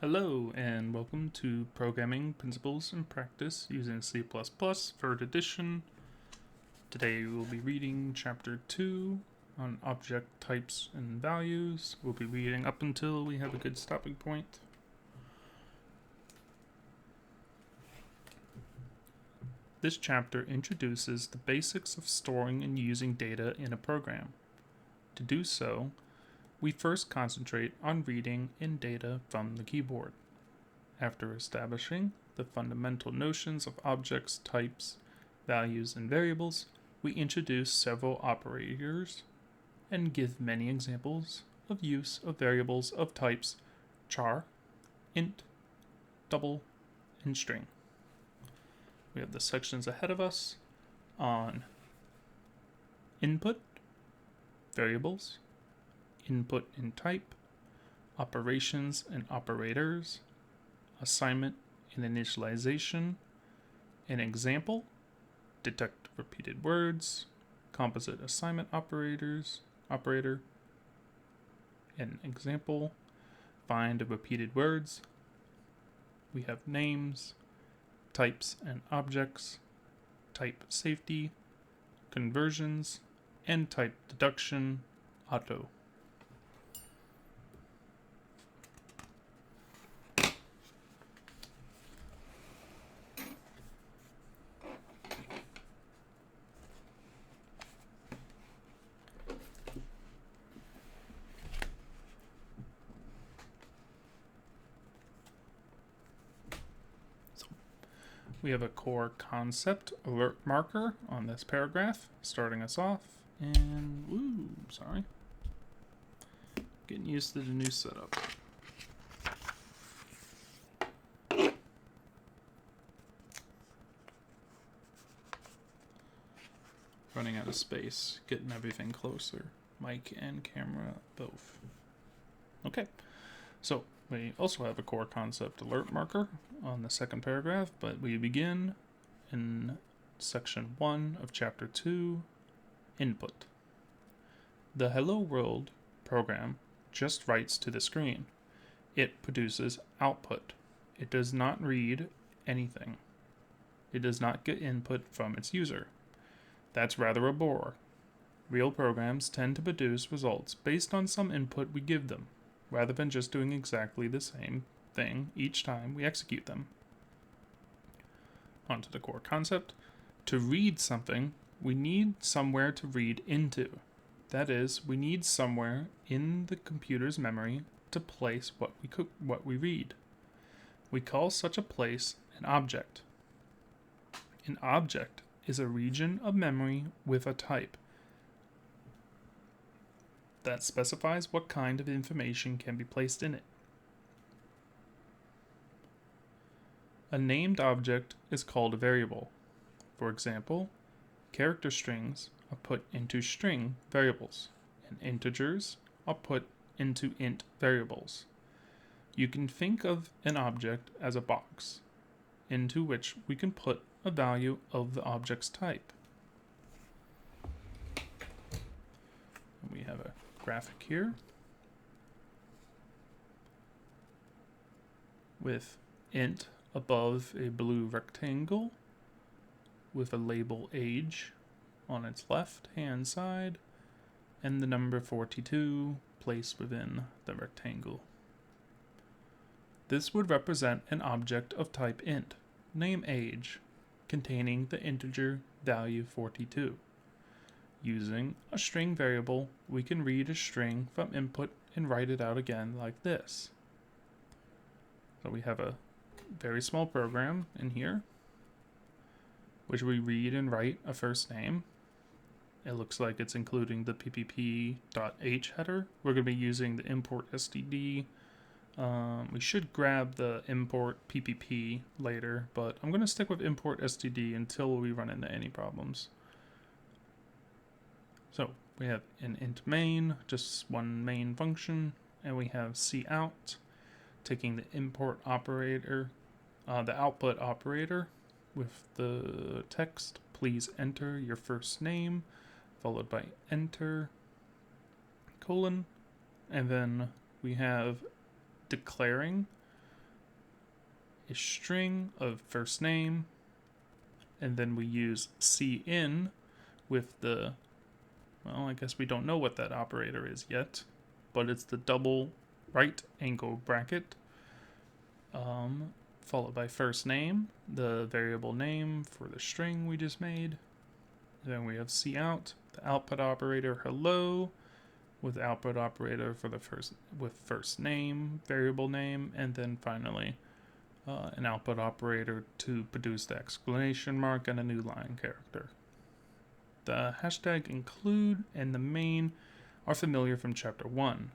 Hello and welcome to Programming Principles and Practice using C++ 3rd edition. Today we'll be reading Chapter 2 on Object Types and Values. We'll be reading up until we have a good stopping point. This chapter introduces the basics of storing and using data in a program. To do so, we first concentrate on reading in data from the keyboard. After establishing the fundamental notions of objects, types, values, and variables, we introduce several operators and give many examples of use of variables of types char, int, double, and string. We have the sections ahead of us on input, variables, input and type, operations and operators, assignment and initialization, an example, detect repeated words, composite assignment operator, an example, find repeated words. We have names, types and objects, type safety, conversions, and type deduction, auto. We have a core concept alert marker on this paragraph, starting us off. And, getting used to the new setup. Running out of space, getting everything closer. Mic and camera both. Okay, so we also have a core concept alert marker on the second paragraph, but we begin in section 1 of chapter 2, input. The Hello World program just writes to the screen. It produces output. It does not read anything. It does not get input from its user. That's rather a bore. Real programs tend to produce results based on some input we give them, rather than just doing exactly the same thing each time we execute them. On to the core concept. To read something, we need somewhere to read into. That is, we need somewhere in the computer's memory to place what we read. We call such a place an object. An object is a region of memory with a type that specifies what kind of information can be placed in it. A named object is called a variable. For example, character strings are put into string variables, and integers are put into int variables. You can think of an object as a box, into which we can put a value of the object's type. We have a graphic here with int above a blue rectangle with a label age on its left hand side and the number 42 placed within the rectangle. This would represent an object of type int, name age, containing the integer value 42. Using a string variable, we can read a string from input and write it out again like this. So we have a very small program in here, which we read and write a first name. It looks like it's including the ppp.h header. We're going to be using the import std. We should grab the import ppp later, but I'm going to stick with import std until we run into any problems. So we have an int main, just one main function, and we have cout, taking the import operator, the output operator with the text, please enter your first name, followed by enter, colon, and then we have declaring a string of first name, and then we use cin with the, well, I guess we don't know what that operator is yet, but it's the double right angle bracket, followed by first name, the variable name for the string we just made. Then we have cout, the output operator hello, with output operator for the first name, variable name, and then finally an output operator to produce the exclamation mark and a new line character. The hashtag include and the main are familiar from chapter 1.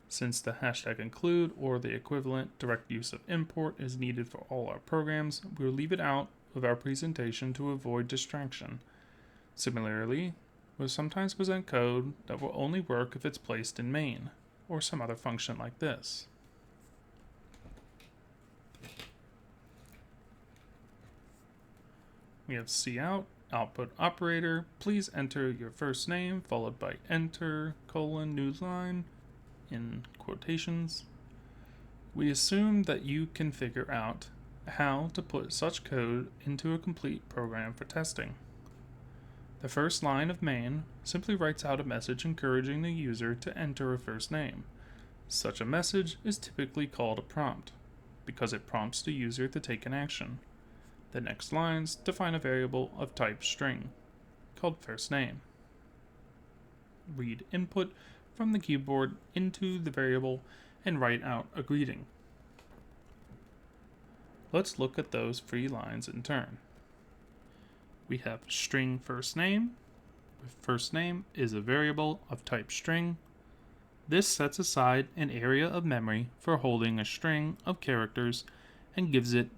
Since the hashtag include or the equivalent direct use of import is needed for all our programs, we'll leave it out of our presentation to avoid distraction. Similarly, we'll sometimes present code that will only work if it's placed in main, or some other function like this. We have cout, output operator, please enter your first name, followed by enter, new line, in quotations. We assume that you can figure out how to put such code into a complete program for testing. The first line of main simply writes out a message encouraging the user to enter a first name. Such a message is typically called a prompt, because it prompts the user to take an action. The next lines define a variable of type string, called first name. Read input from the keyboard into the variable and write out a greeting. Let's look at those 3 lines in turn. We have string first name. First name is a variable of type string. This sets aside an area of memory for holding a string of characters and gives it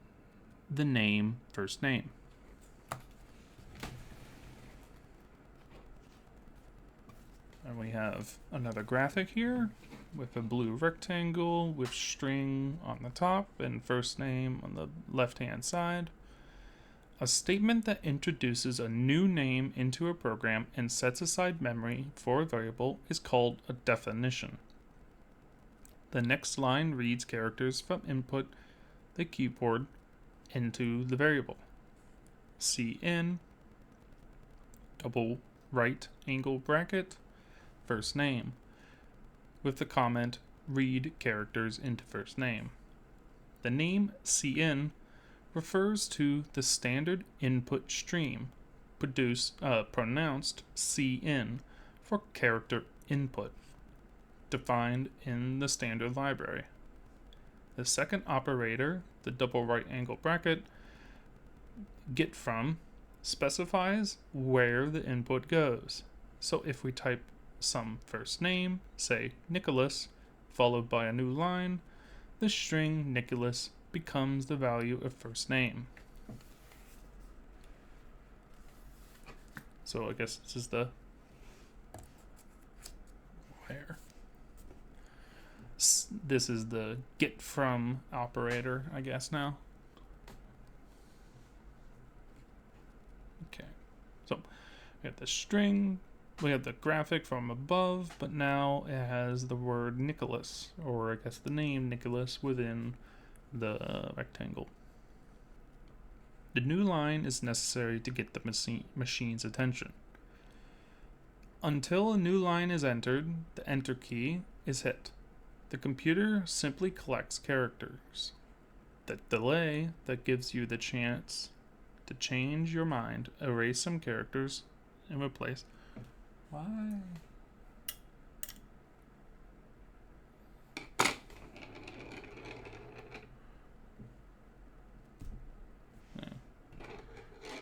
the name first name. And we have another graphic here with a blue rectangle with string on the top and first name on the left-hand side. A statement that introduces a new name into a program and sets aside memory for a variable is called a definition. The next line reads characters from input the keyboard into the variable. cin, double right angle bracket, first name, with the comment read characters into first name. The name cin refers to the standard input stream, pronounced cin for character input, defined in the standard library. The second operator, the double right angle bracket, get from, specifies where the input goes. So if we type some first name, say Nicholas, followed by a new line, the string Nicholas becomes the value of first name. So I guess this is the where. This is the get from operator, I guess now. Okay, so we have the string, we have the graphic from above, but now it has the word Nicholas, or I guess the name Nicholas within the rectangle. The new line is necessary to get the machine's attention. Until a new line is entered, the enter key is hit. The computer simply collects characters. The delay that gives you the chance to change your mind, erase some characters, and replace. Why? I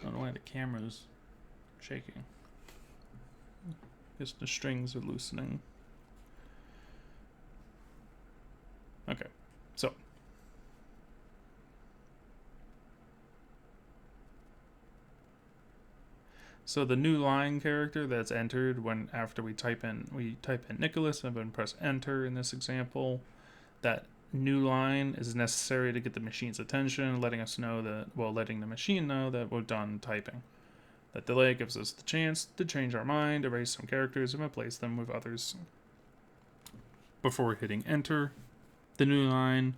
don't know why the camera's shaking. Guess the strings are loosening. Okay, so the new line character that's entered after we type in Nicholas and then press enter in this example. That new line is necessary to get the machine's attention, letting the machine know that we're done typing. That delay gives us the chance to change our mind, erase some characters, and replace them with others. Before hitting enter, the new line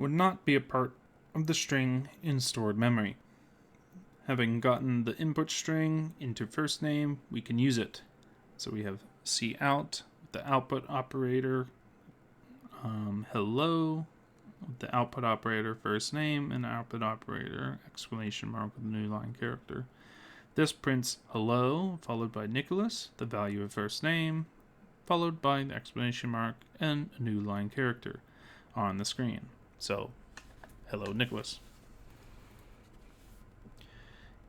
would not be a part of the string in stored memory. Having gotten the input string into first name, we can use it. So we have cout, the output operator, hello, the output operator first name, and the output operator exclamation mark with a new line character. This prints hello, followed by Nicholas, the value of first name, followed by the exclamation mark and a new line character on the screen. So, hello Nicholas.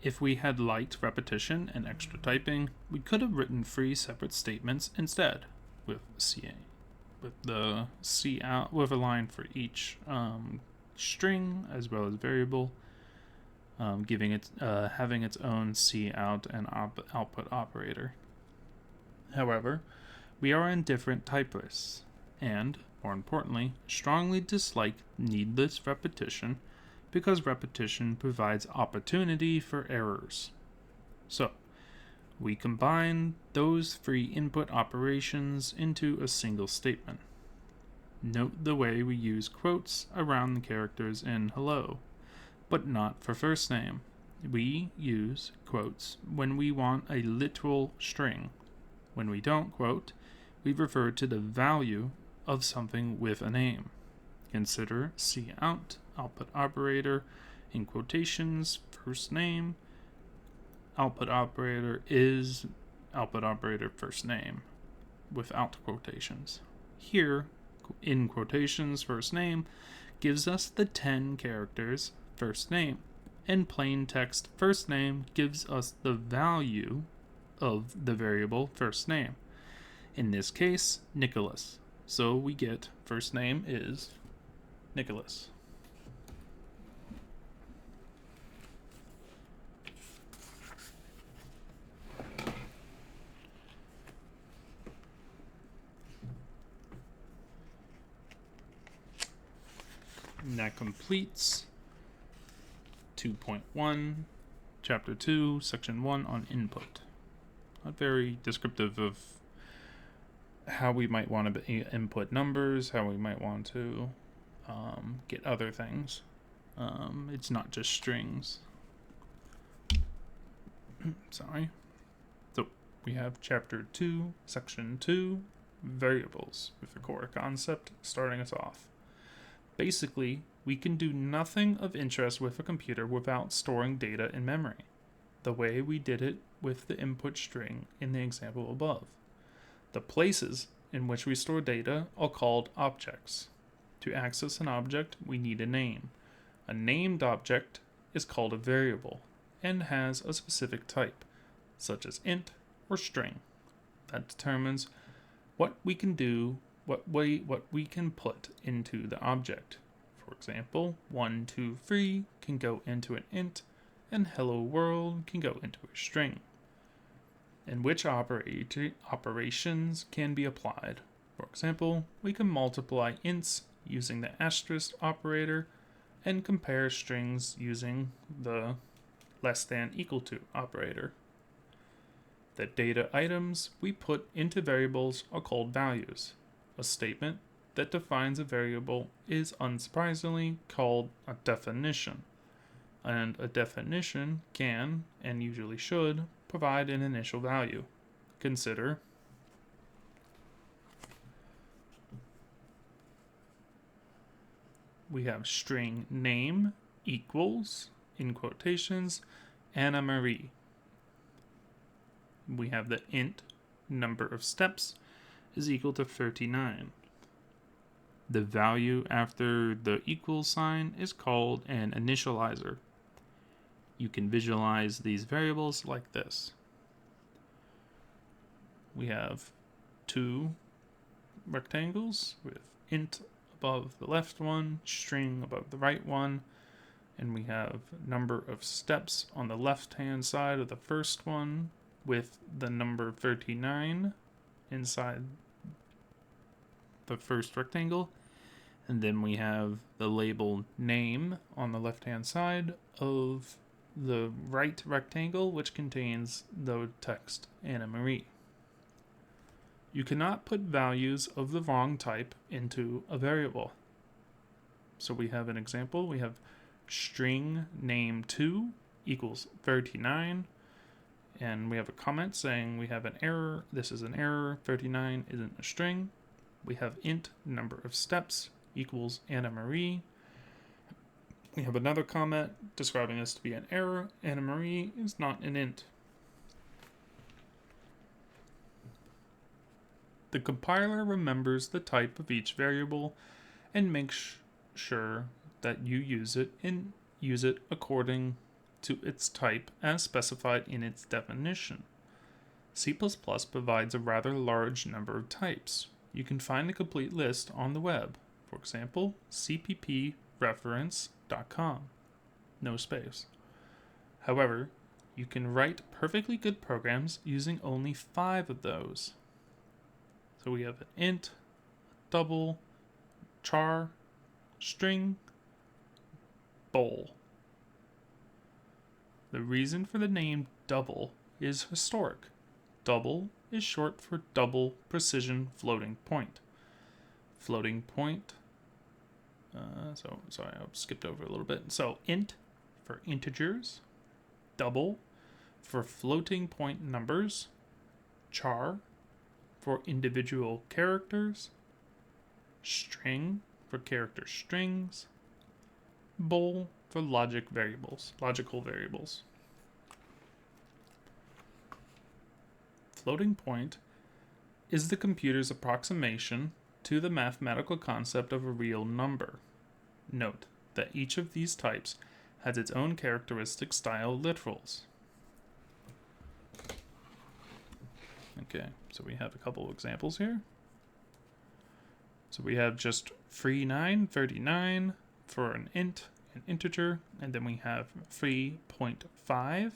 If we had liked repetition and extra typing, we could have written 3 separate statements instead, with a line for each string as well as variable, having its own cout and output operator. However, we are in different type lists, and, more importantly, strongly dislike needless repetition because repetition provides opportunity for errors. So, we combine those 3 input operations into a single statement. Note the way we use quotes around the characters in hello, but not for first name. We use quotes when we want a literal string. When we don't quote, we refer to the value of something with a name. Consider cout, output operator, in quotations, first name, output operator is output operator first name, without quotations. Here, in quotations, first name gives us the 10 characters first name, and plain text first name gives us the value of the variable first name. In this case, Nicholas. So we get first name is Nicholas. And that completes 2.1, Chapter 2, Section 1 on input. Not very descriptive of how we might want to input numbers, how we might want to get other things. It's not just strings. Sorry. So we have Chapter 2, Section 2, variables, with the core concept starting us off. Basically, we can do nothing of interest with a computer without storing data in memory, the way we did it with the input string in the example above. The places in which we store data are called objects. To access an object, we need a name. A named object is called a variable and has a specific type, such as int or string, that determines what we can do, what we can put into the object. For example, 1, 2, 3 can go into an int, and hello world can go into a string. And which operations can be applied. For example, we can multiply ints using the asterisk operator and compare strings using the less than equal to operator. The data items we put into variables are called values. A statement that defines a variable is unsurprisingly called a definition, and a definition can, and usually should, provide an initial value. Consider we have string name equals, in quotations, Anna Marie. We have the int number of steps is equal to 39. The value after the equal sign is called an initializer. You can visualize these variables like this. We have 2 rectangles with int above the left one, string above the right one, and we have number of steps on the left hand side of the first one with the number 39 inside the first rectangle, and then we have the label name on the left hand side of the right rectangle, which contains the text Anna Marie. You cannot put values of the wrong type into a variable. So we have an example. We have string name2 equals 39. And we have a comment saying we have an error. This is an error. 39 isn't a string. We have int number of steps equals Anna Marie. We have another comment describing this to be an error. Anna Marie is not an int. The compiler remembers the type of each variable and makes sure that you use it according to its type as specified in its definition. C++ provides a rather large number of types. You can find a complete list on the web. For example, cppreference.com. No space. However, you can write perfectly good programs using only 5 of those. So we have an int, double, char, string, bool. The reason for the name double is historic. Double is short for double precision floating point. Floating point. Sorry, I skipped over a little bit. So int for integers, double for floating point numbers, char for individual characters, string for character strings, bool for logical variables. Floating point is the computer's approximation to the mathematical concept of a real number. Note that each of these types has its own characteristic style literals. Okay, so we have a couple of examples here. So we have just free9, 39 for an int, an integer, and then we have free.5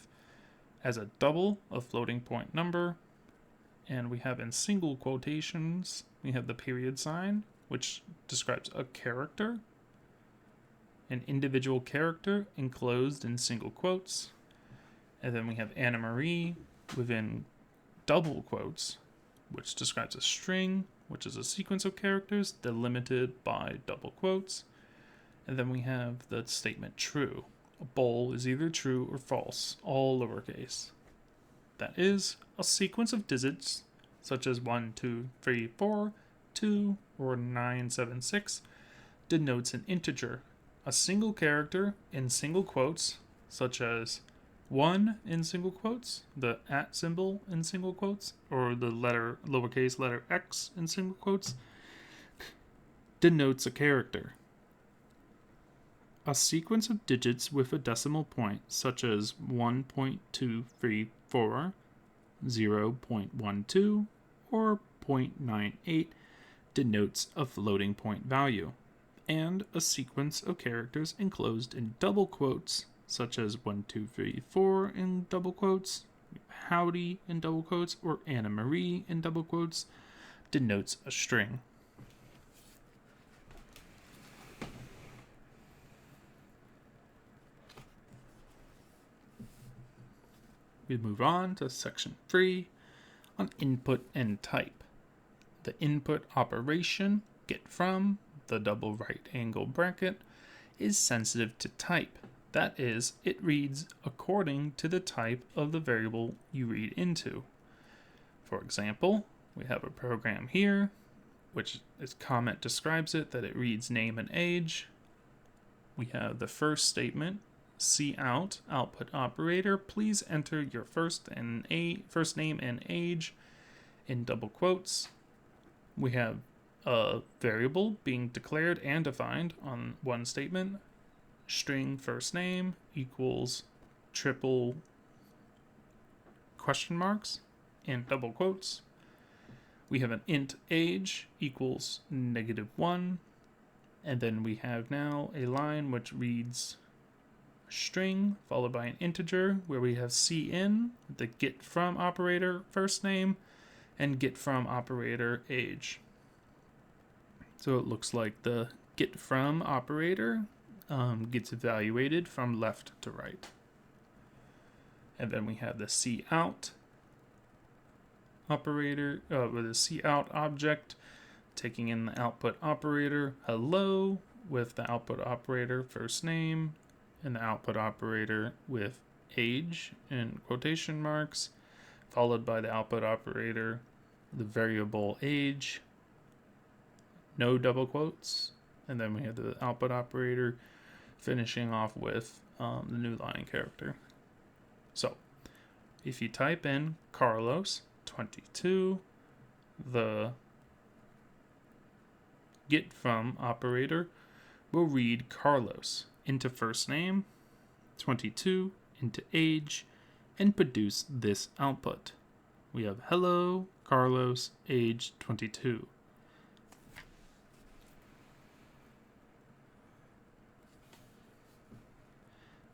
as a double, a floating point number, and we have in single quotations, we have the period sign, which describes a character, an individual character enclosed in single quotes, and then we have Anna Marie within double quotes, which describes a string, which is a sequence of characters delimited by double quotes, and then we have the statement true. A bool is either true or false, all lowercase. That is, a sequence of digits, such as 1, 2, 3, 4, 2, or 9, 7, 6, denotes an integer. A single character in single quotes, such as 1 in single quotes, the @ symbol in single quotes, or the lowercase letter x in single quotes, denotes a character. A sequence of digits with a decimal point, such as 1.234, 0.12, or 0.98, denotes a floating point value. And a sequence of characters enclosed in double quotes, such as 1, 2, 3, 4 in double quotes, howdy in double quotes, or Anna Marie in double quotes, denotes a string. We move on to section 3 on input and type. The input operation, get from, the double right angle bracket, is sensitive to type. That is, it reads according to the type of the variable you read into. For example, we have a program here, which its comment describes it, that it reads name and age. We have the first statement, cout, output operator, please enter your first name and age in double quotes. We have a variable being declared and defined on one statement, string first name equals triple question marks in double quotes. We have an int age equals -1, and then we have now a line which reads string followed by an integer where we have cin, the get from operator first name, and get from operator age. So it looks like the get from operator gets evaluated from left to right. And then we have the cout operator, with a cout object taking in the output operator hello, with the output operator first name and the output operator with age in quotation marks, followed by the output operator, the variable age, no double quotes, and then we have the output operator finishing off with the new line character. So if you type in Carlos 22, the get from operator will read Carlos into first name, 22 into age, and produce this output. We have hello, Carlos, age 22.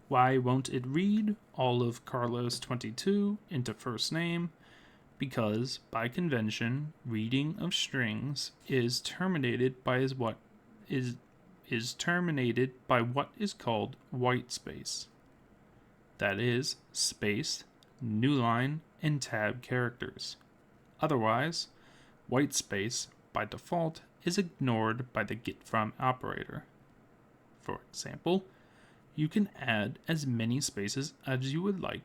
Why won't it read all of Carlos 22 into first name? Because, by convention, reading of strings is terminated by what is called white space. That is, space, new line, and tab characters. Otherwise, white space, by default, is ignored by the getFrom operator. For example, you can add as many spaces as you would like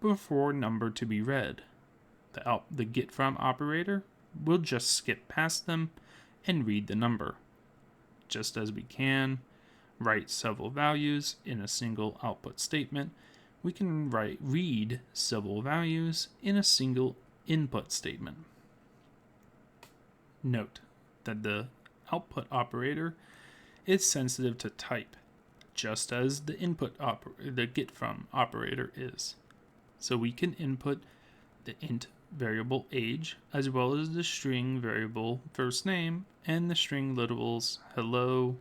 before a number to be read. The getFrom operator will just skip past them and read the number. Just as we can write several values in a single output statement, we can read several values in a single input statement. Note that the output operator is sensitive to type, just as the getFrom operator is. So we can input the int variable age, as well as the string variable first name, and the string literals hello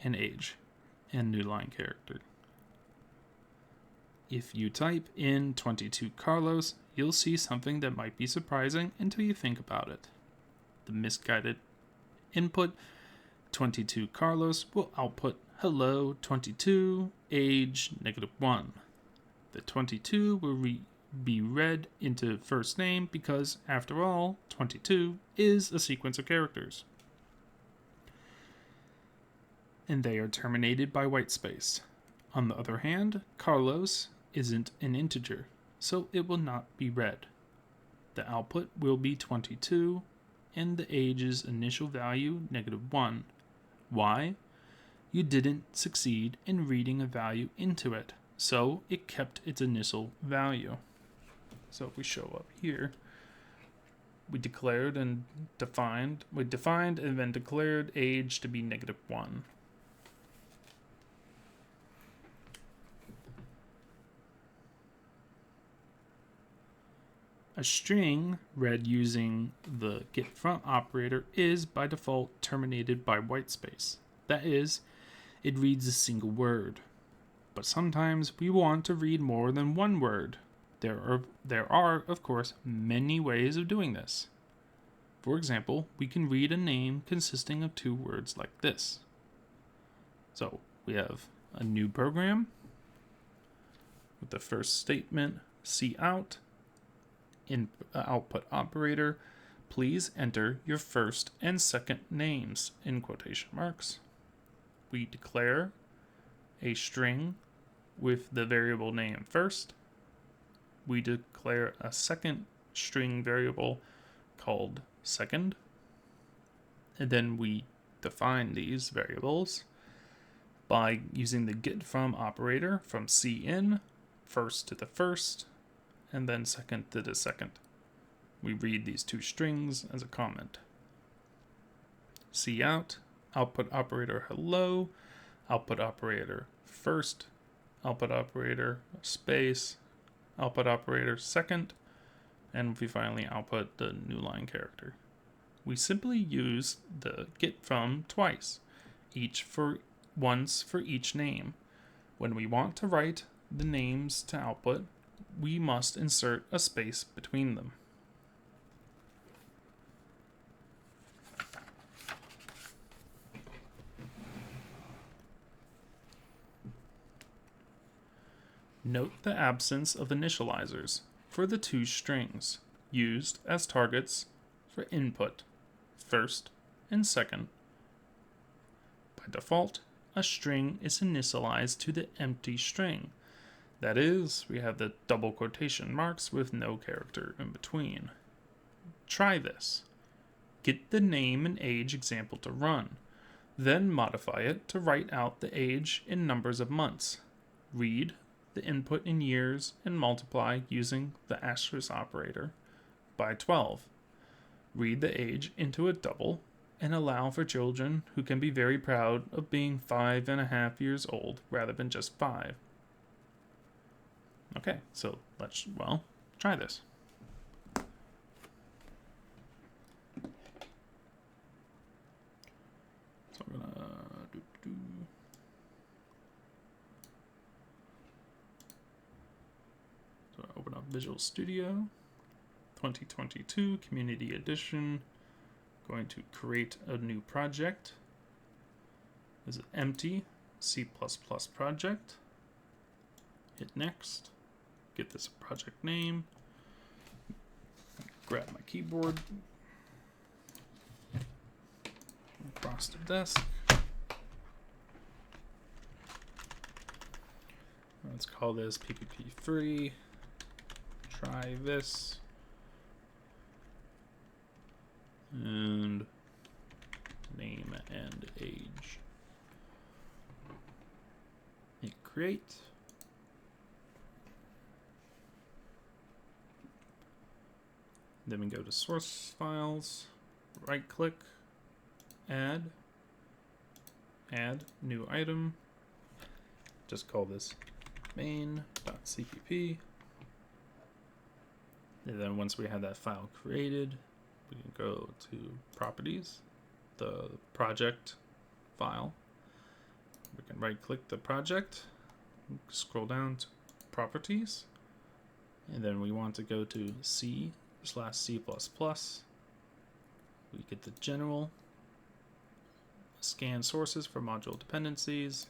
and age, and new line character. If you type in 22 Carlos, you'll see something that might be surprising until you think about it. The misguided input 22 Carlos will output hello 22 age -1. The 22 will be read into first name because, after all, 22 is a sequence of characters. And they are terminated by white space. On the other hand, Carlos isn't an integer, so it will not be read. The output will be 22, and the age's initial value -1. Why? You didn't succeed in reading a value into it, so it kept its initial value. So if we show up here, we defined and then declared age to be -1. A string read using the getFrom operator is by default terminated by white space. That is, it reads a single word. But sometimes we want to read more than one word. There are, of course, many ways of doing this. For example, we can read a name consisting of 2 words like this. So we have a new program with the first statement, cout, in output operator, please enter your first and second names in quotation marks. We declare a string with the variable name first. We declare a second string variable called second. And then we define these variables by using the getFrom operator from cin, first to the first, and then second to the second. We read these 2 strings as a comment. Cout, output operator hello, output operator first, output operator space, output operator second, and we finally output the new line character. We simply use the getFrom twice, once for each name. When we want to write the names to output, we must insert a space between them. Note the absence of initializers for the 2 strings used as targets for input, first and second. By default, a string is initialized to the empty string. That is, we have the double quotation marks with no character in between. Try this. Get the name and age example to run. Then modify it to write out the age in numbers of months. Read the input in years and multiply using the asterisk operator by 12. Read the age into a double and allow for children who can be very proud of being 5.5 years old rather than just 5. Okay, so let's, try this. So I'm gonna So I open up Visual Studio 2022 Community Edition. Going to create a new project. This is an empty C++ project. Hit next. Get this project name. Grab my keyboard. Across the desk. Let's call this PPP free. Try this. And name and age. Hit create. Then we go to source files, right click, add new item. Just call this main.cpp. And then once we have that file created, we can go to properties, the project file. We can right click the project, scroll down to properties, and then we want to go to C/C++. We get the general, scan sources for module dependencies.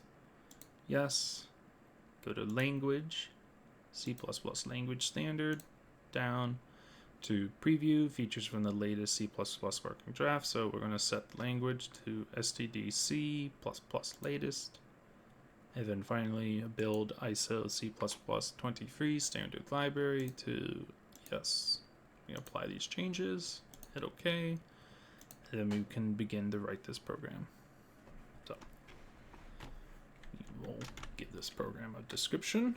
Yes. Go to language, C++ language standard, down to preview features from the latest C++ working draft. So we're going to set the language to std+c++ latest. And then finally build ISO C++23 standard library to yes. We apply these changes, hit OK, and then we can begin to write this program. So we will give this program a description.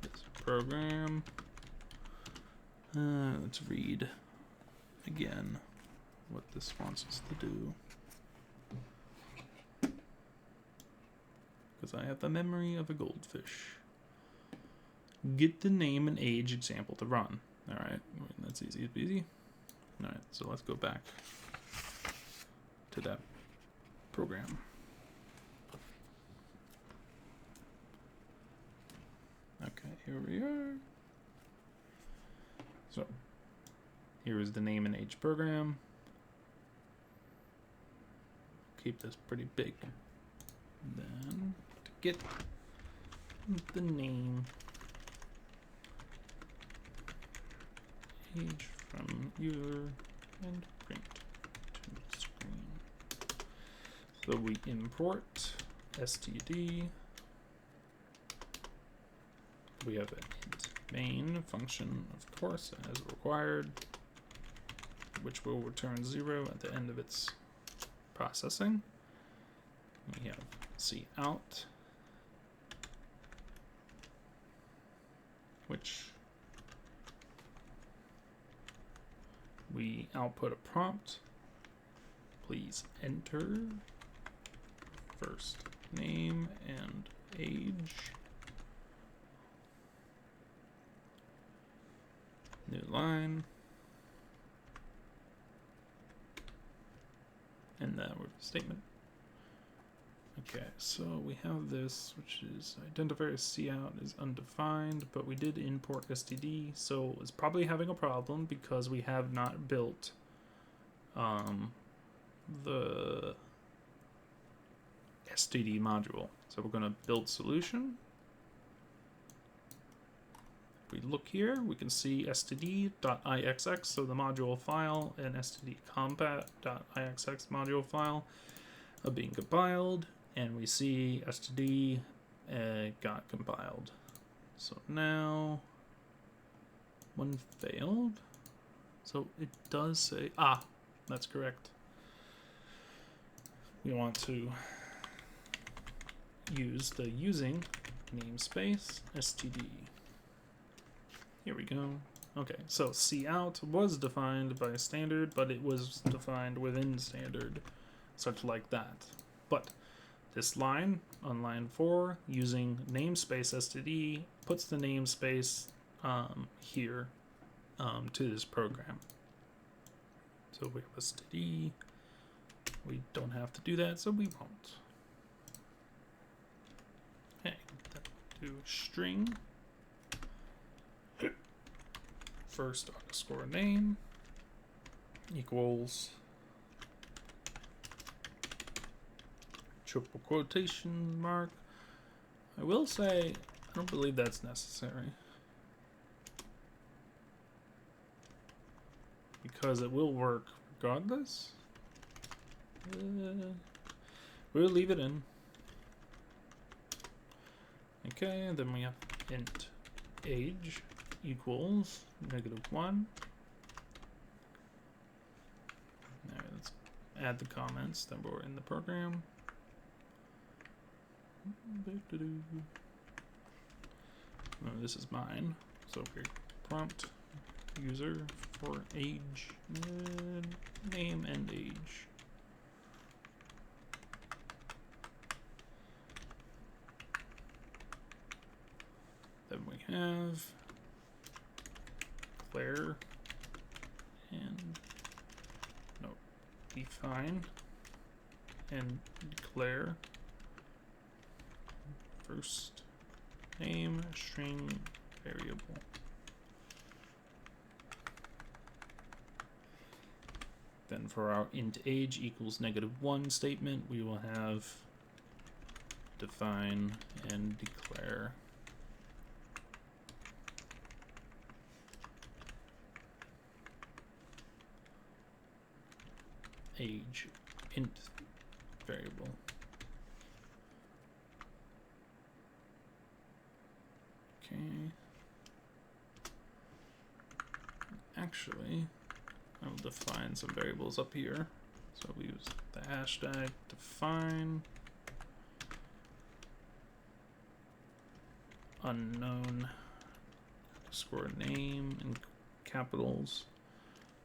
This program. Let's read again what this wants us to do. Because I have the memory of a goldfish. Get the name and age example to run. Alright, that's easy peasy. Alright, so let's go back to that program. Okay, here we are. So, here is the name and age program. Keep this pretty big. Then, to get the name, age from user, and print to screen. So we import std. We have an int main function, of course, as required, which will return 0 at the end of its processing. We have cout, which we output a prompt. Please enter first name and age. New line. And that word statement. Okay, so we have this, which is identifier cout is undefined, but we did import std, so it's probably having a problem because we have not built the std module. So we're going to build solution. If we look here, we can see std.ixx, so the module file, and stdcompat.ixx module file. of being compiled, and we see std got compiled. So now one failed. So it does say, that's correct. We want to use the using namespace std. Here we go. Okay, so cout was defined by standard, but it was defined within standard, such like that. But this line, on line 4, using namespace std, puts the namespace here to this program. So we have std. We don't have to do that, so we won't. Okay, do string first underscore name equals triple quotation mark. I will say I don't believe that's necessary, because it will work regardless. We'll leave it in. Okay, and then we have int age equals -1. Now let's add the comments that were in the program. Oh, this is mine. So we prompt user for age, name and age. Then we have declare and define and declare first name string variable. Then for our int age equals -1 statement, we will have define and declare age int variable. Okay. Actually, I'll define some variables up here. So we use the hashtag define unknown underscore name in capitals,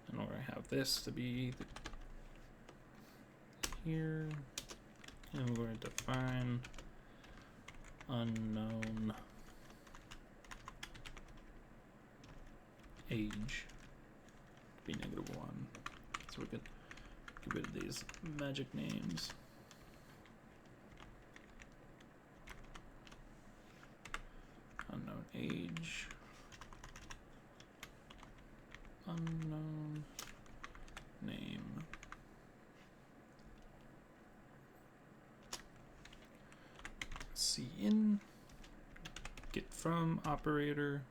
and we're gonna have this to be here, and we're going to define unknown age to be -1, so we can get rid of these magic names. Unknown age, unknown name. Cin get from operator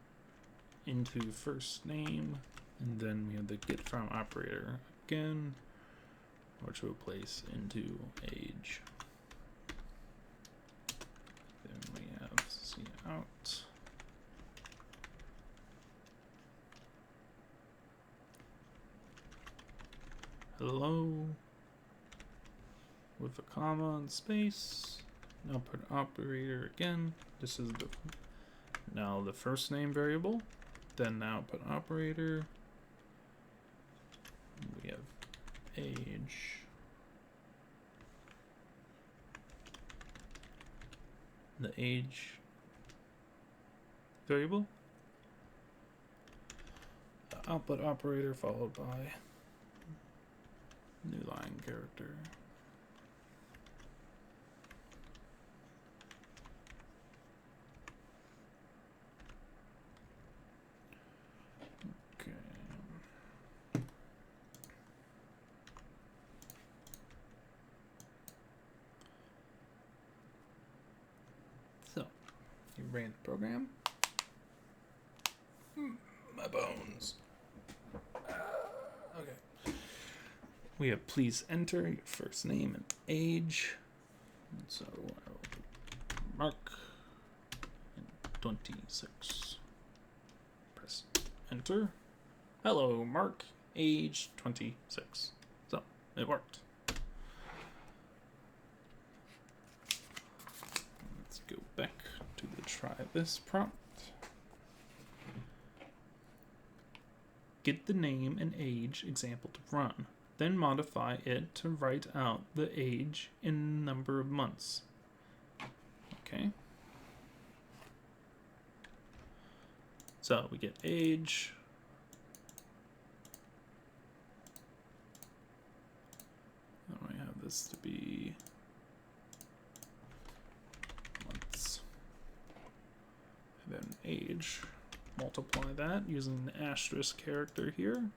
into first name, and then we have the get from operator again, which we'll place into age. Then we have cout hello with a comma and space. Now put operator again. This is now the first name variable. Then now put operator. We have age. The age variable. The output operator followed by new line character. You ran the program. My bones. Okay. We have please enter your first name and age. And so I will do Mark 26. Press enter. Hello, Mark, age 26. So it worked. Let's go back to the try this prompt. Get the name and age example to run. Then modify it to write out the age in number of months. Okay. So we get age. I have this to be months. And then age. Multiply that using the asterisk character here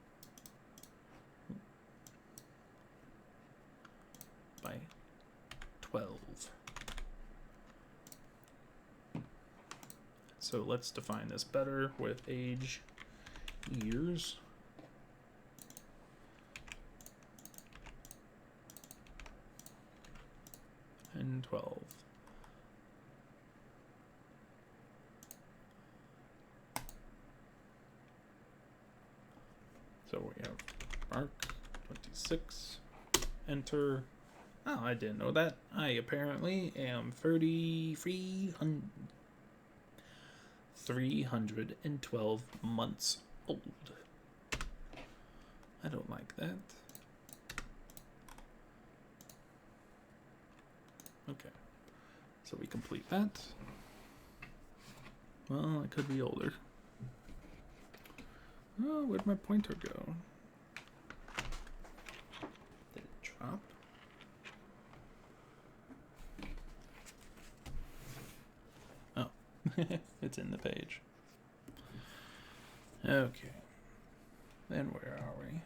by 12. So let's define this better with age years. And 12. So we have Mark 26, enter. Oh, I didn't know that. I apparently am 312 months old. I don't like that. Okay, so we complete that. Well, I could be older. Oh, where'd my pointer go? Did it drop? Oh, it's in the page. Okay. Then where are we?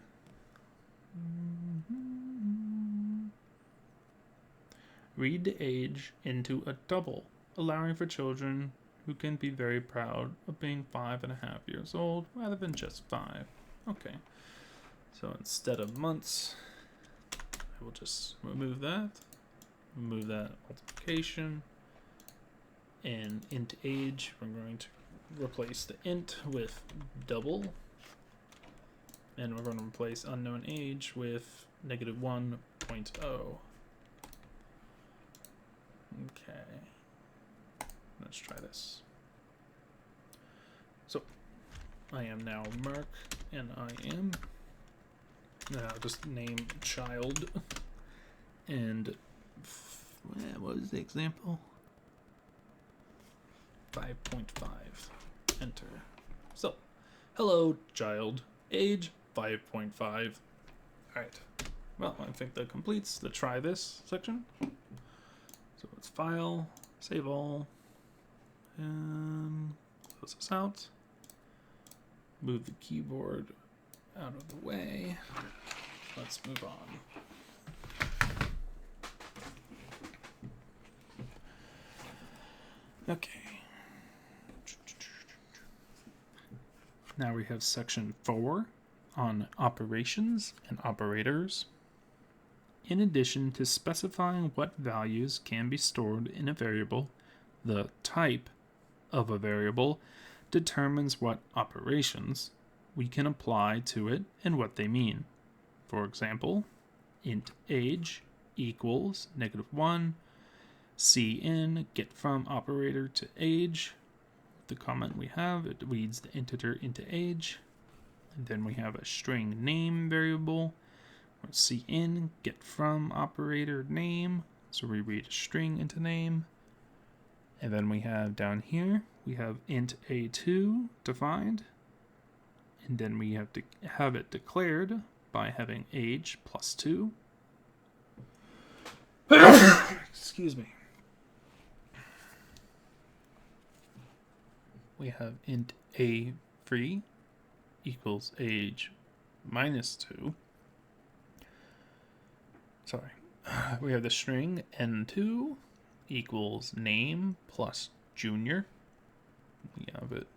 Read the age into a double, allowing for children who can be very proud of being 5.5 years old rather than just 5. Okay. So instead of months, I will just remove that multiplication, and int age, we're going to replace the int with double, and we're going to replace unknown age with -1.0. Okay. Let's try this. So, I am now Mark, and I am now just name child, and what is the example? 5.5. Enter. So, hello child, age 5.5. Alright. Well, I think that completes the try this section. So let's file, save all, and close this out. Move the keyboard out of the way. Let's move on. Okay. Now we have section 4 on operations and operators. In addition to specifying what values can be stored in a variable, the type of a variable determines what operations we can apply to it and what they mean. For example, int age equals -1, cin get from operator to age. The comment we have, it reads the integer into age. And then we have a string name variable, or cin get from operator name, so we read a string into name. And then we have down here, we have int a2 defined, and then we have to have it declared by having age +2. Excuse me. We have int a3 equals age -2. Sorry. We have the string n2 equals name plus junior. We have it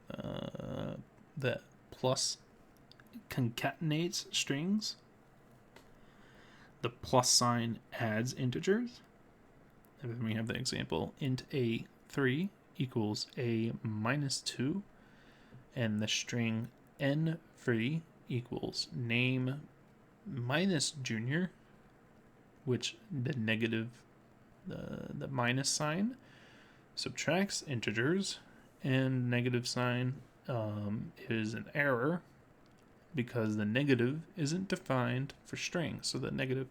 that plus concatenates strings. the plus sign adds integers. And then we have the example int a3 equals a minus 2, and the string n3 equals name minus junior, which the negative, the minus sign subtracts integers, and negative sign is an error because the negative isn't defined for strings. So the negative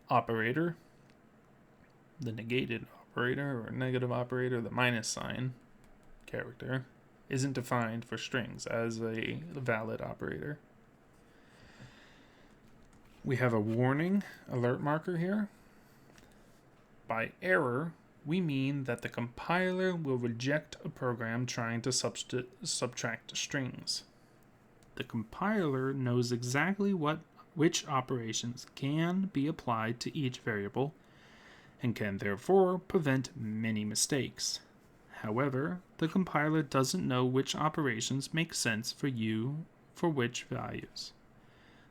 operator, the negated operator or negative operator, the minus sign character, isn't defined for strings as a valid operator. We have a warning alert marker here. By error, we mean that the compiler will reject a program trying to subtract strings. The compiler knows exactly which operations can be applied to each variable and can therefore prevent many mistakes. However, the compiler doesn't know which operations make sense for you for which values.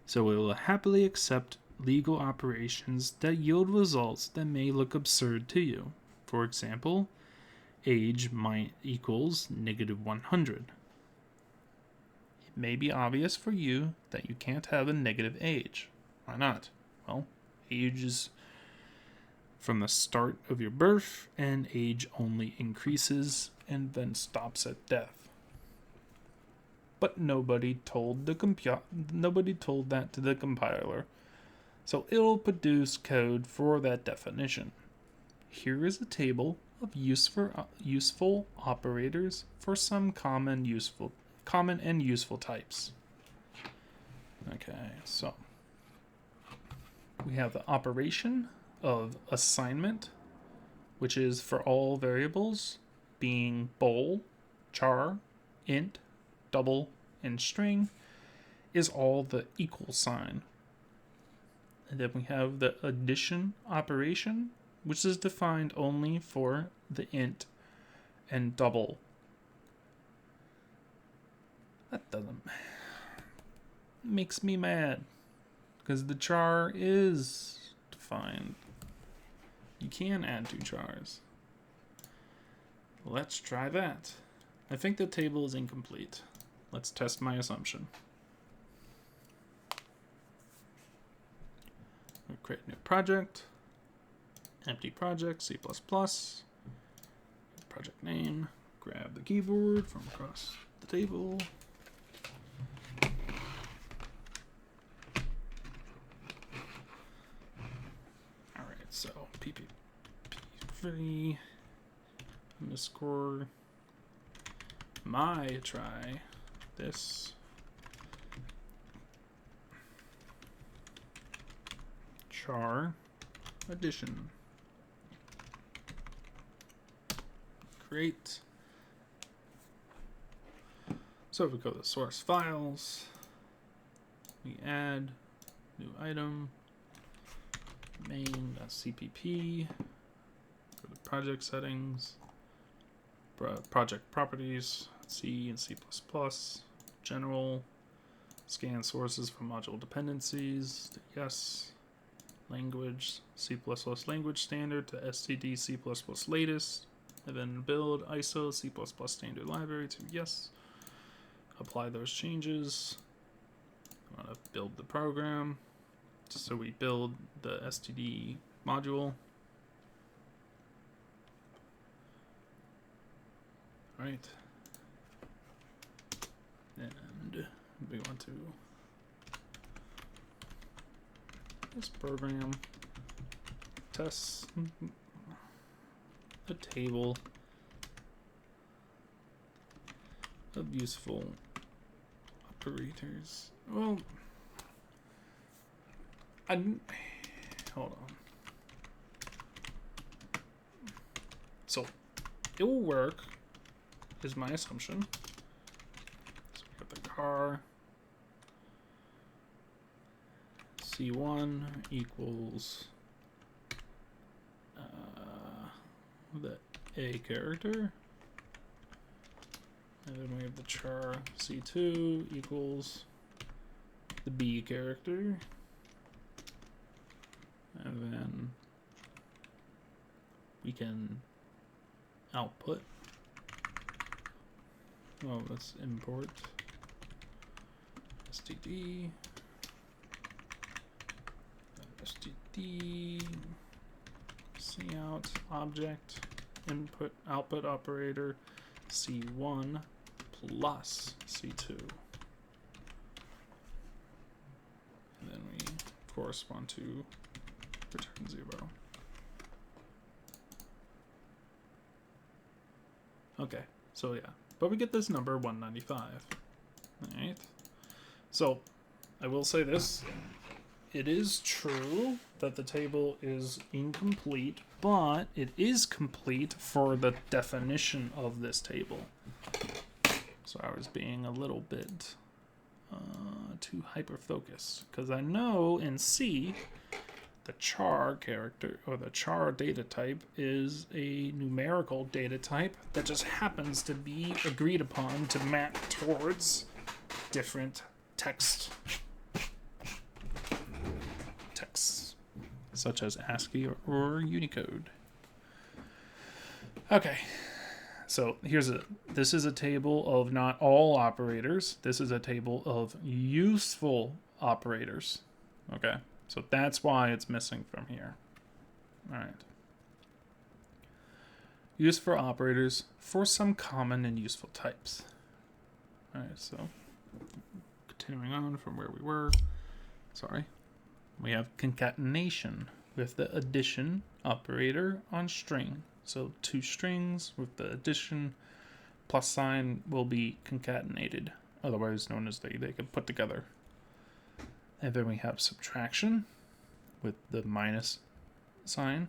So it will happily accept legal operations that yield results that may look absurd to you. For example, age equals negative 100. It may be obvious for you that you can't have a negative age. Why not? Well, age is from the start of your birth, and age only increases and then stops at death. But nobody told that to the compiler, so it'll produce code for that definition. Here is a table of useful operators for some common and useful types. Okay, so we have the operation of assignment, which is for all variables, being bool, char, int, double, and string, is all the equal sign. And then we have the addition operation, which is defined only for the int and double. That makes me mad, because the char is defined. You can add 2 chars. Let's try that. I think the table is incomplete. Let's test my assumption. We'll create a new project. Empty project, C++. Project name. Grab the keyboard from across the table. Alright, so pp3 underscore my try this char addition. Create. So if we go to source files, we add new item, main.cpp, go to project settings, project properties, C and C++, general, scan sources for module dependencies, to yes, language, C++ language standard to std C++ latest, and then build ISO C++ standard library to yes, apply those changes. I want to build the program, so we build the std module. Right. And we want to this program tests a table of useful operators. Well, hold on. So it will work, is my assumption. So we got the car. C1 equals the A character. And then we have the char C2 equals the B character. And then we can output. Oh, let's import std, std, cout object, input output operator c1 plus c2. And then we correspond to return 0. Okay, so yeah, but we get this number 195. Alright, so I will say this. It is true that the table is incomplete, but it is complete for the definition of this table. So I was being a little bit too hyper-focused, because I know in C, the char character, or the char data type, is a numerical data type that just happens to be agreed upon to map towards different texts, such as ASCII or Unicode. Okay, so this is a table of not all operators. This is a table of useful operators. Okay, so that's why it's missing from here. All right. Useful operators for some common and useful types. All right, so continuing on from where we were. Sorry. We have concatenation with the addition operator on string. So two strings with the addition plus sign will be concatenated, otherwise known as they can put together. And then we have subtraction with the minus sign.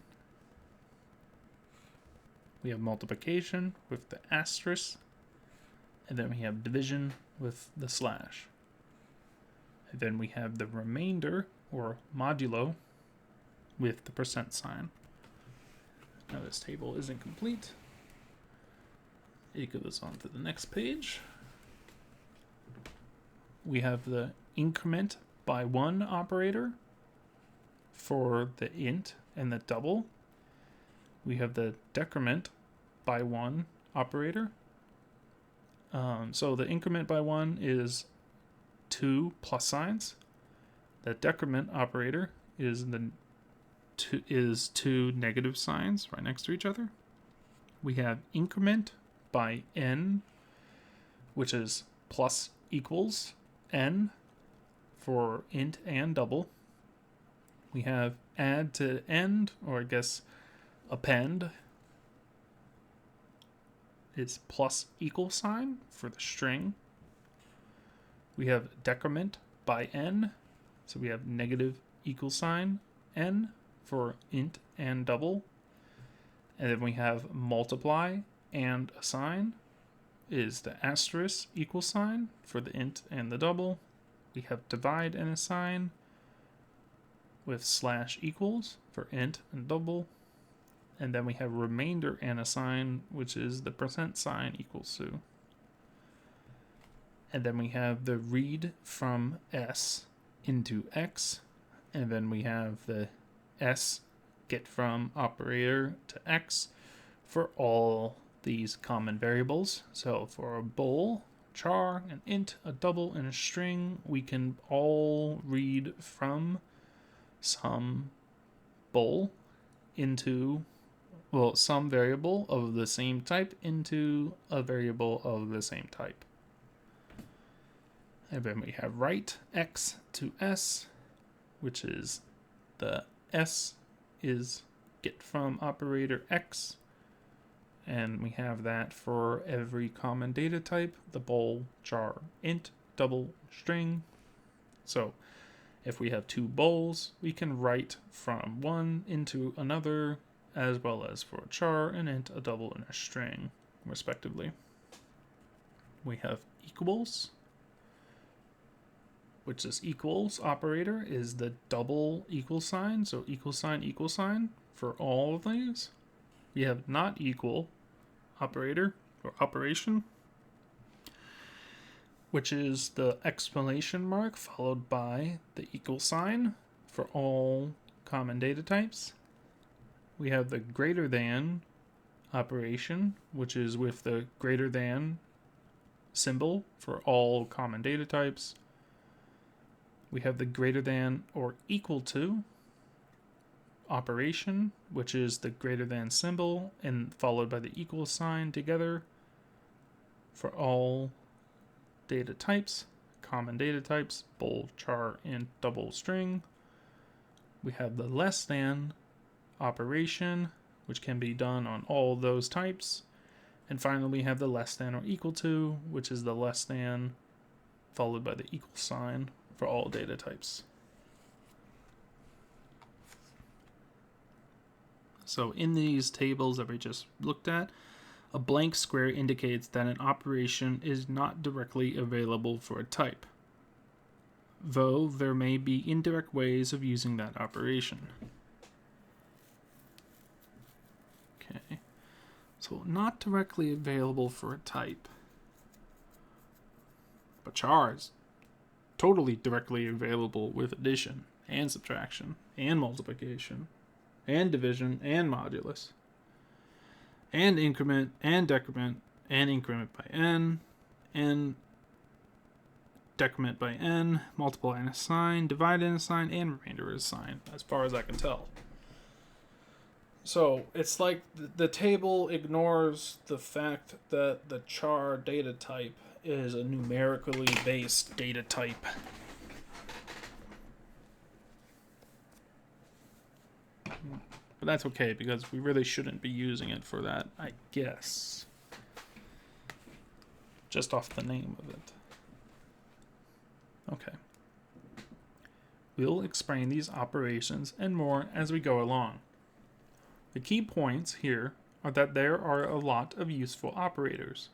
We have multiplication with the asterisk. And then we have division with the slash. And then we have the remainder, or modulo, with the percent sign. Now this table isn't complete. It goes on to the next page. We have the increment by 1 operator for the int and the double. We have the decrement by 1 operator. So the increment by 1 is 2 plus signs. The decrement operator is two negative signs right next to each other. We have increment by n, which is plus equals n for int and double. We have add to end, or I guess append, is plus equal sign for the string. We have decrement by n, so we have negative equal sign n for int and double. And then we have multiply and assign is the asterisk equal sign for the int and the double. We have divide and assign with slash equals for int and double. And then we have remainder and assign, which is the percent sign equals to. And then we have the read from s into x. And then we have the s get from operator to x for all these common variables. So for a bool, char, an int, a double, and a string, we can all read from some bool into, well, some variable of the same type into a variable of the same type. And then we have write x to s, which is the s is get from operator x. And we have that for every common data type, the bool, char, int, double, string. So if we have two bools, we can write from one into another, as well as for a char, an int, a double, and a string, respectively. We have equals, which is equals operator is the double equal sign, so equal sign for all of these. We have not equal operator or operation, which is the exclamation mark followed by the equal sign for all common data types. We have the greater than operation, which is with the greater than symbol for all common data types. We have the greater than or equal to operation, which is the greater than symbol and followed by the equal sign together for all data types, common data types, bold, char, and double string. We have the less than operation, which can be done on all those types. And finally, we have the less than or equal to, which is the less than followed by the equal sign for all data types. So in these tables that we just looked at, a blank square indicates that an operation is not directly available for a type, though there may be indirect ways of using that operation. Okay, so not directly available for a type, but char is totally directly available with addition and subtraction and multiplication and division and modulus and increment and decrement and increment by n and decrement by n, multiply and assign, divide and assign, and remainder is assigned, as far as I can tell. So it's like the table ignores the fact that the char data type is a numerically based data type. But that's okay, because we really shouldn't be using it for that, I guess. Just off the name of it. Okay. We'll explain these operations and more as we go along. The key points here are that there are a lot of useful operators,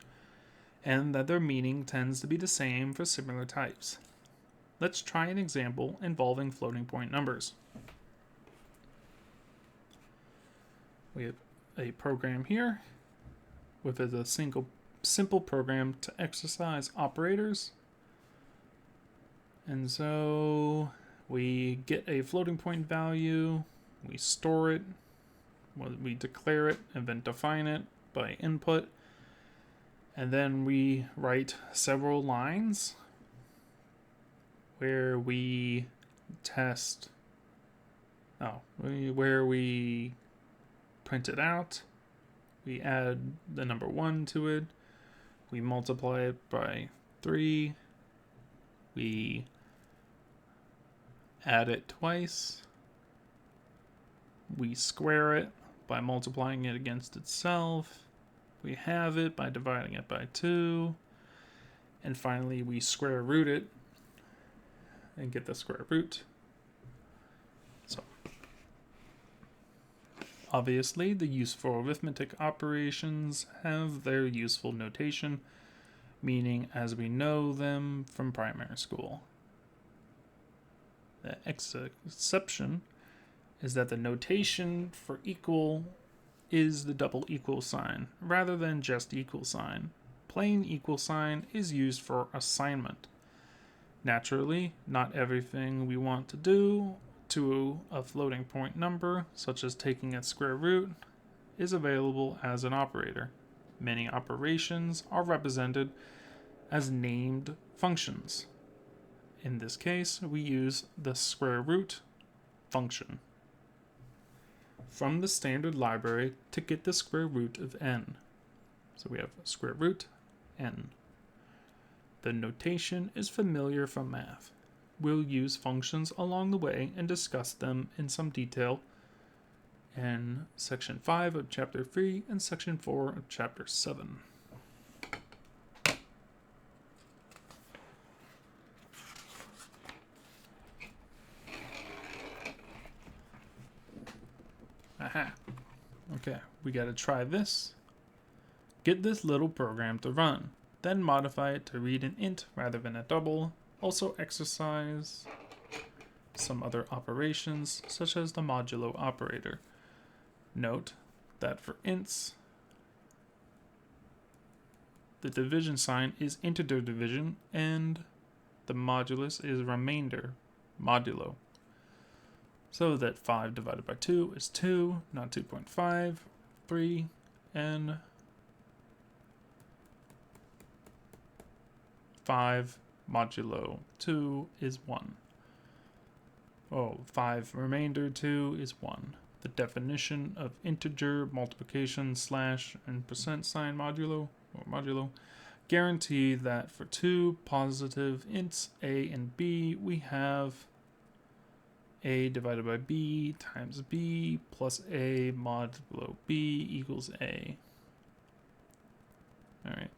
and that their meaning tends to be the same for similar types. Let's try an example involving floating point numbers. We have a program here with a simple program to exercise operators. And so we get a floating point value, we store it, we declare it, and then define it by input. And then we write several lines where we test, where we print it out, we add the number 1 to it, we multiply it by 3, we add it twice, we square it by multiplying it against itself, we have it by dividing it by 2, and finally we square root it and get the square root. So obviously the useful arithmetic operations have their useful notation, meaning as we know them from primary school. The exception is that the notation for equal is the double equal sign rather than just equal sign. Plain equal sign is used for assignment. Naturally, not everything we want to do to a floating point number, such as taking its square root, is available as an operator. Many operations are represented as named functions. In this case, we use the square root function from the standard library to get the square root of n. So we have square root n. The notation is familiar from math. We'll use functions along the way and discuss them in some detail in section 5 of chapter 3 and section 4 of chapter 7. Aha. Okay, we gotta try this. Get this little program to run, then modify it to read an int rather than a double. Also exercise some other operations, such as the modulo operator. Note that for ints, the division sign is integer division, and the modulus is remainder, modulo. So that 5 divided by 2 is 2, not 2.5, 3, and 5 modulo 2 is 1. Oh, 5 remainder 2 is 1. The definition of integer multiplication slash and percent sign modulo guarantee that for two positive ints a and b, we have a divided by b times b plus a modulo b equals a. All right.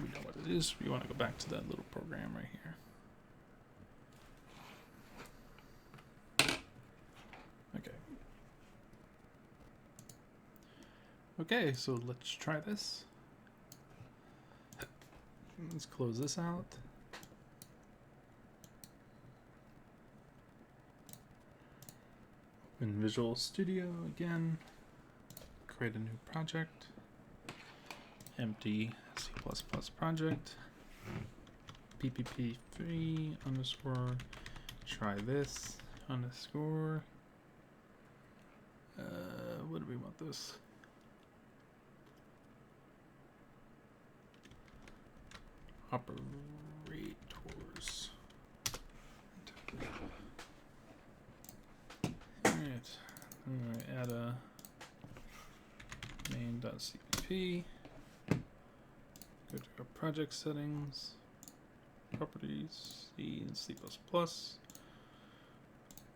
We know what it is. We want to go back to that little program right here. Okay, so let's try this. Let's close this out. In Visual Studio again, create a new project, empty C++ project, ppp3 underscore try this underscore. What do we want this? Operators. Alright. Add a main.cpp. Go to our project settings, properties, C and C++.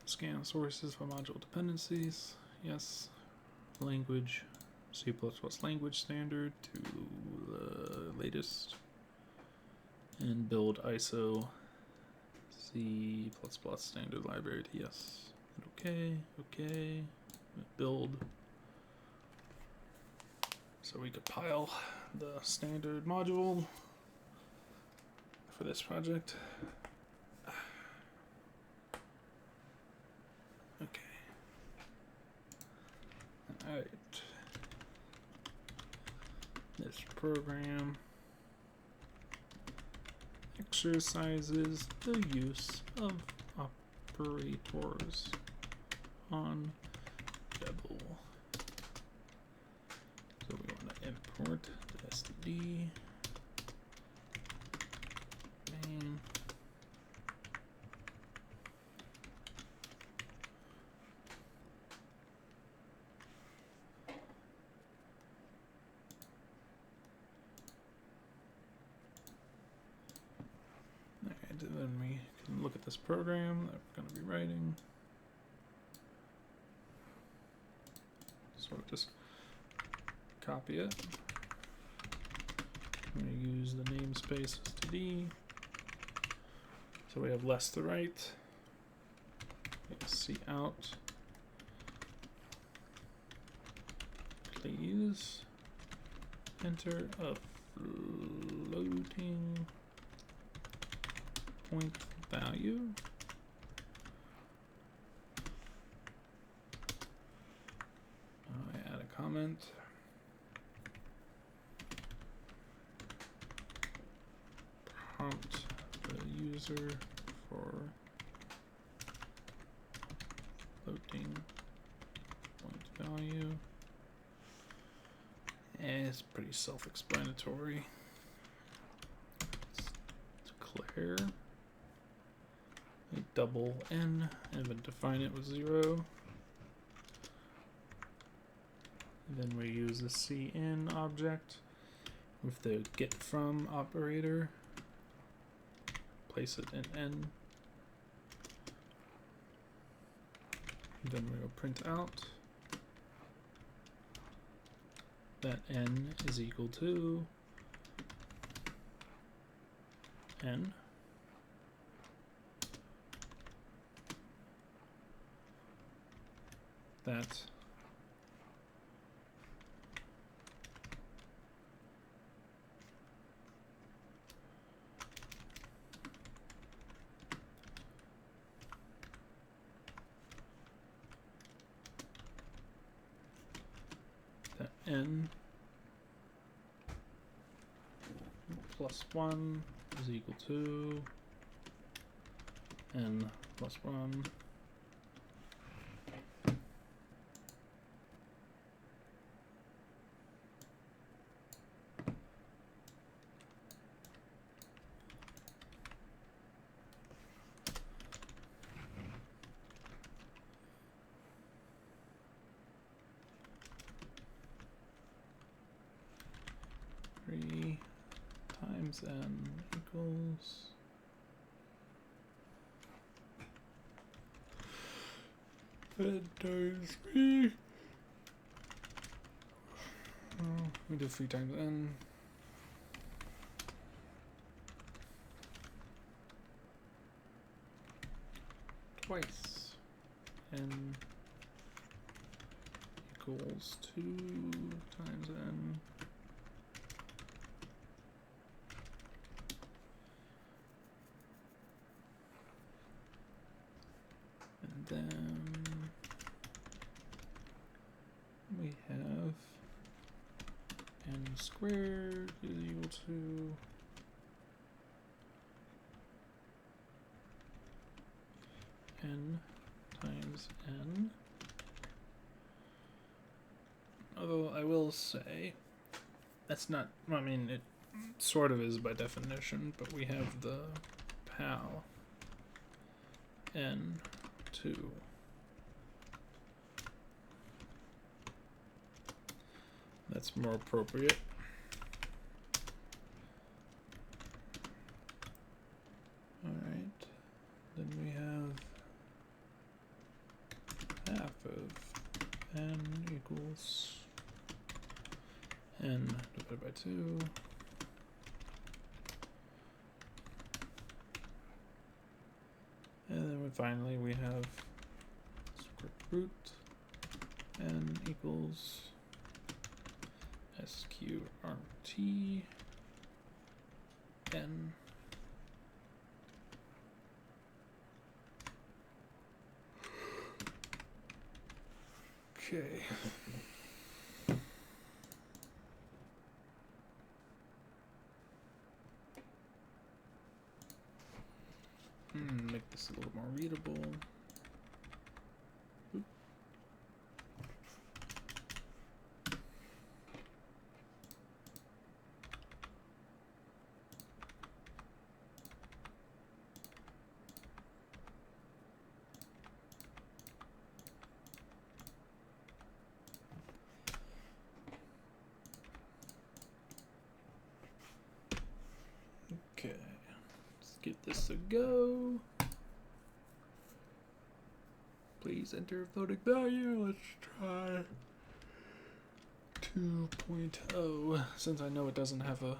Scan sources for module dependencies. Yes. Language, C++ language standard to the latest. And build ISO C++ standard library to yes. Okay. Build. So we compile the standard module for this project. Okay. Alright. This program exercises the use of operators on Jebel. So we want to import the std main. And then we can look at this program that we're going to be writing. So just copy it. I'm going to use the namespace std. So we have less to write. Cout. Please enter a floating point value. I add a comment. Prompt the user for floating point value. And it's pretty self-explanatory. Let's declare a double n and then define it with 0. And then we use the cin object with the get from operator. Place it in n. And then we will print out that n is equal to n. That n plus 1 is equal to n plus 1. Times n equals n times 3. We do 3 times n. Twice n equals 2 times n. Then we have n squared is equal to n times n. Although I will say that's not, I mean, it sort of is by definition, but we have the pal n2. That's more appropriate. Alright, then we have half of n equals n divided by 2. And then finally we have square root n equals sqrt n. Okay. Make this a little more readable. Oop. Okay, let's give this a go. Please enter floating value. Let's try 2.0 since I know it doesn't have a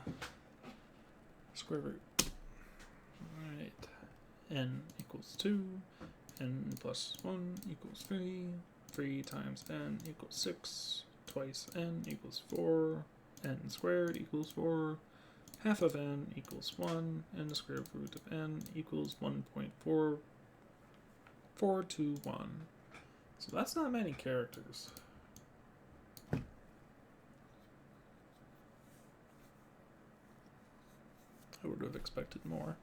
square root. Alright, n equals 2, n plus 1 equals 3, 3 times n equals 6, twice n equals 4, n squared equals 4, half of n equals 1, and the square root of n equals 1.4421. So that's not many characters. I would have expected more.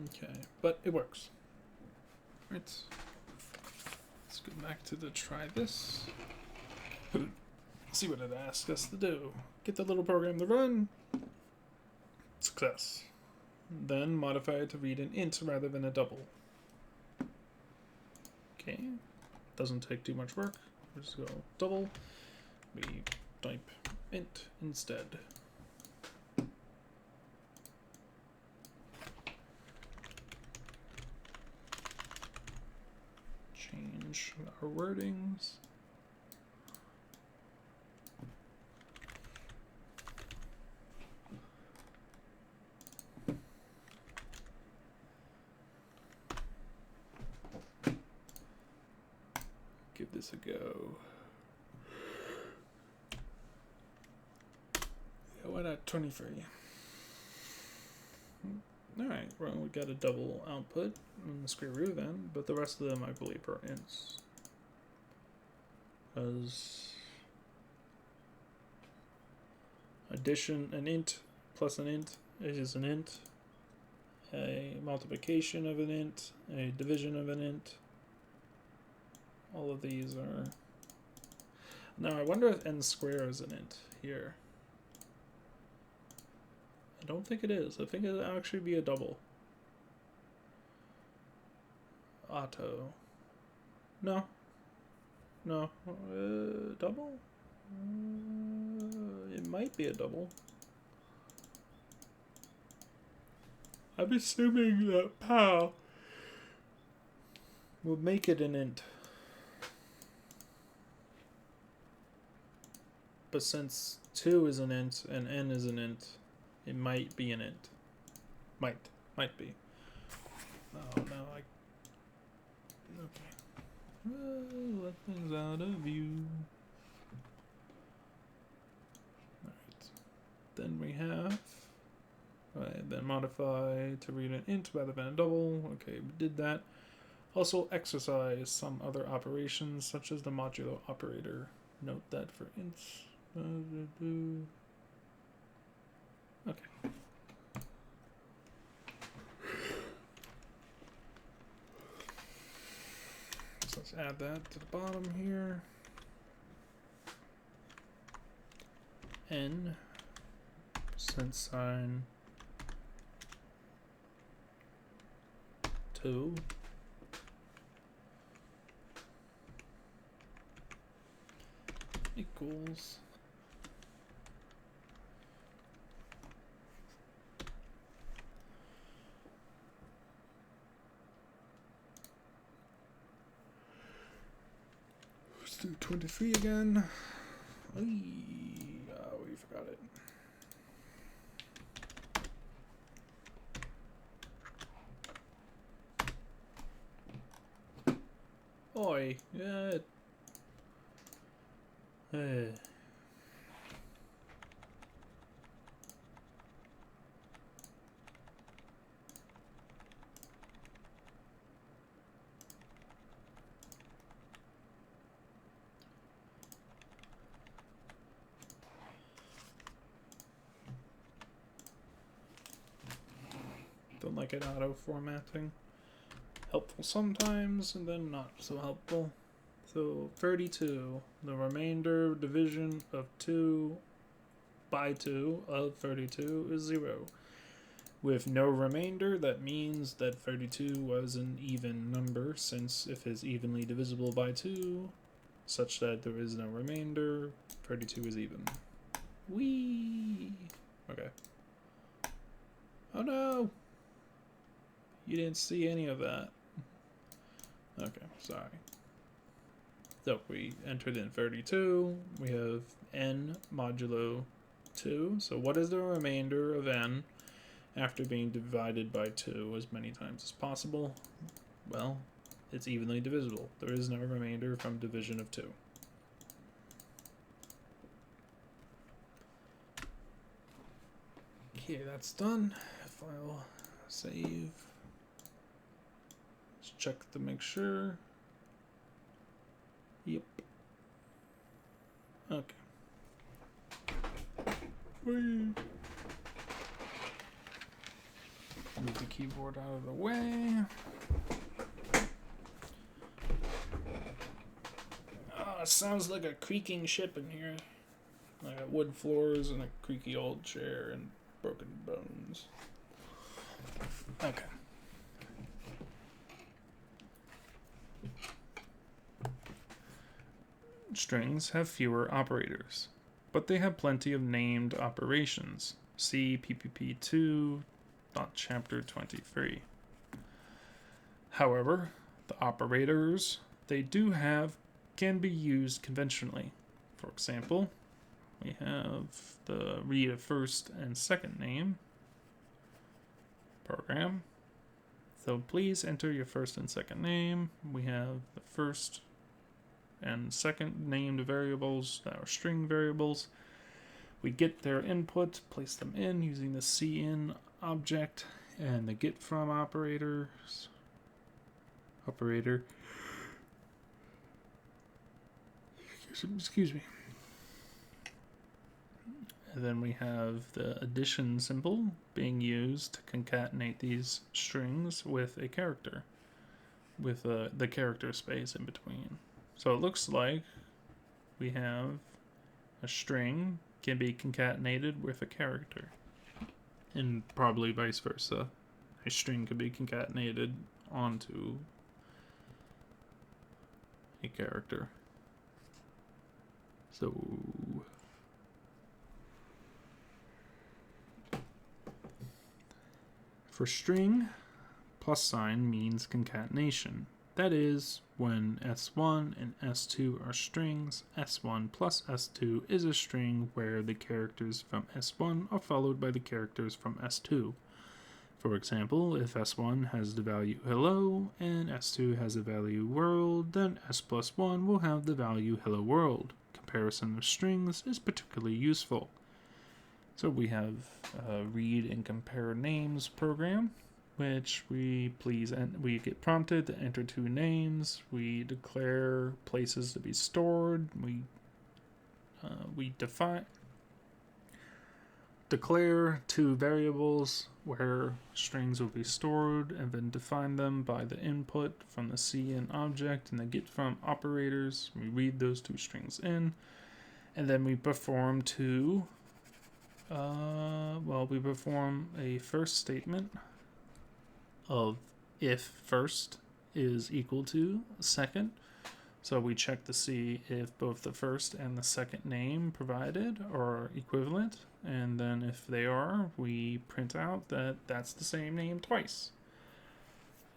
Okay, but it works. Right. Let's go back to the try this. See what it asks us to do. Get the little program to run. Success. Then modify it to read an int rather than a double. Okay. Doesn't take too much work. We'll just go double. We type int instead. Change our wordings. Give this a go. Yeah, why not 23? Alright, well, we got a double output in the square root of n, but the rest of them I believe are ints. Because Addition, an int plus an int is an int. A multiplication of an int, a division of an int. All of these are... Now I wonder if n squared is an int here. I don't think it is. I think it'll actually be a double. Auto. No. No. Double? It might be a double. I'm assuming that POW will make it an int. But since 2 is an int and n is an int, it might be an int. Might be. Oh no, okay. Let things out of view. Alright. Then we have... Right, then modify to read an int rather than a double. Okay, we did that. Also exercise some other operations, such as the modulo operator. Note that for ints. Okay. So let's add that to the bottom here. N $sign 2 equals let's do 23 again. Oh, we forgot it. Oi, yeah. Don't like it auto formatting. Helpful sometimes, and then not so helpful. So 32, the remainder division of 2 by 2 of 32 is 0. With no remainder, that means that 32 was an even number, since if it's evenly divisible by 2, such that there is no remainder, 32 is even. Whee! Okay. Oh no! You didn't see any of that. Okay, sorry. So we entered in 32. We have n modulo 2. So what is the remainder of n after being divided by 2 as many times as possible? Well, it's evenly divisible. There is no remainder from division of 2. Okay, that's done. File, save. Let's check to make sure. Yep. Okay. Whee. Move the keyboard out of the way. Oh, it sounds like a creaking ship in here. I got wood floors and a creaky old chair and broken bones. Okay. Strings have fewer operators, but they have plenty of named operations. See PPP2.chapter 23. However, the operators they do have can be used conventionally. For example, we have the read a first and second name program. So please enter your first and second name. We have the first and second named variables that are string variables. We get their input, place them in using the cin object and the get from operator. Excuse me. And then we have the addition symbol being used to concatenate these strings with a character, with the character space in between. So it looks like we have a string can be concatenated with a character, and probably vice versa. A string could be concatenated onto a character. So for string, plus sign means concatenation. That is, when S1 and S2 are strings, S1 plus S2 is a string where the characters from S1 are followed by the characters from S2. For example, if S1 has the value hello and S2 has the value world, then S plus 1 will have the value hello world. Comparison of strings is particularly useful. So we have a read and compare names program, which we get prompted to enter two names. We declare places to be stored. We declare two variables where strings will be stored, and then define them by the input from the cin object and the get from operators. We read those two strings in, and then we perform we perform a first statement of if first is equal to second. So we check to see if both the first and the second name provided are equivalent, and then if they are, we print out that that's the same name twice.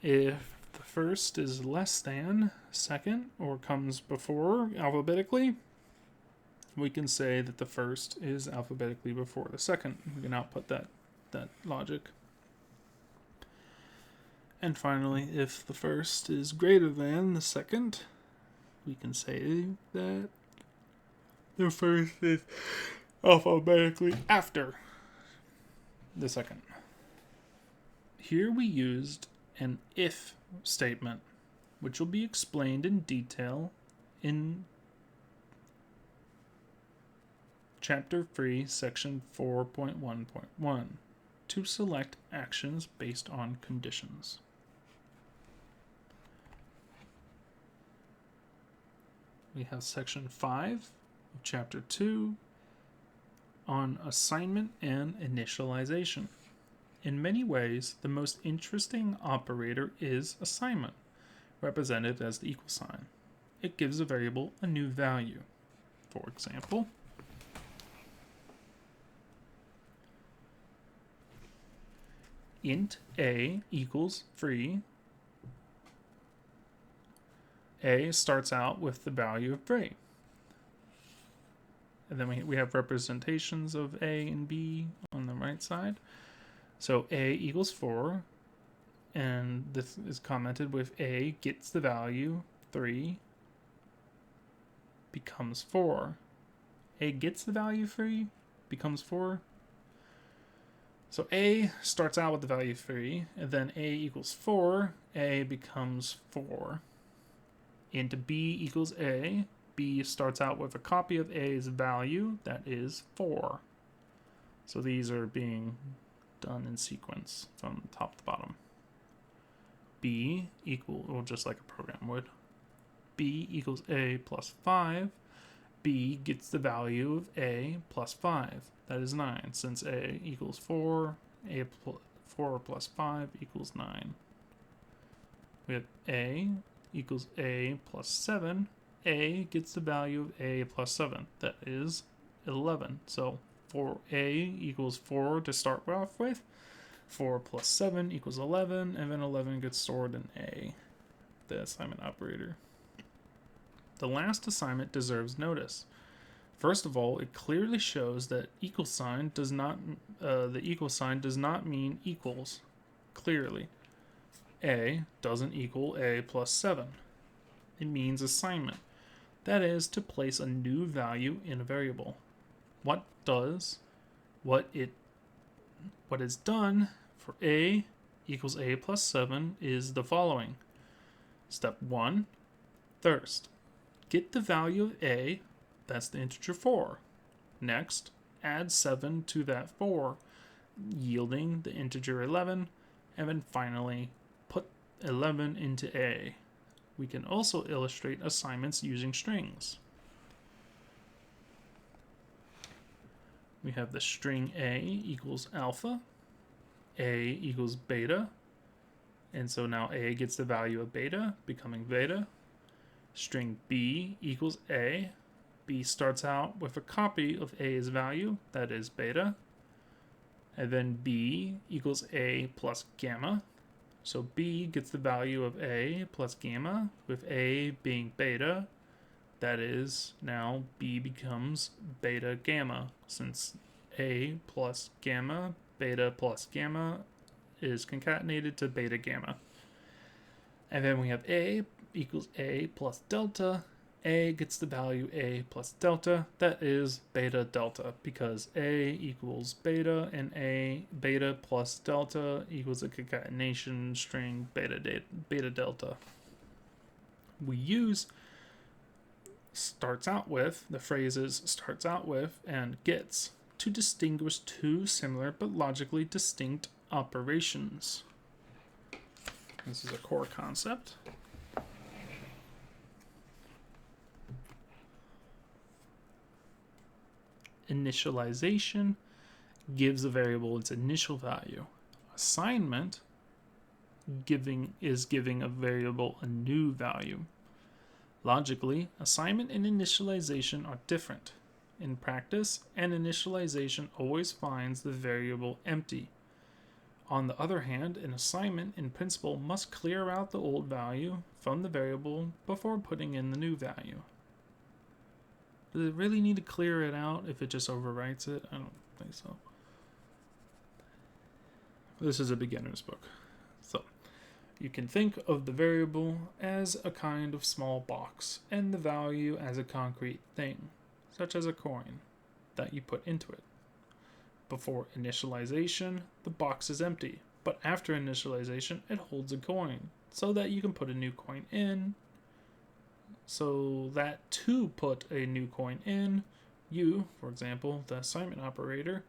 If the first is less than second or comes before alphabetically, we can say that the first is alphabetically before the second. We can output that logic. And finally, if the first is greater than the second, we can say that the first is alphabetically after the second. Here we used an if statement, which will be explained in detail in Chapter 3, Section 4.1.1, to select actions based on conditions. We have Section 5 of Chapter 2 on assignment and initialization. In many ways, the most interesting operator is assignment, represented as the equal sign. It gives a variable a new value. For example, int a equals free. A starts out with the value of free. And then we have representations of A and B on the right side. So A equals 4, and this is commented with A gets the value 3 becomes 4. A gets the value 3 becomes 4. So A starts out with the value 3, and then A equals 4, A becomes 4. Into B equals A, B starts out with a copy of A's value, that is 4. So these are being done in sequence from top to bottom. B equal, or just like a program would. B equals A plus 5. B gets the value of A plus 5. That is 9. Since A equals 4, 4 plus 5 equals 9. We have A equals A plus 7. A gets the value of A plus 7. That is 11. So for A equals 4 to start off with. 4 plus 7 equals 11, and then 11 gets stored in A, the assignment operator. The last assignment deserves notice. First of all, it clearly shows that the equal sign does not mean equals. Clearly, A doesn't equal A plus 7. It means assignment. That is, to place a new value in a variable. What is done for A equals A plus 7 is the following. Step 1, first, get the value of A, that's the integer 4. Next, add 7 to that 4, yielding the integer 11, and then finally put 11 into A. We can also illustrate assignments using strings. We have the string A equals alpha, A equals beta, and so now A gets the value of beta, becoming beta. String B equals A. B starts out with a copy of A's value, that is beta. And then B equals A plus gamma. So B gets the value of A plus gamma, with A being beta. That is, now B becomes beta gamma, since A plus gamma, beta plus gamma, is concatenated to beta gamma. And then we have A equals A plus delta. A gets the value A plus delta, that is beta delta, because A equals beta and A beta plus delta equals a concatenation string beta delta. We use starts out with, the phrases starts out with and gets, to distinguish two similar but logically distinct operations. This is a core concept. Initialization gives a variable its initial value. Assignment is giving a variable a new value. Logically, assignment and initialization are different. In practice, an initialization always finds the variable empty. On the other hand, an assignment in principle must clear out the old value from the variable before putting in the new value. Does it really need to clear it out if it just overwrites it? I don't think so. This is a beginner's book. So, you can think of the variable as a kind of small box and the value as a concrete thing, such as a coin, that you put into it. Before initialization, the box is empty, but after initialization, it holds a coin, so that you can put a new coin in. So that to put a new coin in, you, for example, the assignment operator,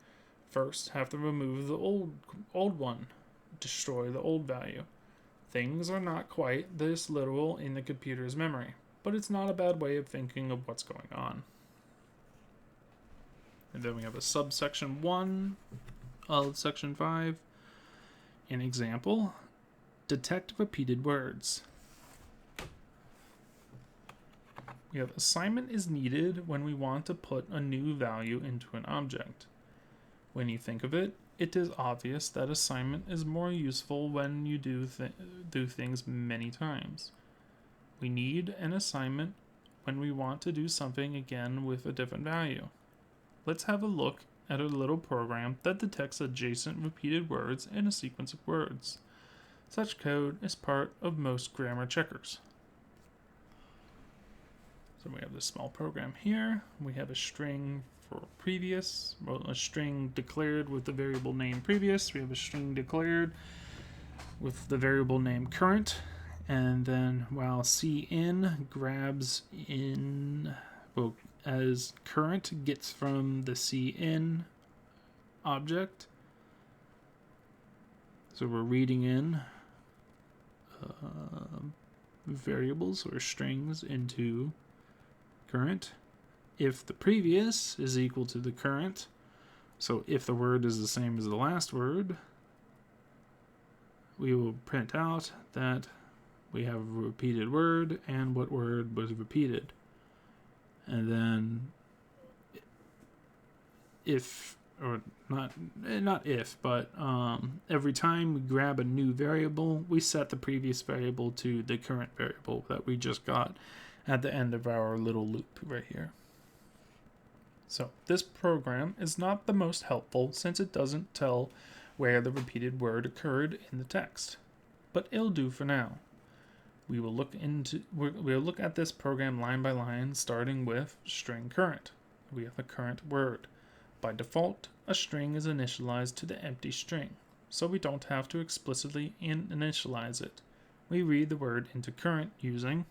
first have to remove the old one, destroy the old value. Things are not quite this literal in the computer's memory, but it's not a bad way of thinking of what's going on. And then we have a subsection 1 of section 5. An example, detect repeated words. We have assignment is needed when we want to put a new value into an object. When you think of it, it is obvious that assignment is more useful when you do things many times. We need an assignment when we want to do something again with a different value. Let's have a look at a little program that detects adjacent repeated words in a sequence of words. Such code is part of most grammar checkers. So we have this small program here. We have a string for previous, well, a string declared with the variable name previous. We have a string declared with the variable name current. And then while cin grabs in, well, as current gets from the cin object. So we're reading in variables or strings into current. If the previous is equal to the current, so if the word is the same as the last word, we will print out that we have a repeated word and what word was repeated. And then if, or not if, but every time we grab a new variable, we set the previous variable to the current variable that we just got at the end of our little loop right here. So this program is not the most helpful since it doesn't tell where the repeated word occurred in the text, but it'll do for now. We'll look at this program line by line, starting with string current. We have a current word. By default, a string is initialized to the empty string, so we don't have to explicitly initialize it. We read the word into current using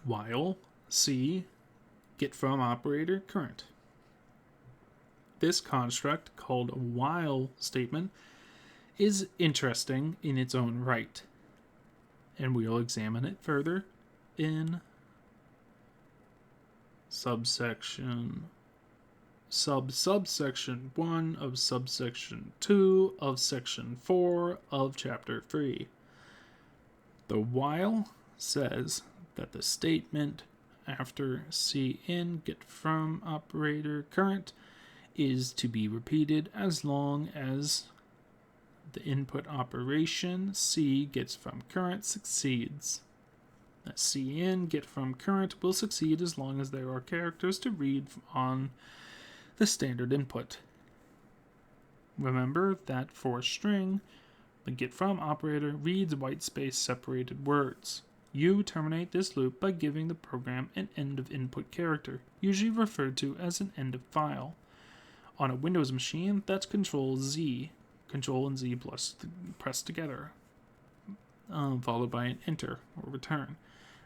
while C, get from operator current. This construct, called a while statement, is interesting in its own right, and we'll examine it further in subsection 1 of subsection 2 of section 4 of chapter 3. The while says that the statement after cin get from operator current is to be repeated as long as the input operation C gets from current succeeds. That cin get from current will succeed as long as there are characters to read on the standard input. Remember that for a string, the get from operator reads white space separated words. You terminate this loop by giving the program an end of input character, usually referred to as an end of file. On a Windows machine, that's Control Z. Control and Z pressed together, followed by an enter or return.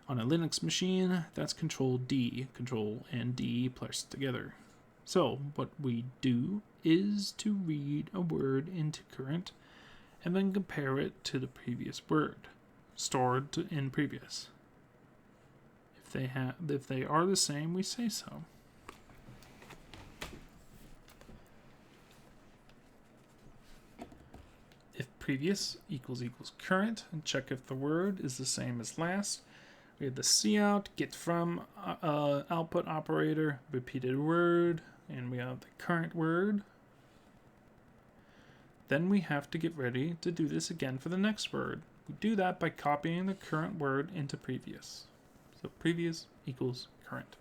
On a Linux machine, that's Control D. Control and D pressed together. So what we do is to read a word into current and then compare it to the previous word stored in previous. If they are the same, we say so. If previous equals current, and check if the word is the same as last. We have the cout, get from output operator, repeated word, and we have the current word. Then we have to get ready to do this again for the next word. We do that by copying the current word into previous. So previous equals current.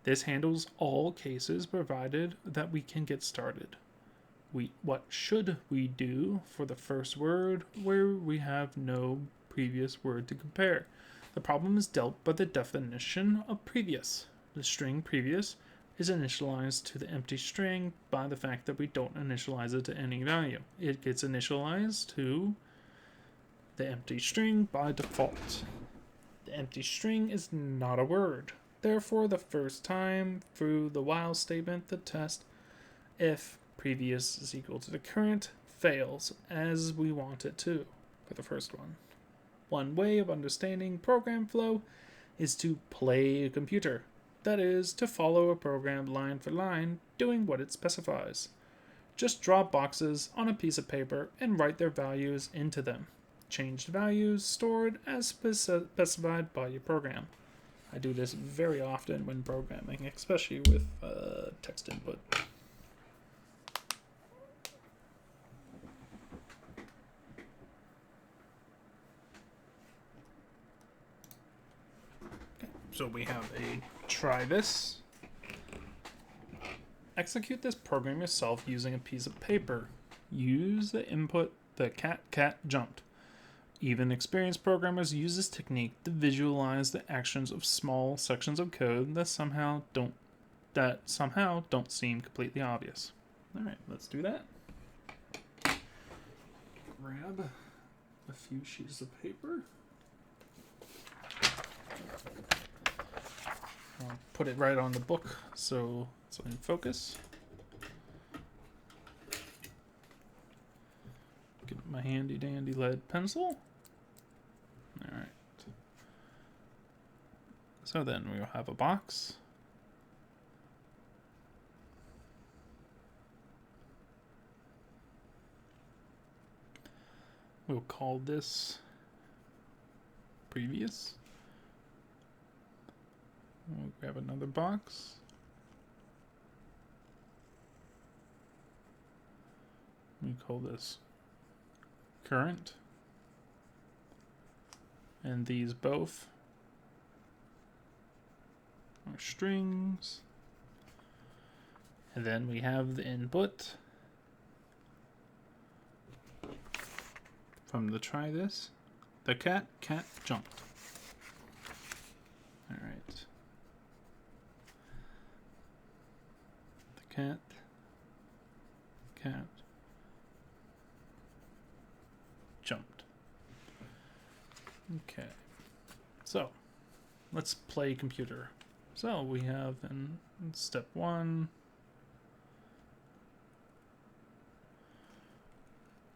This handles all cases provided that we can get started. What should we do for the first word where we have no previous word to compare? The problem is dealt by the definition of previous. The string previous is initialized to the empty string by the fact that we don't initialize it to any value. It gets initialized to the empty string by default. The empty string is not a word. Therefore, the first time through the while statement, the test if previous is equal to the current fails as we want it to for the first one. One way of understanding program flow is to play a computer. That is, to follow a program line for line, doing what it specifies. Just draw boxes on a piece of paper and write their values into them. Change the values stored as specified by your program. I do this very often when programming, especially with text input. So we have a try this. Execute this program yourself using a piece of paper. Use the input the cat jumped. Even experienced programmers use this technique to visualize the actions of small sections of code that somehow don't seem completely obvious. All right, let's do that. Grab a few sheets of paper. I'll put it right on the book so it's in focus. Get my handy dandy lead pencil. Alright. So then we'll have a box. We'll call this previous. We'll grab another box. We call this current. And these both are strings. And then we have the input from the try this. The cat jumped. All right. The cat jumped. Okay. So, let's play computer. So we have in step 1,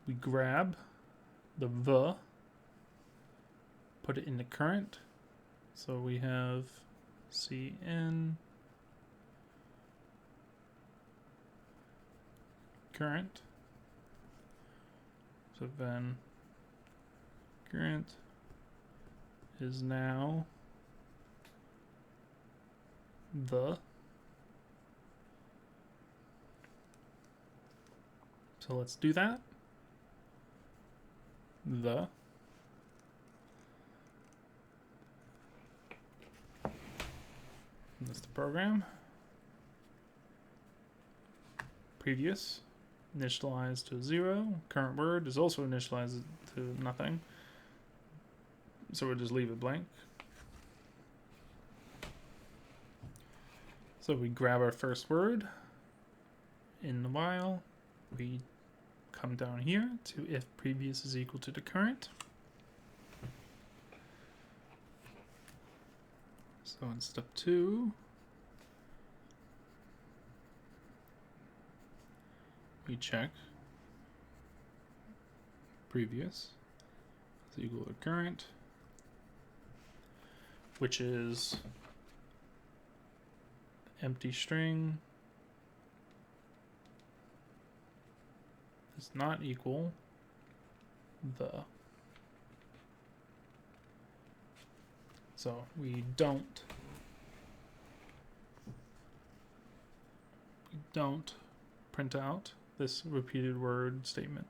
we grab the put it in the current. So we have cin current. So then current is now the. So let's do that. The. That's the program. Previous initialized to 0. Current word is also initialized to nothing. So we'll just leave it blank. So we grab our first word. In the while, we come down here to if previous is equal to the current. So in step 2, we check previous is equal to current, which is empty string is not equal the. So we don't print out this repeated word statement.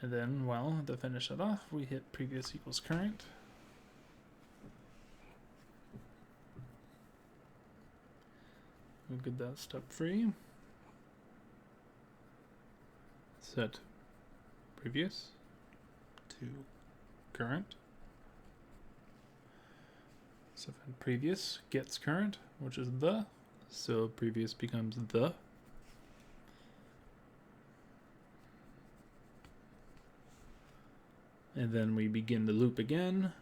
And then, well, to finish it off, we hit previous equals current. We'll get that step free. Set previous to current. So then previous gets current, which is the. So previous becomes the. And then we begin the loop again.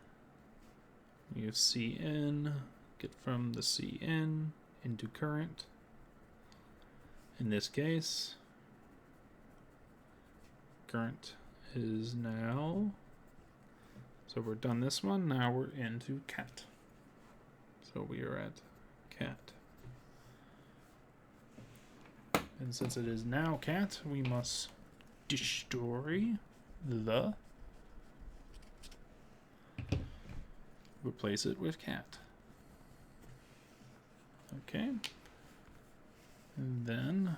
We have cin, get from the cin into current. In this case, current is now. So we're done this one. Now we're into cat. So we are at cat. And since it is now cat, we must destroy the. Replace it with cat. Okay. And then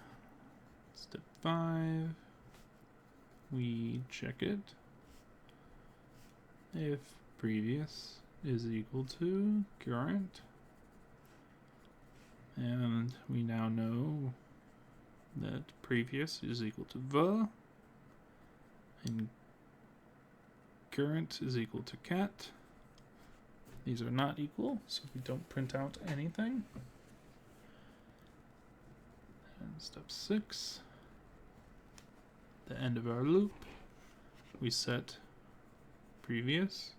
step 5, we check it. If previous is equal to current, and we now know that previous is equal to the, and current is equal to cat. These are not equal, so we don't print out anything. And step 6, the end of our loop, we set previous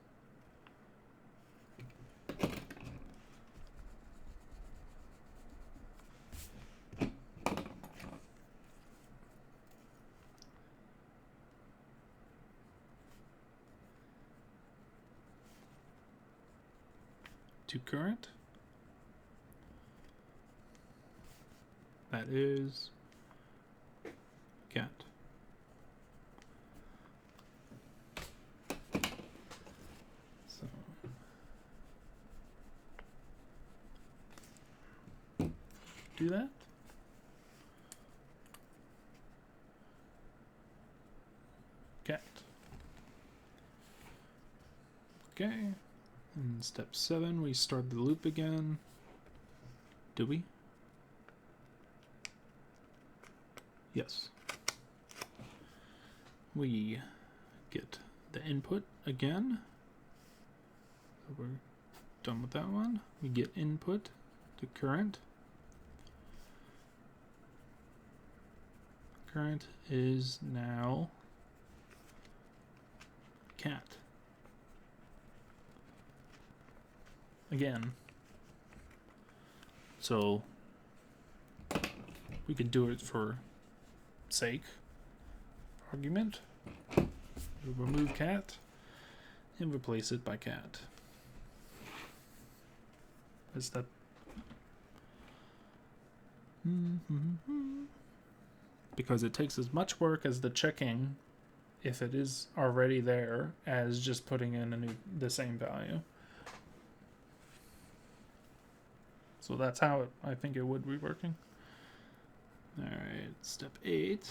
to current. That is cat. So do that. Cat. Okay. In step 7, we start the loop again. Do we? Yes. We get the input again. So we're done with that one. We get input to current. Current is now cat. Again, So we could do it for sake, argument. We'll remove cat and replace it by cat. Is that because it takes as much work as the checking, if it is already there, as just putting in the same value. So that's how I think it would be working. All right, step 8.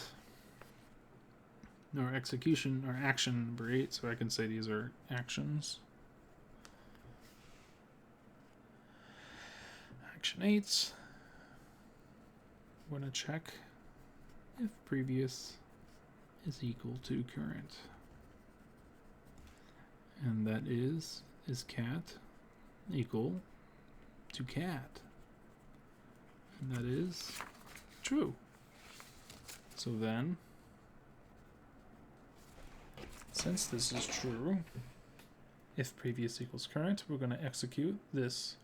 Or execution, or action number 8. So I can say these are actions. Action 8. We're going to check if previous is equal to current. And that is cat equal to cat? And that is true. So then, since this is true, if previous equals current, we're going to execute this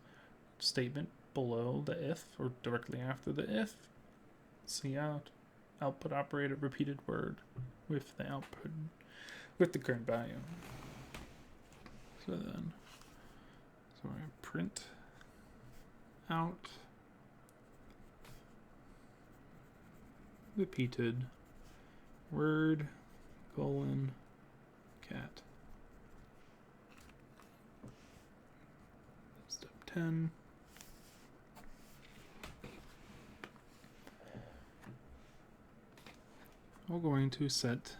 statement below the if, or directly after the if. Cout, output operator, repeated word with the output, with the current value. So then, so I print out repeated word colon cat. Step 10. We're going to set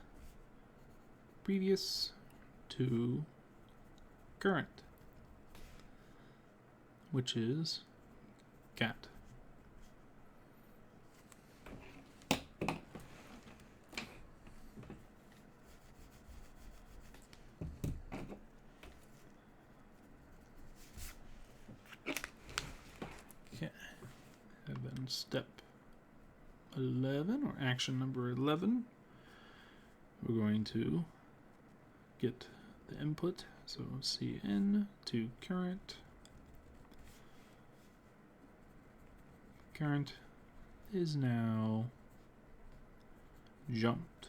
previous to current, which is cat. Okay, and then step 11, or action number 11, we're going to get the input, so cn to current. Current is now jumped.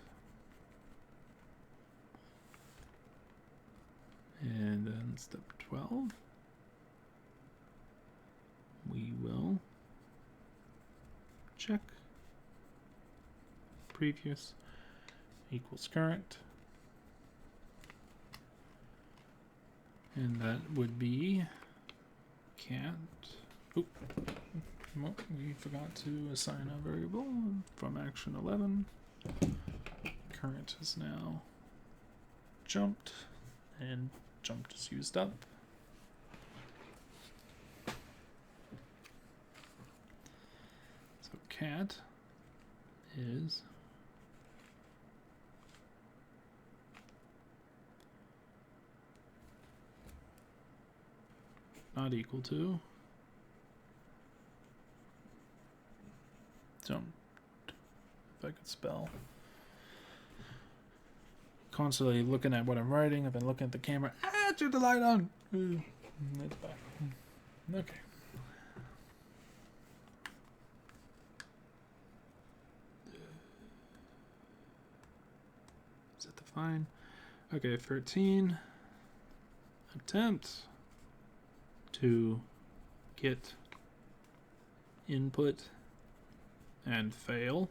And then step 12, we will check previous equals current, and that would be cat. Oop. Well, we forgot to assign a variable from action 11. Current is now jumped, and jumped is used up. So cat is not equal to jumped. If I could spell. Constantly looking at what I'm writing. I've been looking at the camera. Turn the light on. It's back. Okay. Set the fine. Okay, 13. Attempt to get input and fail,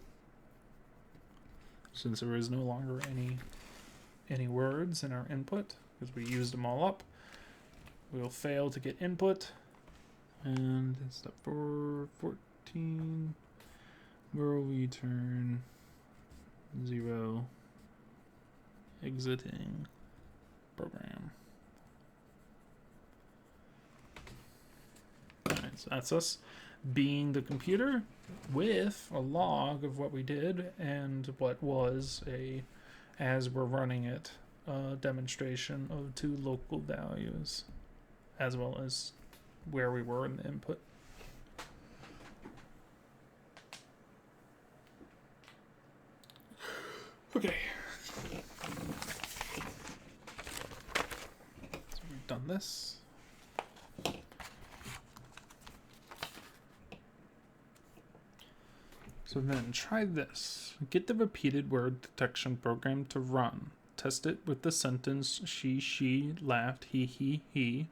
since there is no longer any words in our input because we used them all up. We'll fail to get input, and step 14 will return 0 exiting program. Alright, so that's us being the computer with a log of what we did and what was as we're running it, a demonstration of 2 local values, as well as where we were in the input. Okay. So we've done this. So then try this. Get the repeated word detection program to run. Test it with the sentence she laughed, he.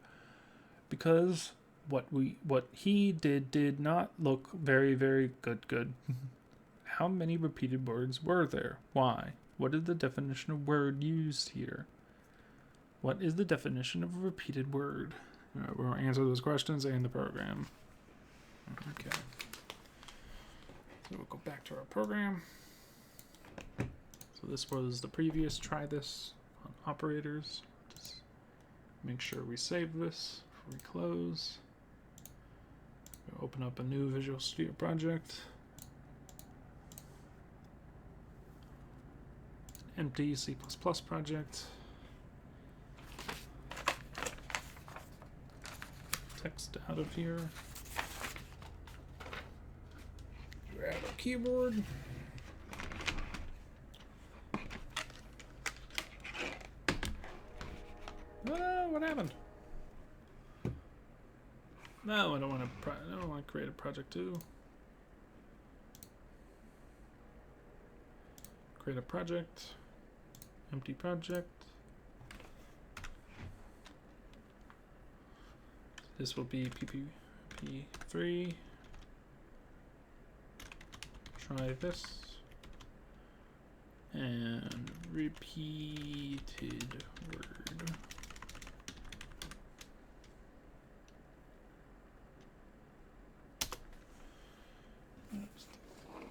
Because what he did not look very good. How many repeated words were there? Why? What is the definition of word used here? What is the definition of a repeated word? Alright, we'll answer those questions and the program. Okay. So we'll go back to our program. So this was the previous try this on operators. Just make sure we save this before we close. We'll open up a new Visual Studio project. Empty C++ project. Text out of here. Grab a keyboard. What happened? No, I don't want to. I don't want to create a project too. Create a project. Empty project. This will be pp3. Try this. And repeated word.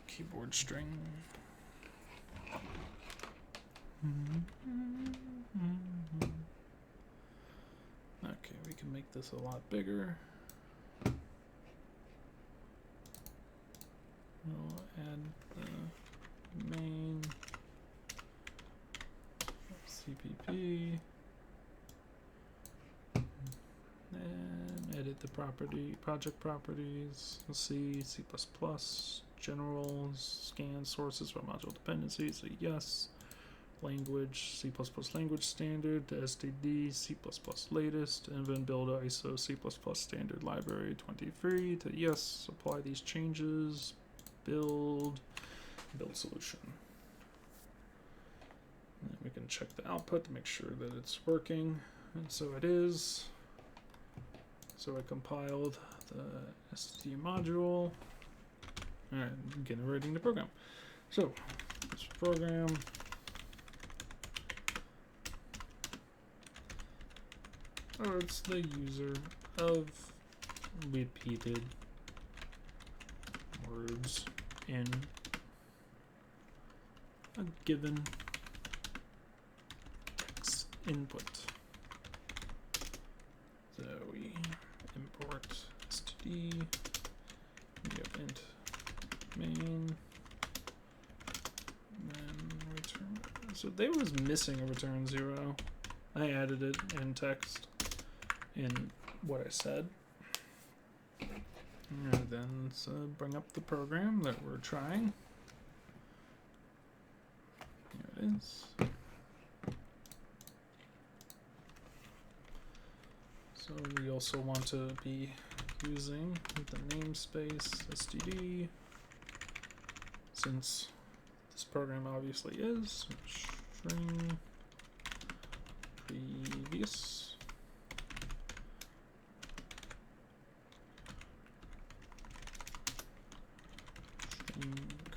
Keyboard string. Okay, we can make this a lot bigger. We'll add the main CPP and edit the project properties. Let's see, C++, generals, scan sources from module dependencies, so yes. Language, C++ language standard, to STD, C++ latest, and then build ISO C++ standard library 23 to yes, apply these changes, build solution. And then we can check the output to make sure that it's working, and so it is. So I compiled the STD module. Alright, generating the program. So, this program. Or it's the user of repeated words in a given text input. So we import std, we have int main, and then return. So they was missing a return 0. I added it in text. In what I said. And then let's bring up the program that we're trying. Here it is. So we also want to be using the namespace std, since this program obviously is string previous.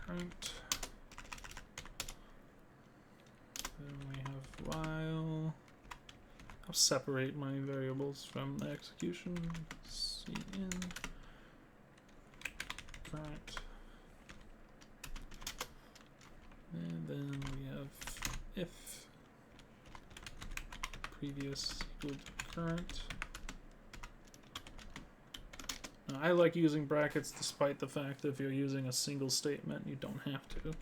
Current. Then we have while. I'll separate my variables from the execution. Cin current. And then we have if previous equal to current. I like using brackets despite the fact that if you're using a single statement, you don't have to.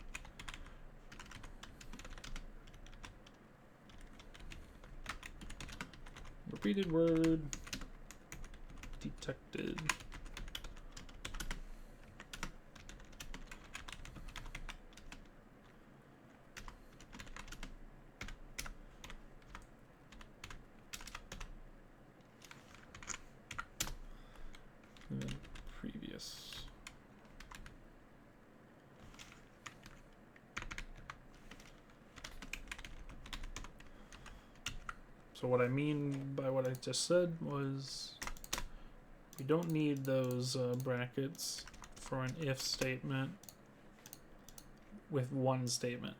Repeated word detected. And then previous. So what I mean by what I just said was we don't need those brackets for an if statement with one statement.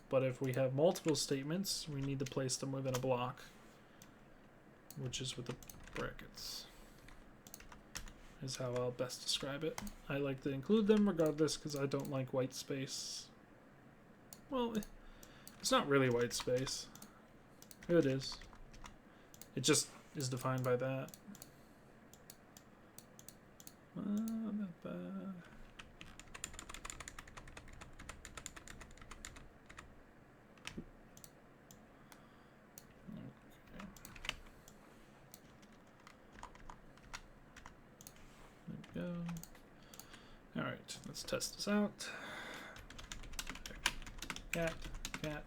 But if we have multiple statements, we need to place them within a block, which is with the brackets. Is how I'll best describe it. I like to include them regardless because I don't like white space. Well, it's not really white space. It is. It just is defined by that. Not bad. Okay. There we go. All right, let's test this out. Cat, cat.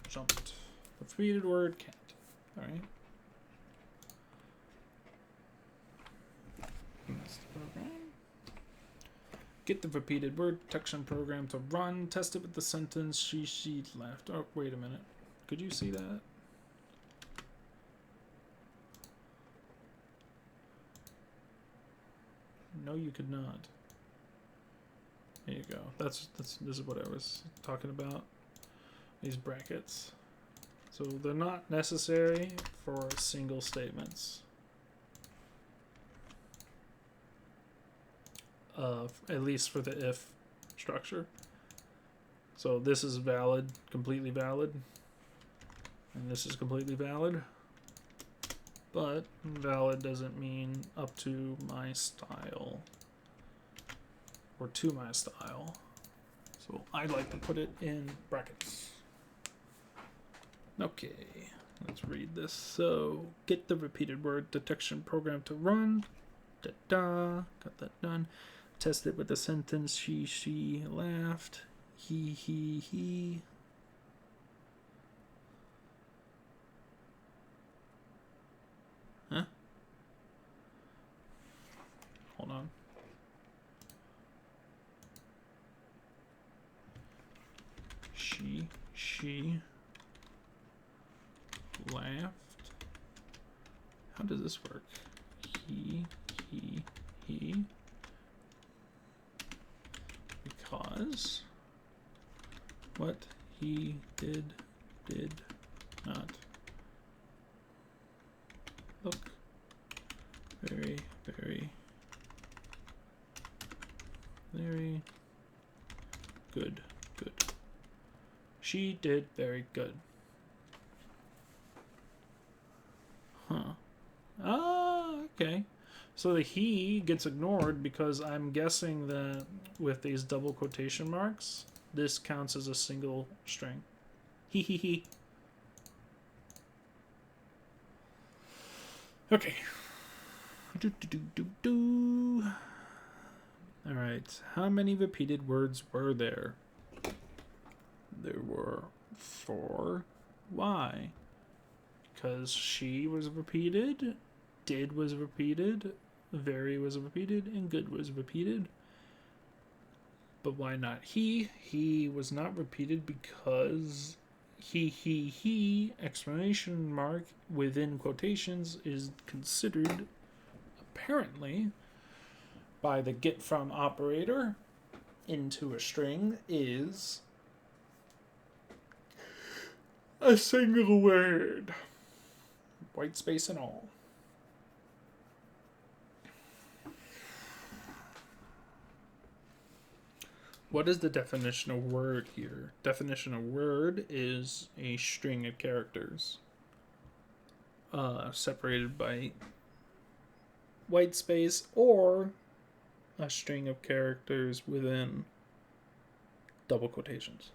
Jumped. Repeated word, cat. All right. That's the program. Get the repeated word detection program to run. Test it with the sentence she left. Oh, wait a minute. Could you see that? No, you could not. There you go. This is what I was talking about. These brackets. So they're not necessary for single statements. At least for the if structure. So this is valid, completely valid. And this is completely valid. But valid doesn't mean up to my style. Or to my style. So I like to put it in brackets. Okay, let's read this. So, get the repeated word detection program to run. Da-da, got that done. Test it with the sentence she laughed. He. Huh? Hold on. She laughed. How does this work? He. Because what he did not look very good. She did very good. Huh. Ah, okay. So the he gets ignored because I'm guessing that with these double quotation marks, this counts as a single string. He. Okay. Alright. How many repeated words were there? There were 4. Why? Because she was repeated, did was repeated, very was repeated, and good was repeated. But why not he? He was not repeated because he, exclamation mark, within quotations, is considered, apparently, by the get from operator into a string, is a single word. White space and all. What is the definition of word here? Definition of word is a string of characters separated by white space or a string of characters within double quotations.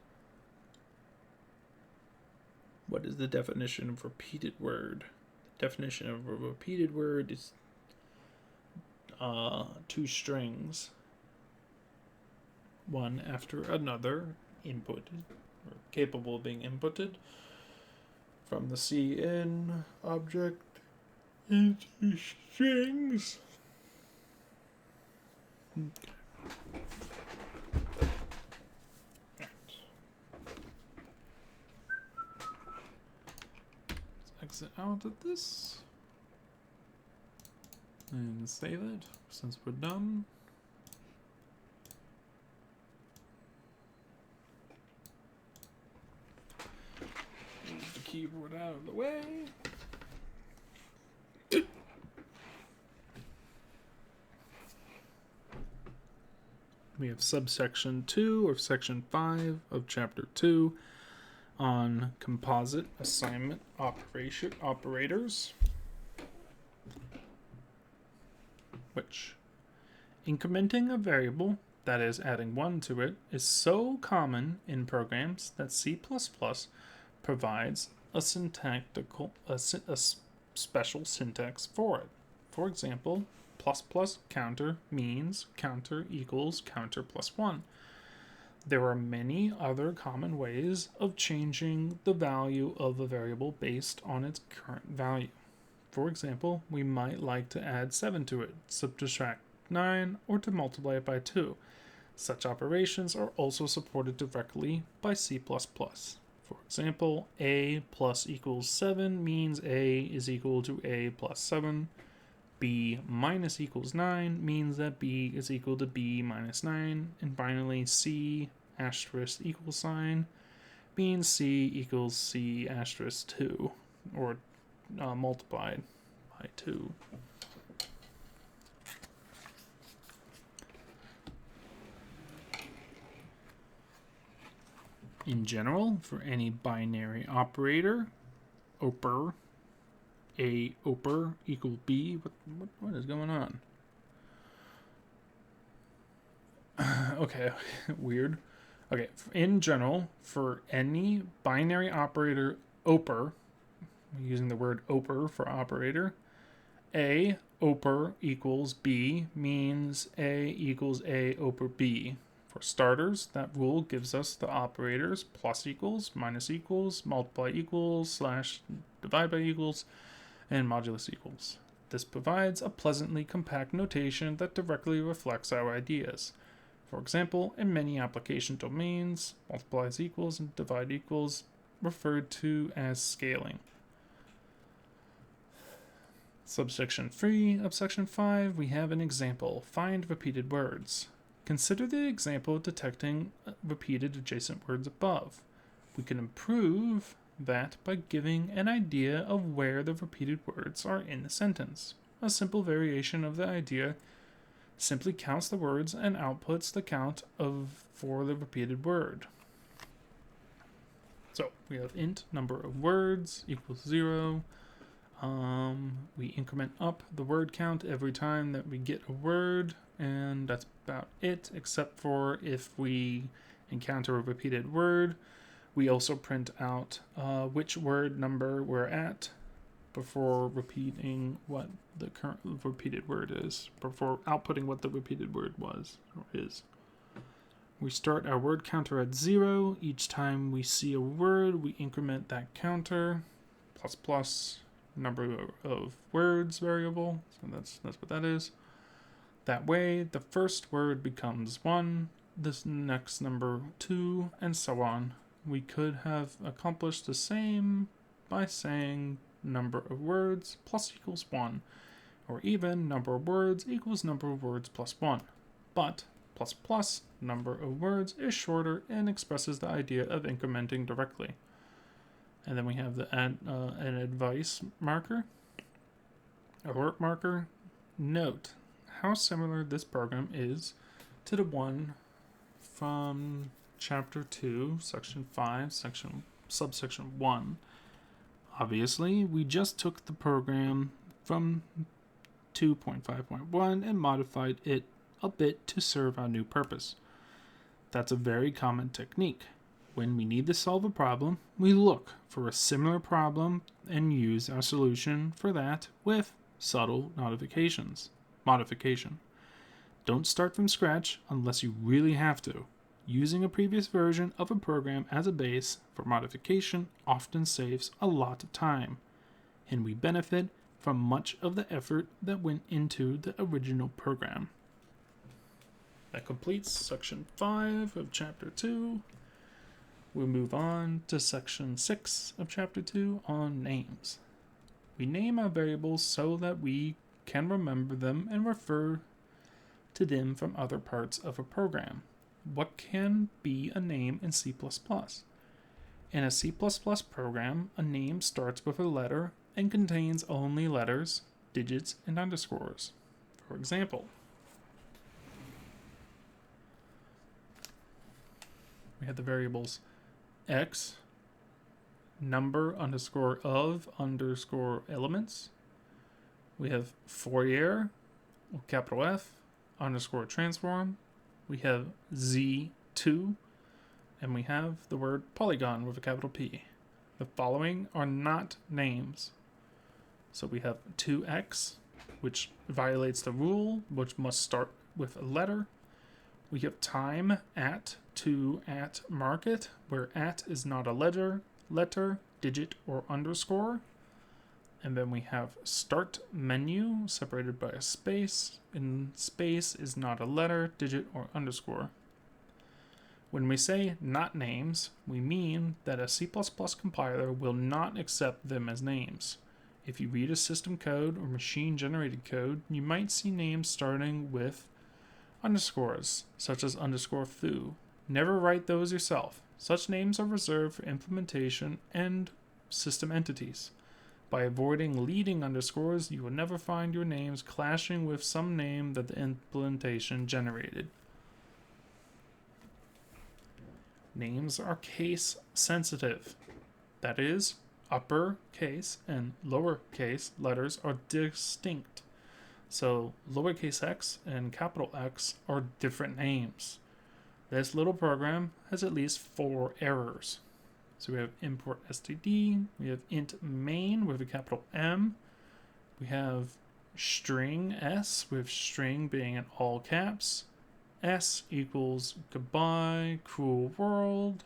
What is the definition of repeated word? The definition of a repeated word is 2 strings, one after another, inputted, or capable of being inputted from the CN object into strings. Okay. exit out of this and save it since we're done. Move the keyboard out of the way. We have subsection 2 or section 5 of chapter 2 on composite assignment operators, which incrementing a variable, that is adding 1 to it, is so common in programs that C++ provides a special syntax for it. For example, counter means counter equals counter plus 1. There are many other common ways of changing the value of a variable based on its current value. For example, we might like to add 7 to it, subtract 9, or to multiply it by 2. Such operations are also supported directly by C++. For example, a plus equals 7 means a is equal to a plus 7. B minus equals 9 means that b is equal to b minus 9. And finally, c asterisk equals sign means c equals c asterisk 2, or multiplied by 2. In general, for any binary operator, OPER, A OPER equal B. What is going on? Okay, weird. Okay, in general, for any binary operator OPER, using the word OPER for operator, A OPER equals B means A equals A OPER B. For starters, that rule gives us the operators plus equals, minus equals, multiply equals, slash divide by equals, and modulus equals. This provides a pleasantly compact notation that directly reflects our ideas. For example, in many application domains, multiplies equals and divide equals referred to as scaling. Subsection 3 of section 5, we have an example, find repeated words. Consider the example detecting repeated adjacent words above. We can improve that by giving an idea of where the repeated words are in the sentence. A simple variation of the idea simply counts the words and outputs the count for the repeated word. So we have int number of words equals 0. We increment up the word count every time that we get a word, and that's about it, except for if we encounter a repeated word. We also print out which word number we're at before repeating what the current repeated word is, before outputting what the repeated word was or is. We start our word counter at 0. Each time we see a word, we increment that counter, plus number of words variable. So that's what that is. That way, the first word becomes 1, this next number 2, and so on. We could have accomplished the same by saying number of words plus equals 1, or even number of words equals number of words plus 1. But plus number of words is shorter and expresses the idea of incrementing directly. And then we have an advice marker, alert marker. Note how similar this program is to the one from Chapter 2, Section 5, subsection 1. Obviously, we just took the program from 2.5.1 and modified it a bit to serve our new purpose. That's a very common technique. When we need to solve a problem, we look for a similar problem and use our solution for that with subtle modification. Don't start from scratch unless you really have to. Using a previous version of a program as a base for modification often saves a lot of time, and we benefit from much of the effort that went into the original program. That completes section 5 of chapter 2. We'll move on to section 6 of chapter 2 on names. We name our variables so that we can remember them and refer to them from other parts of a program. What can be a name in C++? In a C++ program, a name starts with a letter and contains only letters, digits, and underscores. For example, we have the variables x, number underscore of underscore elements. We have Fourier, capital F, underscore transform. We have z2, and we have the word polygon with a capital P. The following are not names. So we have 2x, which violates the rule, which must start with a letter. We have time at, to, at, market, where at is not a letter, digit, or underscore. And then we have start menu, separated by a space, and space is not a letter, digit, or underscore. When we say not names, we mean that a C++ compiler will not accept them as names. If you read a system code or machine-generated code, you might see names starting with underscores, such as underscore foo. Never write those yourself. Such names are reserved for implementation and system entities. By avoiding leading underscores, you will never find your names clashing with some name that the implementation generated. Names are case sensitive. That is, uppercase and lowercase letters are distinct. So lowercase x and capital X are different names. This little program has at least 4 errors. So we have import std, we have int main with a capital M, we have string s with string being in all caps, s equals goodbye cruel world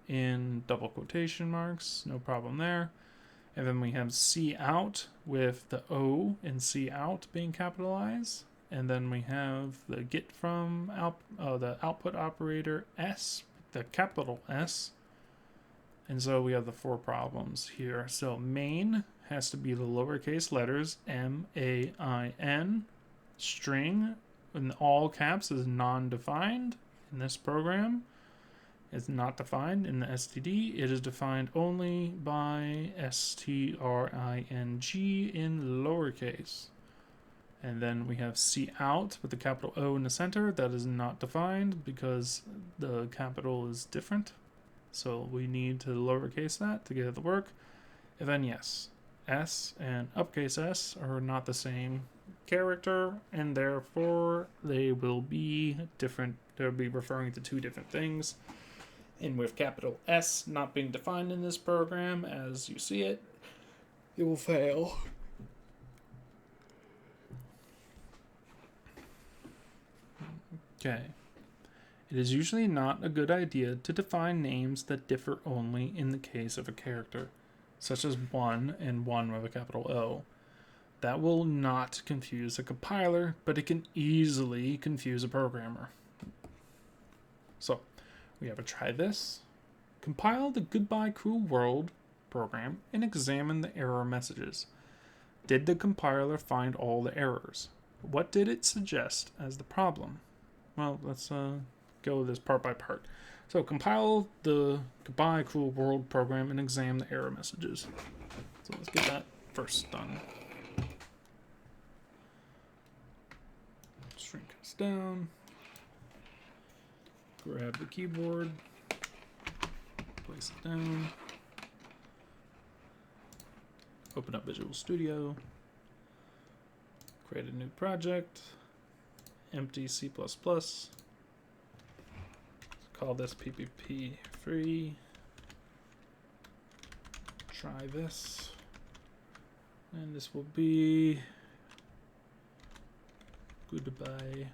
in double quotation marks, no problem there. And then we have cout with the O in cout being capitalized. And then we have the get from the output operator S, the capital S. And so we have the 4 problems here. So main has to be the lowercase letters M-A-I-N. String in all caps is non-defined in this program. It's not defined in the std. It is defined only by string in lowercase. And then we have cout with the capital O in the center. That is not defined because the capital is different. So we need to lowercase that to get it to work. And then yes, S and uppercase S are not the same character, and therefore they will be different. They'll be referring to 2 different things. And with capital S not being defined in this program as you see it, it will fail. Okay. It is usually not a good idea to define names that differ only in the case of a character, such as 1 and 1 with a capital O. That will not confuse a compiler, but it can easily confuse a programmer. So, we have a try this. Compile the Goodbye Cruel World program and examine the error messages. Did the compiler find all the errors? What did it suggest as the problem? Well, let's go this part by part. So compile the Goodbye Cruel World program and examine the error messages. So let's get that first done. Shrink this down. Grab the keyboard. Place it down. Open up Visual Studio. Create a new project. Empty C++. Call this PPP free. Try this. And this will be Goodbye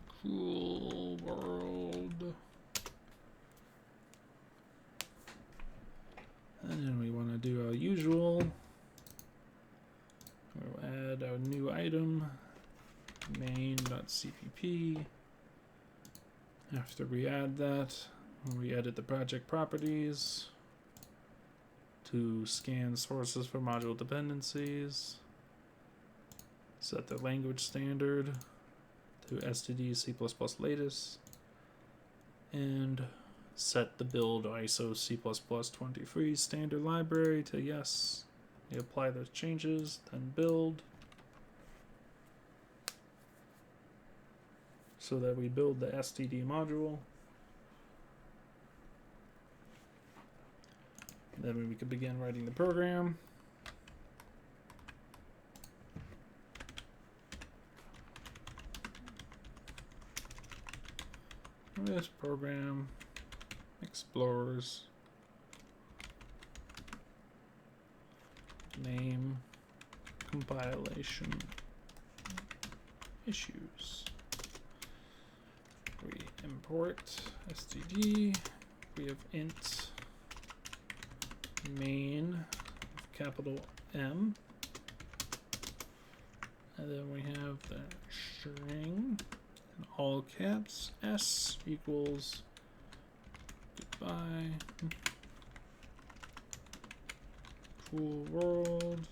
Cruel World. And then we want to do our usual. We'll add our new item, main.cpp. After we add that, we edit the project properties. to scan sources for module dependencies, set the language standard to std C++ latest, and set the build ISO C++23 standard library to yes. You apply those changes, then build, so that we build the std module. Then we can begin writing the program. This program explores name compilation issues. We import std. We have int main capital M, and then we have the string in all caps s equals goodbye cool world,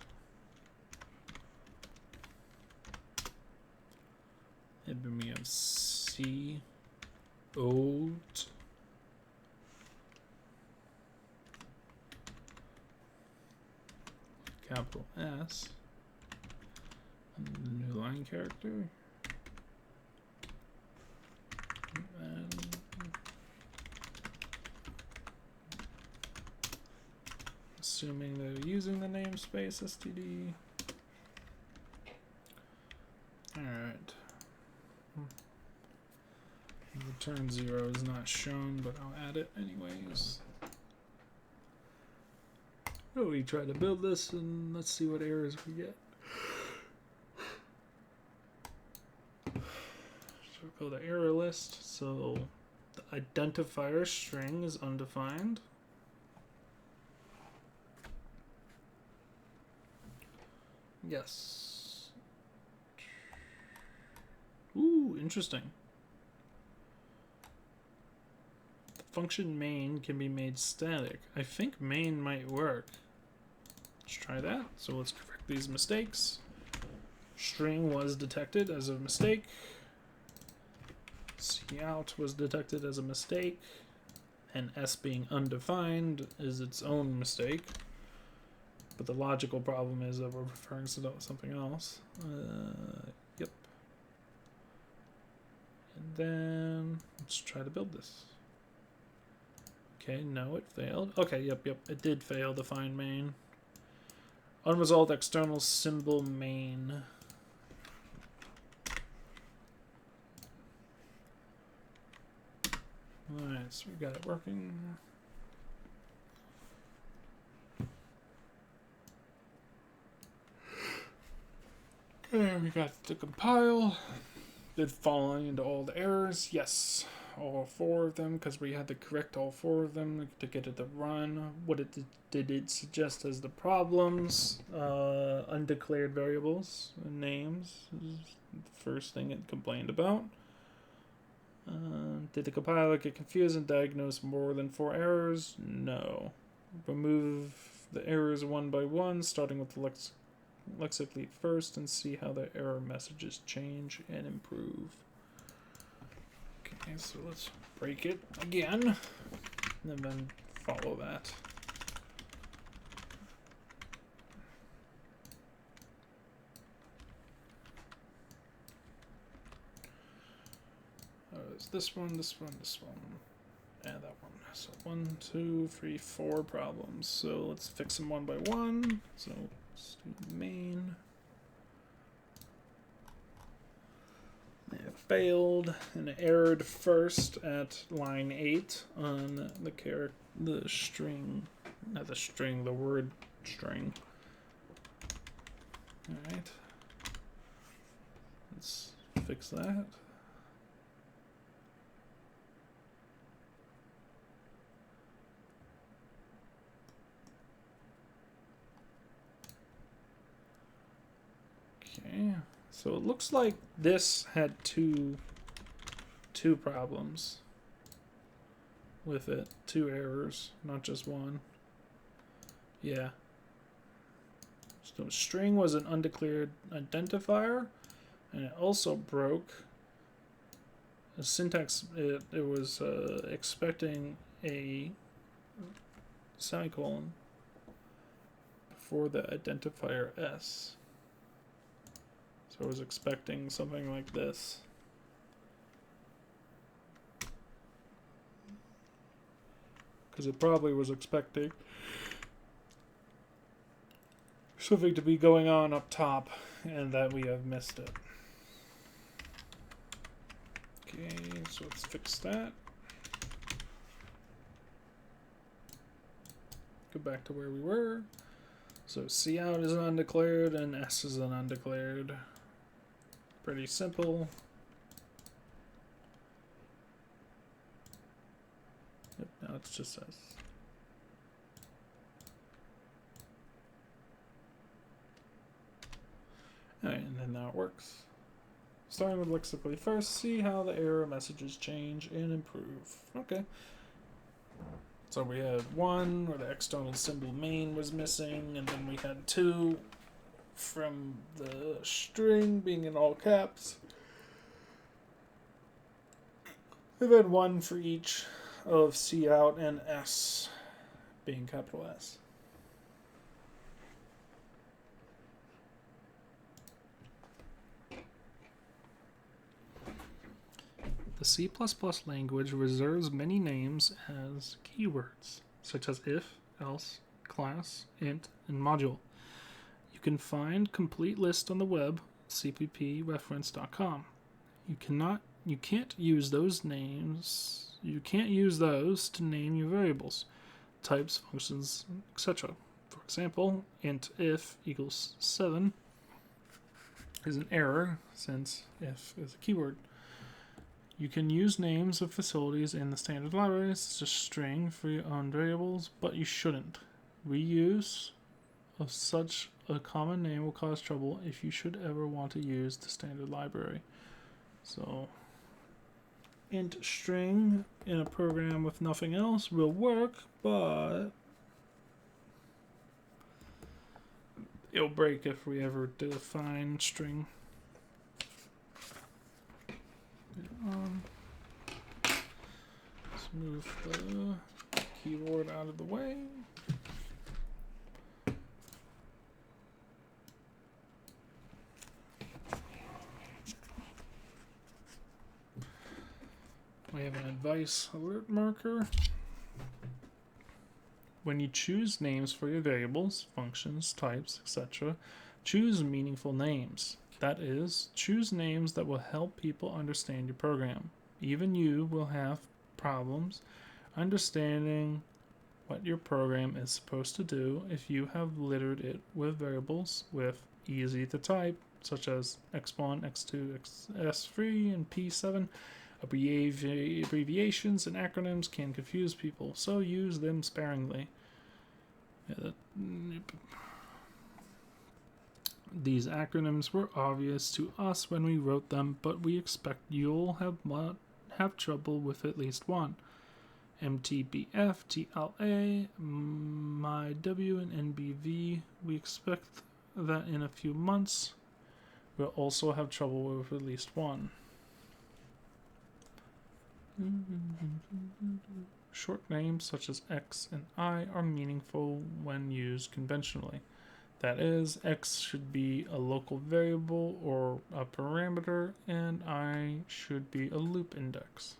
and then we have C oat capital S, and the new line character, and assuming they're using the namespace std. Alright. Return 0 is not shown, but I'll add it anyways. So we try to build this and let's see what errors we get. So we'll go to error list. So the identifier string is undefined. Yes. Ooh, interesting. The function main can be made static. I think main might work. Let's try that. So let's correct these mistakes. String was detected as a mistake. Cout was detected as a mistake. And S being undefined is its own mistake. But the logical problem is that we're referring to something else. Yep. And then let's try to build this. Okay, no, it failed. Okay, yep, it did fail to find main. Unresolved external symbol main. Alright, so we got it working. Okay, we got to compile. Did fall into all the errors? Yes. All 4 of them, because we had to correct all 4 of them to get it to run. What it did it suggest as the problems? Undeclared variables and names is the first thing it complained about. Did the compiler get confused and diagnose more than 4 errors? No. Remove the errors one by one, starting with the lexically first, and see how the error messages change and improve. Okay, so let's break it again, and then follow that. It's this one, this one, this one, and that one. So 1, 2, 3, 4 problems. So let's fix them one by one. So let's do main. It failed and it errored first at line 8 on the string, not the string, the word string. All right, let's fix that. Okay. So it looks like this had two problems with it, 2 errors, not just one. Yeah. So string was an undeclared identifier, and it also broke the syntax. It was expecting a semicolon before the identifier S. So I was expecting something like this. Because it probably was expecting something to be going on up top, and that we have missed it. Okay, so let's fix that. Go back to where we were. So cout is an undeclared and S is an undeclared. Pretty simple. Yep, now it's just S. Alright, and then now it works. Starting with lexically first, see how the error messages change and improve. Okay. So we had one where the external symbol main was missing, and then we had two from the string being in all caps. And then one for each of cout and S being capital S. The C++ language reserves many names as keywords, such as if, else, class, int, and module. You can find complete list on the web, cppreference.com. You can't use those names. You can't use those to name your variables, types, functions, etc. For example, int if equals 7 is an error since if is a keyword. You can use names of facilities in the standard libraries, such as string, for your own variables, but you shouldn't. Reuse of such a common name will cause trouble if you should ever want to use the standard library. So, int string in a program with nothing else will work, but it'll break if we ever define string. Let's move the keyboard out of the way. We have an advice alert marker. When you choose names for your variables, functions, types, etc., choose meaningful names. That is, choose names that will help people understand your program. Even you will have problems understanding what your program is supposed to do if you have littered it with variables with easy to type, such as x1, x2, s3, and p7. Abbreviations and acronyms can confuse people, so use them sparingly. These acronyms were obvious to us when we wrote them, but we expect you'll have trouble with at least one. MTBF, TLA, MyW, and NBV. We expect that in a few months we'll also have trouble with at least one. Short names such as X and I are meaningful when used conventionally. That is, X should be a local variable or a parameter, and I should be a loop index.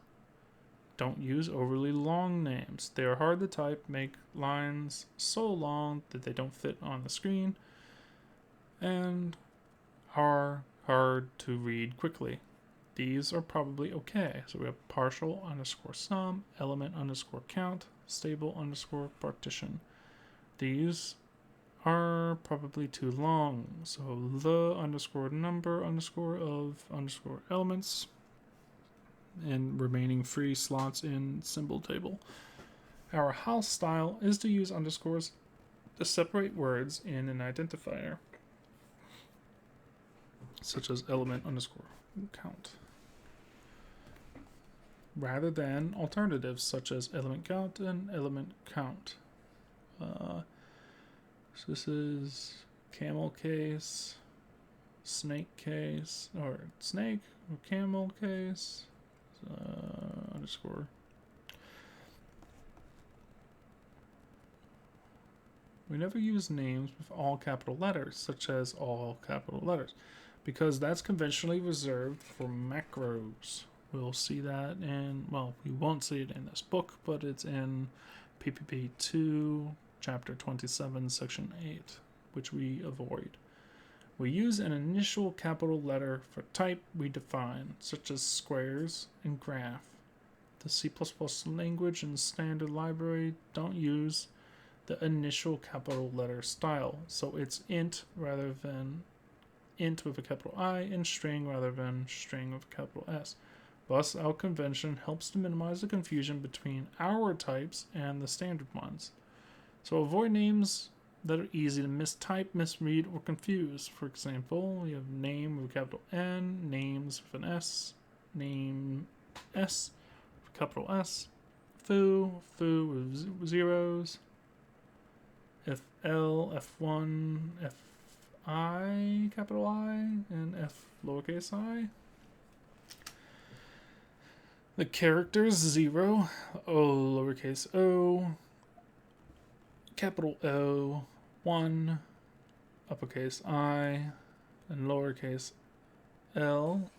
Don't use overly long names. They are hard to type, make lines so long that they don't fit on the screen, and are hard to read quickly. These are probably okay. So we have partial underscore sum, element underscore count, stable underscore partition. These are probably too long. So the underscore number underscore of underscore elements and remaining free slots in symbol table. Our house style is to use underscores to separate words in an identifier, such as element underscore count, rather than alternatives such as element count and element count. So this is camel case, snake case, or snake or camel case, underscore. We never use names with all capital letters, such as all capital letters, because that's conventionally reserved for macros. We'll see that in, well, we won't see it in this book, but it's in PPP 2, Chapter 27, Section 8, which we avoid. We use an initial capital letter for type we define, such as squares and graph. The C++ language and standard library don't use the initial capital letter style, so it's int rather than int with a capital I, and string rather than string with a capital S. Thus, our convention helps to minimize the confusion between our types and the standard ones. So avoid names that are easy to mistype, misread, or confuse. For example, we have name with a capital N, names with an S, name S with a capital S, foo with zeros, FL, F1, FI, capital I, and F lowercase I. The characters 0, O lowercase o, capital O, 1, uppercase I, and lowercase l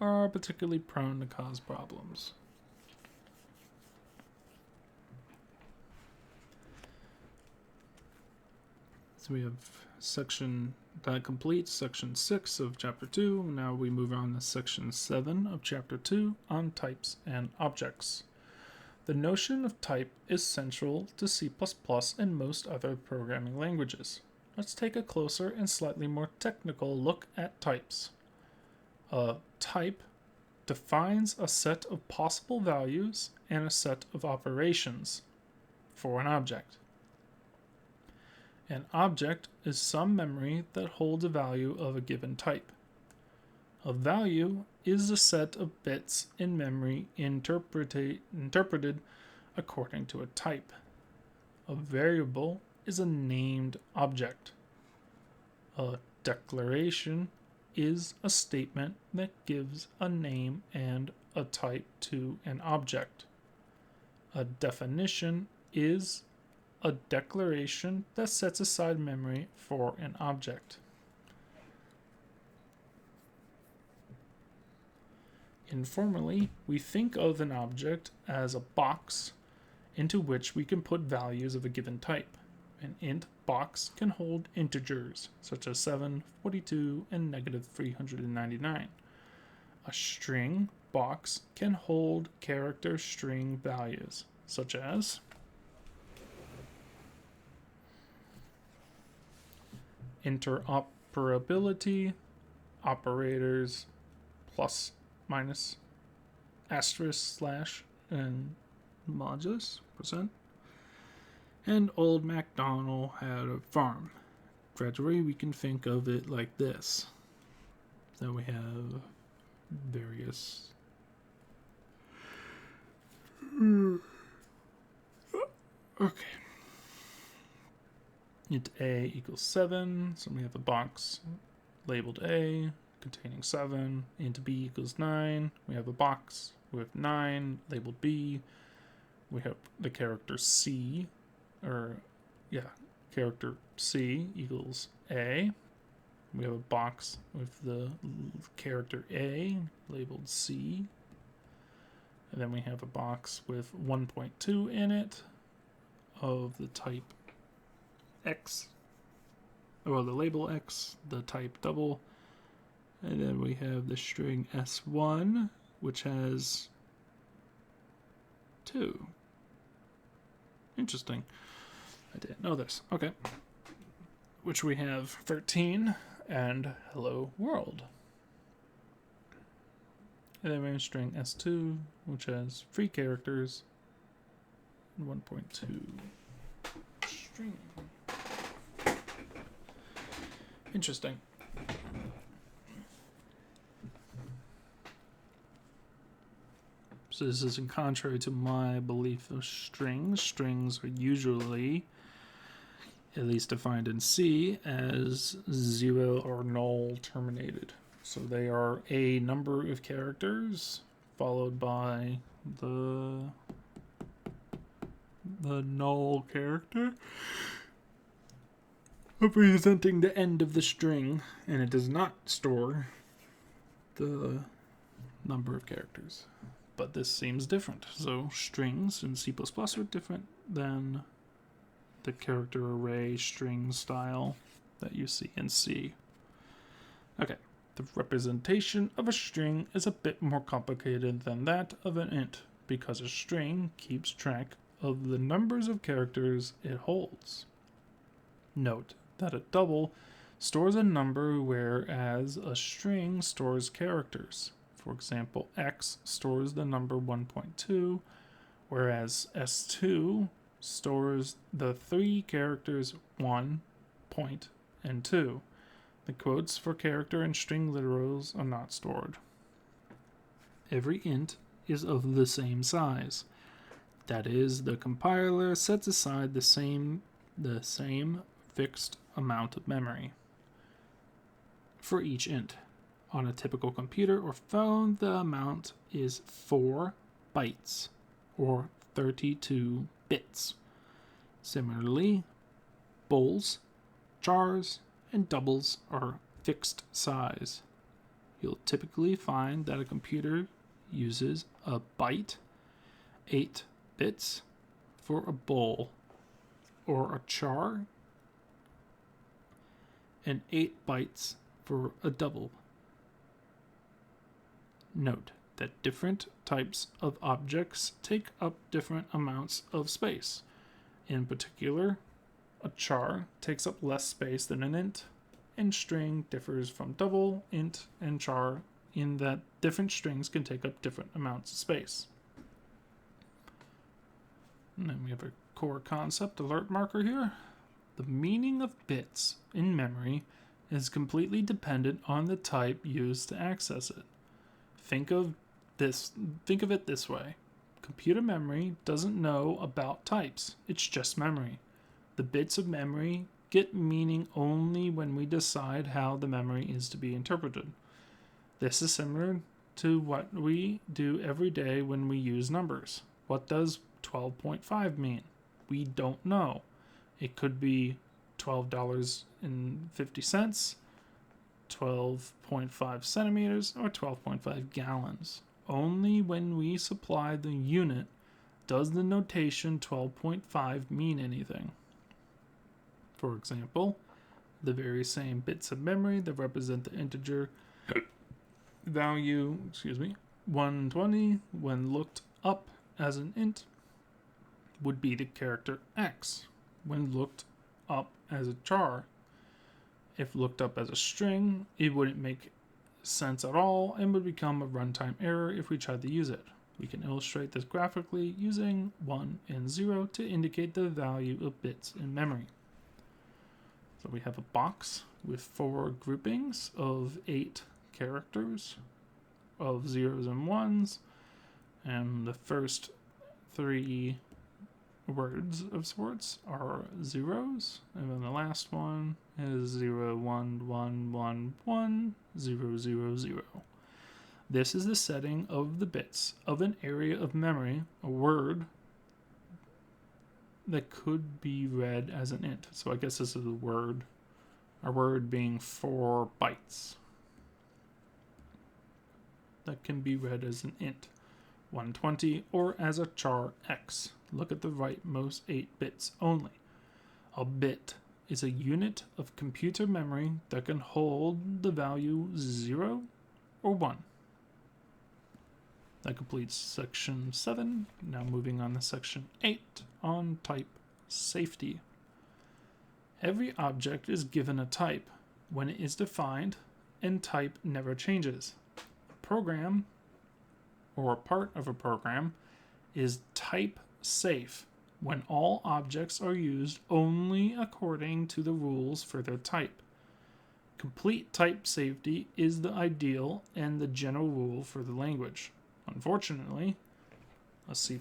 are particularly prone to cause problems. So we have section that completes section 6 of chapter 2. Now we move on to section 7 of chapter 2 on types and objects. The notion of type is central to C++ and most other programming languages. Let's take a closer and slightly more technical look at types. A type defines a set of possible values and a set of operations for an object. An object is some memory that holds a value of a given type. A value is a set of bits in memory interpreted according to a type. A variable is a named object. A declaration is a statement that gives a name and a type to an object. A definition is a declaration that sets aside memory for an object. Informally, we think of an object as a box into which we can put values of a given type. An int box can hold integers, such as 7, 42, and negative 399. A string box can hold character string values, such as interoperability, operators, plus, minus, asterisk, slash, and modulus, percent. And old MacDonald had a farm. Gradually, we can think of it like this. Then we have various okay. Int A equals 7, so we have a box labeled A containing 7. Int B equals 9, we have a box with 9 labeled B. We have the character C, character C equals A. We have a box with the character A labeled C. And then we have a box with 1.2 in it of the type X, or the label X, the type double. And then we have the string S1, which has 2. Interesting. I didn't know this. Okay. Which we have 13 and hello world. And then we have a string S2, which has 3 characters and 1.2 string. Interesting. So this is in contrary to my belief of strings. Strings are usually at least defined in C as 0 or null terminated. So they are a number of characters followed by the null character representing the end of the string, and it does not store the number of characters. But this seems different. So strings in C++ are different than the character array string style that you see in C. Okay, the representation of a string is a bit more complicated than that of an int, because a string keeps track of the numbers of characters it holds. Note that a double stores a number, whereas a string stores characters. For example, x stores the number 1.2, whereas s2 stores the three characters 1, point, and 2. The quotes for character and string literals are not stored. Every int is of the same size. That is, the compiler sets aside the same fixed amount of memory for each int. On a typical computer or phone, the amount is 4 bytes, or 32 bits. Similarly, bols, chars, and doubles are fixed size. You'll typically find that a computer uses a byte, 8 bits, for a bol, or a char, and 8 bytes for a double. Note that different types of objects take up different amounts of space. In particular, a char takes up less space than an int, and string differs from double, int, and char in that different strings can take up different amounts of space. And then we have a core concept alert marker here. The meaning of bits in memory is completely dependent on the type used to access it. Think of it this way. Computer memory doesn't know about types. It's just memory. The bits of memory get meaning only when we decide how the memory is to be interpreted. This is similar to what we do every day when we use numbers. What does 12.5 mean? We don't know. It could be $12.50, 12.5 centimeters, or 12.5 gallons. Only when we supply the unit does the notation 12.5 mean anything. For example, the very same bits of memory that represent the integer value, 120, when looked up as an int, would be the character x when looked up as a char. If looked up as a string, it wouldn't make sense at all and would become a runtime error if we tried to use it. We can illustrate this graphically using 1 and 0 to indicate the value of bits in memory. So we have a box with 4 groupings of 8 characters of zeros and ones, and the first 3 words of sorts are zeros, and then the last one is 0, 1, 1, 1, 1, 0, 0, 0. This is the setting of the bits of an area of memory, a word that could be read as an int. So I guess this is a word, our word being 4 bytes. That can be read as an int, 120, or as a char x. Look at the rightmost 8 bits only. A bit is a unit of computer memory that can hold the value 0 or 1. That completes section 7. Now moving on to section 8 on type safety. Every object is given a type when it is defined, and type never changes. A program, or a part of a program, is type safe when all objects are used only according to the rules for their type. Complete type safety is the ideal and the general rule for the language. Unfortunately, a C++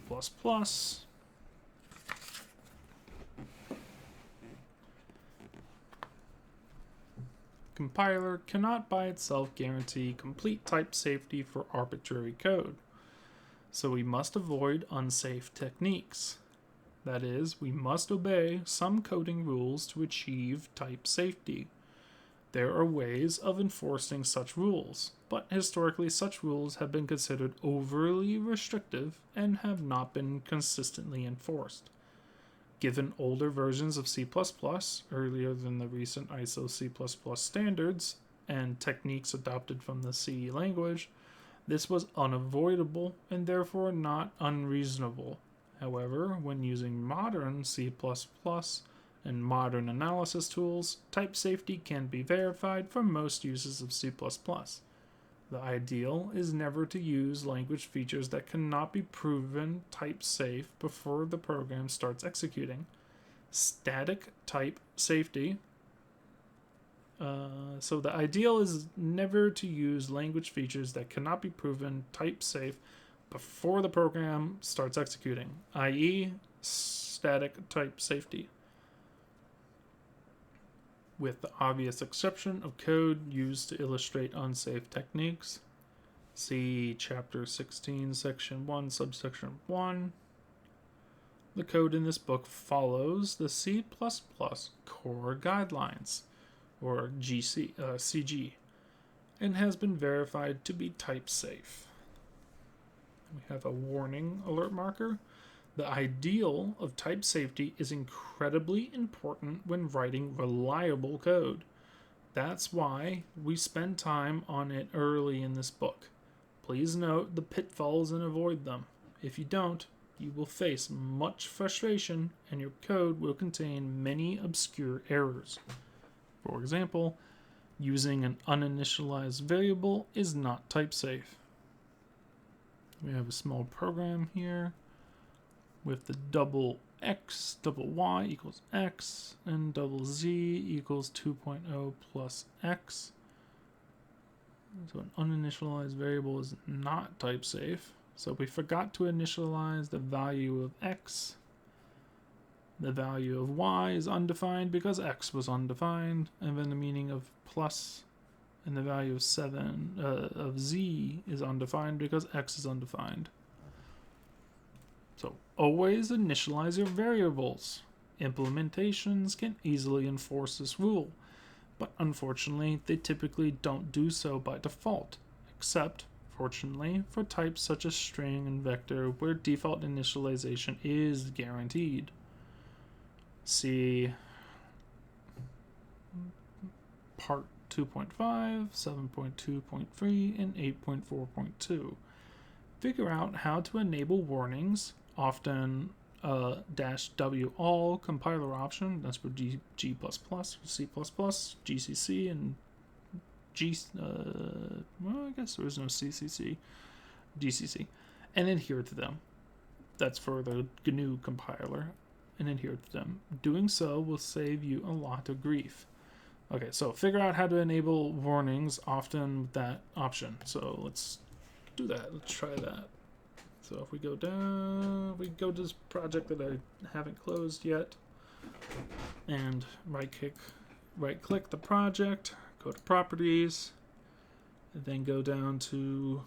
compiler cannot by itself guarantee complete type safety for arbitrary code, so we must avoid unsafe techniques. That is, we must obey some coding rules to achieve type safety. There are ways of enforcing such rules, but historically such rules have been considered overly restrictive and have not been consistently enforced. Given older versions of C++, earlier than the recent ISO C++ standards, and techniques adopted from the C language, this was unavoidable and therefore not unreasonable. However, when using modern C++ and modern analysis tools, type safety can be verified for most uses of C++. The ideal is never to use language features that cannot be proven type safe before the program starts executing. Static type safety. So the ideal is never to use language features that cannot be proven type safe before the program starts executing, i.e., static type safety, with the obvious exception of code used to illustrate unsafe techniques. See Chapter 16, Section 1, Subsection 1. The code in this book follows the C++ Core Guidelines, or CG, and has been verified to be type safe. We have a warning alert marker. The ideal of type safety is incredibly important when writing reliable code. That's why we spend time on it early in this book. Please note the pitfalls and avoid them. If you don't, you will face much frustration and your code will contain many obscure errors. For example, using an uninitialized variable is not type safe. We have a small program here with the double x, double y equals x, and double z equals 2.0 plus x. So an uninitialized variable is not type safe. So we forgot to initialize the value of x. The value of y is undefined because x was undefined, and then the meaning of plus and the value of of z is undefined because x is undefined. So always initialize your variables. Implementations can easily enforce this rule, but unfortunately they typically don't do so by default, except, fortunately, for types such as string and vector where default initialization is guaranteed. See Part 2.5, 7.2.3, and 8.4.2. Figure out how to enable warnings, often -w all compiler option, that's for G++, C++, GCC, and well, I guess there is no CCC, GCC, and adhere to them. That's for the GNU compiler, and adhere to them. Doing so will save you a lot of grief. Okay, so figure out how to enable warnings, often with that option. So let's do that. Let's try that. So if we go down, we go to this project that I haven't closed yet, and right click the project, go to properties, and then go down to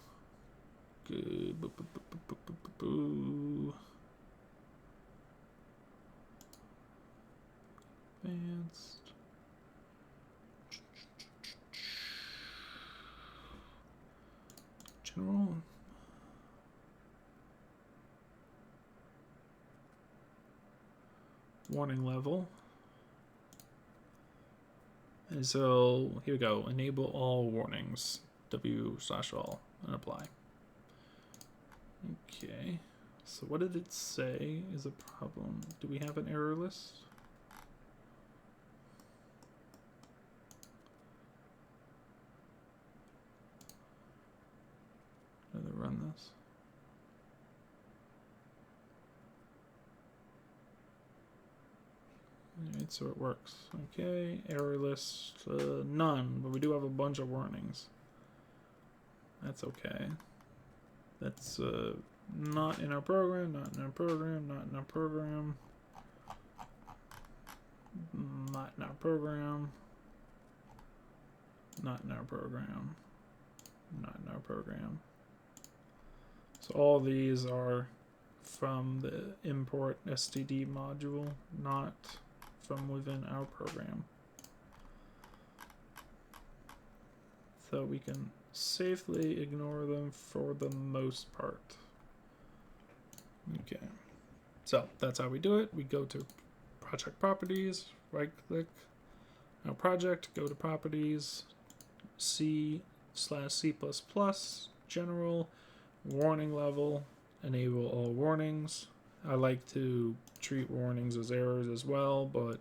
advanced. General. Warning level. And so here we go. Enable all warnings. W/all and apply. Okay. So what did it say is a problem? Do we have an error list? Rather run this. Alright, so it works. Okay, error list, none, but we do have a bunch of warnings. That's okay. That's not in our program, not in our program, not in our program. Not in our program. Not in our program. Not in our program. So all these are from the import std module, not from within our program. So we can safely ignore them for the most part. Okay. So that's how we do it. We go to project properties, right click our project, go to properties, C/C++, general, warning level, enable all warnings. I like to treat warnings as errors as well, but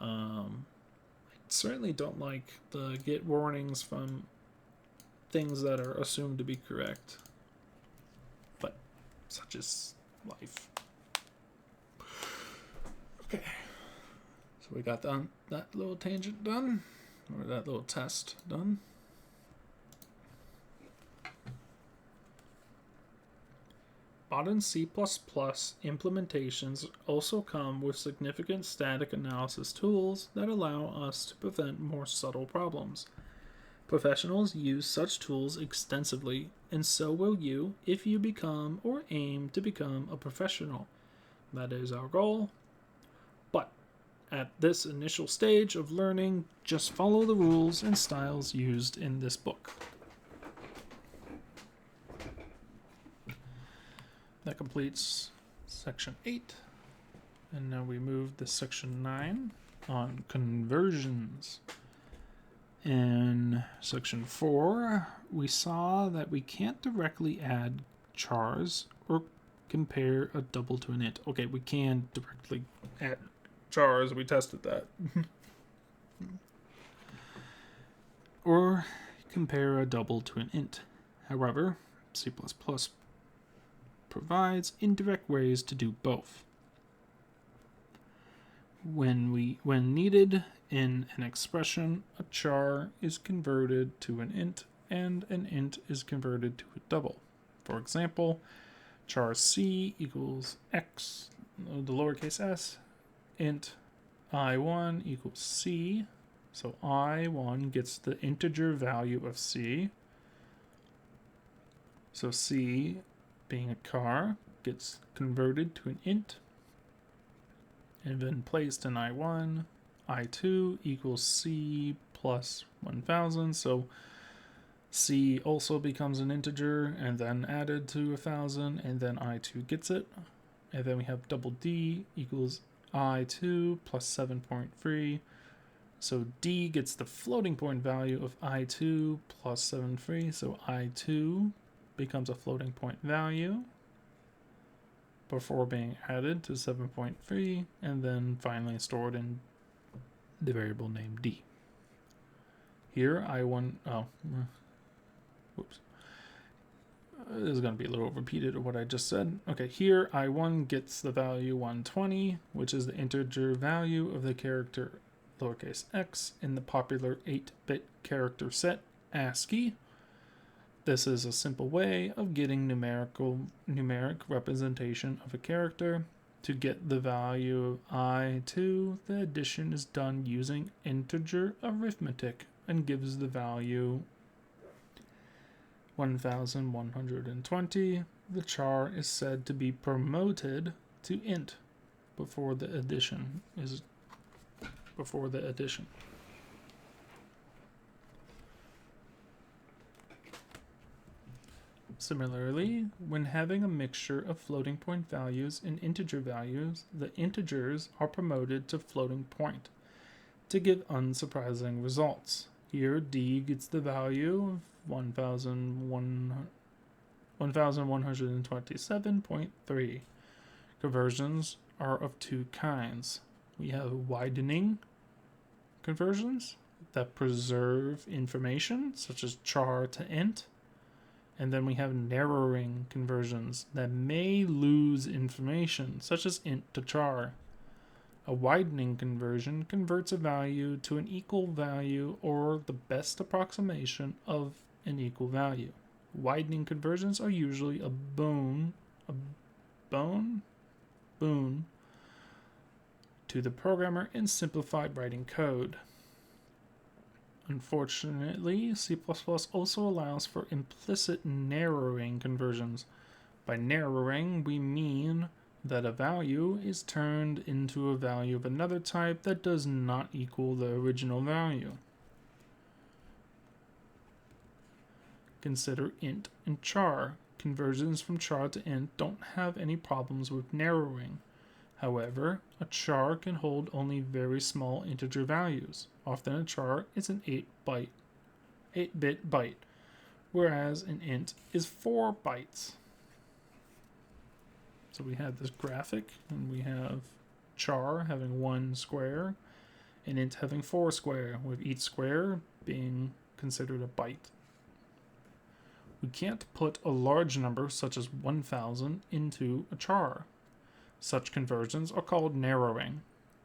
I certainly don't like the get warnings from things that are assumed to be correct. But such is life. Okay. So we got that little tangent done, or that little test done. Modern C++ implementations also come with significant static analysis tools that allow us to prevent more subtle problems. Professionals use such tools extensively, and so will you if you become or aim to become a professional. That is our goal. But at this initial stage of learning, just follow the rules and styles used in this book. That completes section 8. And now we move to section 9 on conversions. In section 4, we saw that we can't directly add chars or compare a double to an int. Okay, we can directly add chars. We tested that. Or compare a double to an int. However, C++ provides indirect ways to do both. When needed in an expression, a char is converted to an int, and an int is converted to a double. For example, char c equals x, the lowercase s, int I1 equals c, so I1 gets the integer value of c, so c, being a char, gets converted to an int, and then placed in I1, I2 equals c plus 1000, so c also becomes an integer and then added to 1000, and then I2 gets it. And then we have double d equals I2 plus 7.3, so d gets the floating point value of I2 plus 7.3, so I2 becomes a floating point value before being added to 7.3 and then finally stored in the variable named d. Here whoops. This is going to be a little repeated of what I just said. Okay, here I1 gets the value 120, which is the integer value of the character lowercase x in the popular 8-bit character set ASCII. This is a simple way of getting numeric representation of a character. To get the value of I2, the addition is done using integer arithmetic and gives the value 1120. The char is said to be promoted to int before the addition. Similarly, when having a mixture of floating point values and integer values, the integers are promoted to floating point to give unsurprising results. Here, d gets the value of 1127.3. Conversions are of two kinds. We have widening conversions that preserve information, such as char to int. And then we have narrowing conversions that may lose information, such as int to char. A widening conversion converts a value to an equal value or the best approximation of an equal value. Widening conversions are usually a boon to the programmer in simplified writing code. Unfortunately, C++ also allows for implicit narrowing conversions. By narrowing, we mean that a value is turned into a value of another type that does not equal the original value. Consider int and char. Conversions from char to int don't have any problems with narrowing. However, a char can hold only very small integer values. Often a char is an 8-bit byte, whereas an int is 4 bytes. So we have this graphic, and we have char having 1 square, and int having 4 square, with each square being considered a byte. We can't put a large number, such as 1000, into a char. Such conversions are called narrowing,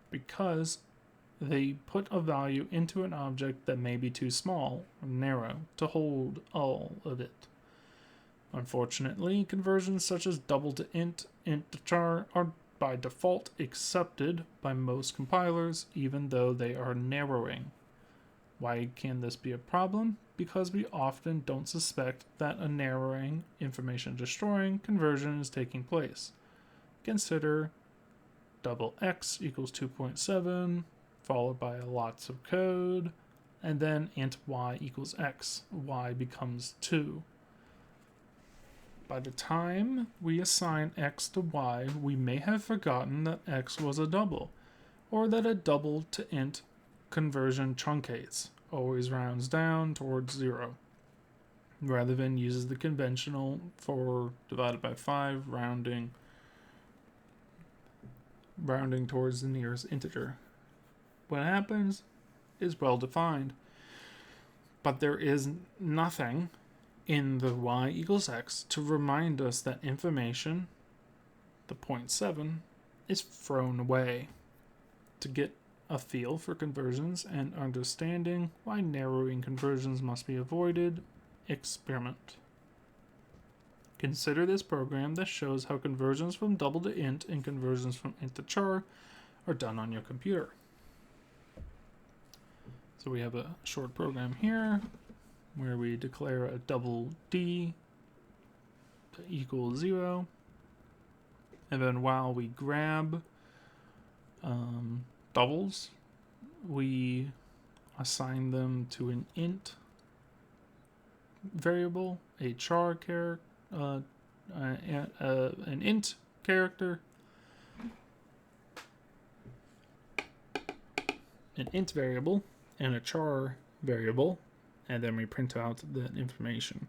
because they put a value into an object that may be too small or narrow to hold all of it. Unfortunately, conversions such as double to int to char are by default accepted by most compilers, even though they are narrowing. Why can this be a problem? Because we often don't suspect that a narrowing, information destroying conversion is taking place. Consider double x equals 2.7, followed by lots of code, and then int y equals x. Y becomes 2. By the time we assign x to y, we may have forgotten that x was a double, or that a double to int conversion truncates, always rounds down towards 0, rather than uses the conventional 4 divided by 5 rounding towards the nearest integer. What happens is well defined, but there is nothing in the y equals x to remind us that information, the 0.7, is thrown away. To get a feel for conversions and understanding why narrowing conversions must be avoided, experiment. Consider this program that shows how conversions from double to int and conversions from int to char are done on your computer. So we have a short program here where we declare a double D to equal 0. And then while we grab doubles, we assign them to an int variable, a char character, an int character, an int variable, and a char variable, and then we print out that information.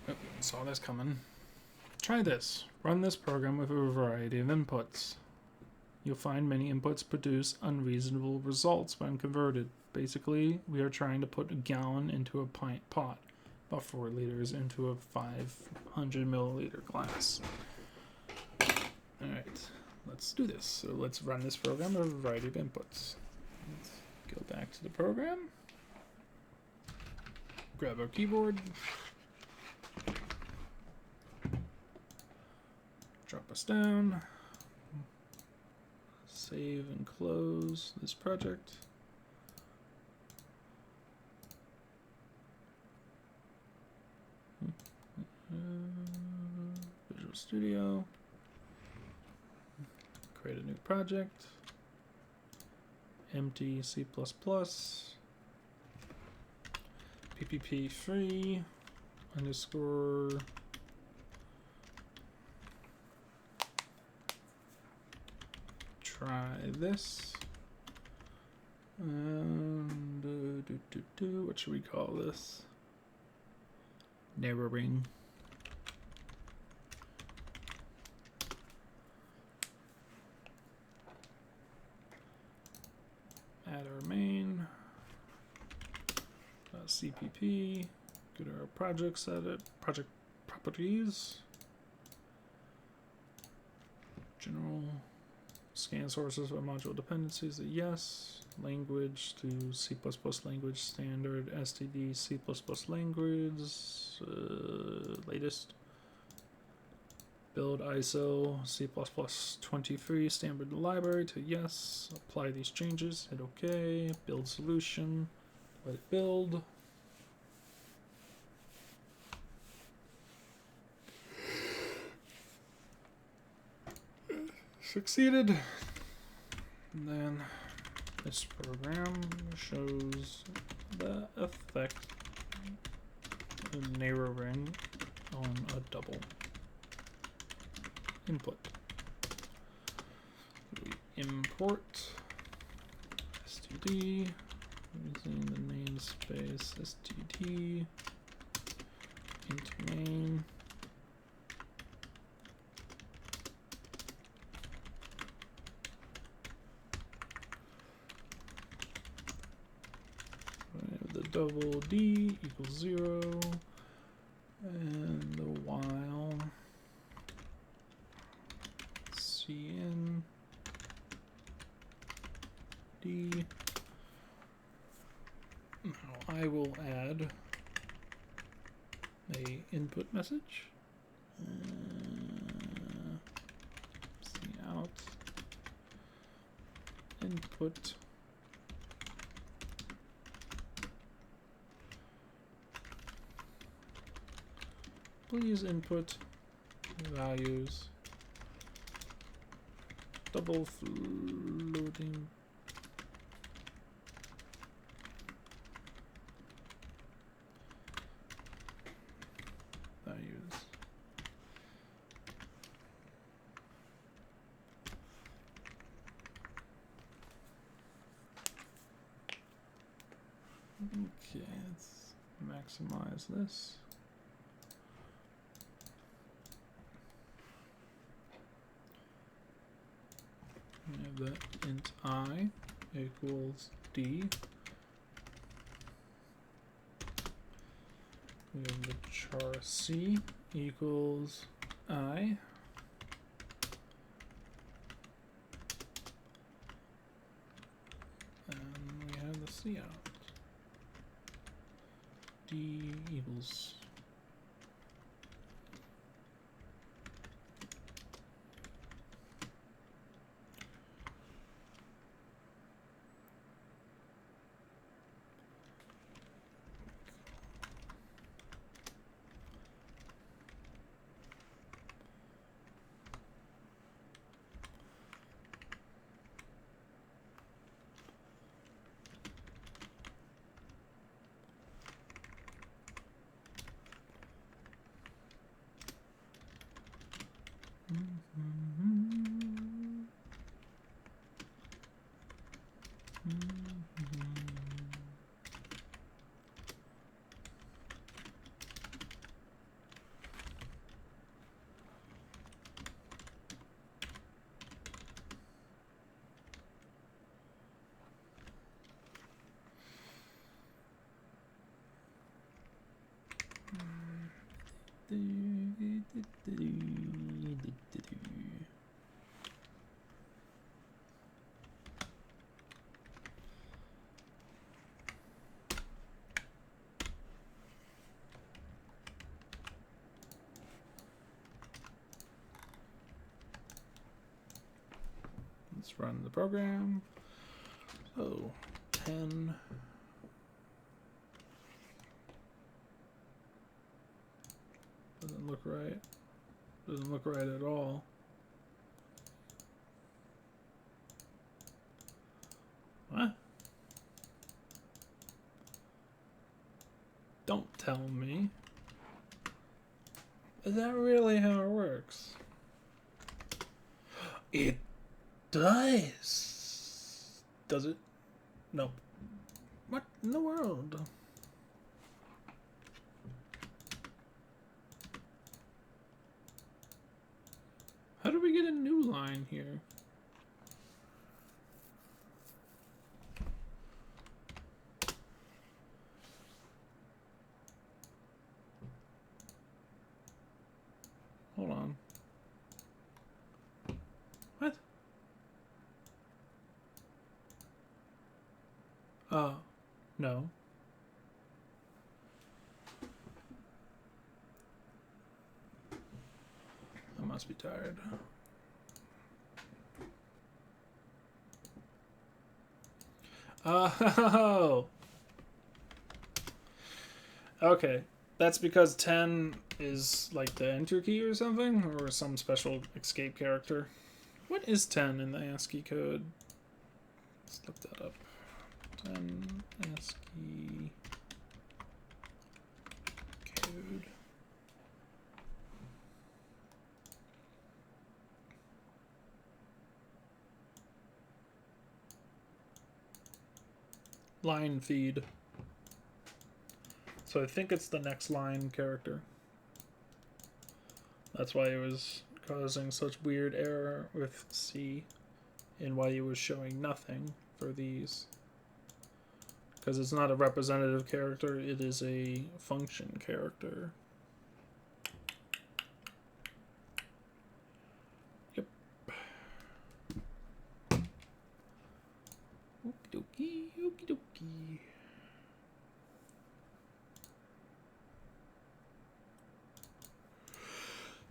Oh, saw this coming. Try this. Run this program with a variety of inputs. You'll find many inputs produce unreasonable results when converted. Basically, we are trying to put a gallon into a pint pot, about 4 liters into a 500 milliliter glass. Alright, let's do this. So let's run this program with a variety of inputs. Let's go back to the program. Grab our keyboard. Drop us down. Save and close this project. Visual Studio. Create a new project. Empty C++. PPP free underscore try this. And what should we call this? Narrowing. Add our main. CPP. Go to our projects edit. Project properties. General. Scan sources by module dependencies. Yes. Language to C++ language standard. STD C++ language. Latest. Build ISO C++23 standard library to yes. Apply these changes. Hit OK. Build solution. Let it build. Succeeded. And then this program shows the effect of narrowing on a double input. We import std using the namespace std into main. The double d equals 0, and the while cin d. Now I will add a input message. Cout input. Please input values. Double floating. Values. Okay, let's maximize this. We have that int I equals d. We have the char c equals I. And we have the c out. D equals let's run the program. So 10 doesn't look right. Doesn't look right at all. What? Don't tell me. Is that really how it works? It does. Does it? No. What in the world? How do we get a new line here? Hold on. What? No. I must be tired. Oh! Okay. That's because 10 is like the enter key or something? Or some special escape character. What is 10 in the ASCII code? Let's look that up. 10 ASCII code. Line feed. So I think it's the next line character. That's why it was causing such weird error with C, and why it was showing nothing for these. Because it's not a representative character, it is a function character. Yep. Okie dokie, okie dokie.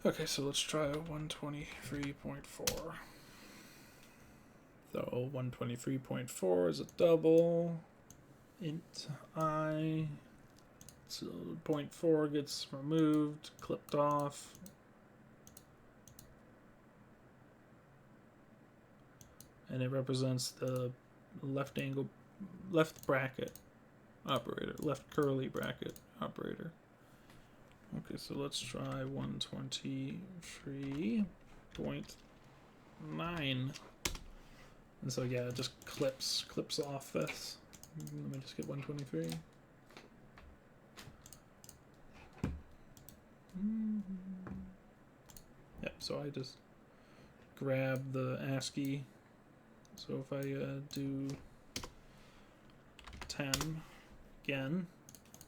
Okay, so let's try 123.4. So 123.4 is a double. Int I. So 0.4 gets removed, clipped off. And it represents the left bracket operator, left curly bracket operator. Okay, so let's try 123.9. And so yeah, it just clips off this. Let me just get 123. Yep, so I just grab the ASCII. So if I do 10 again,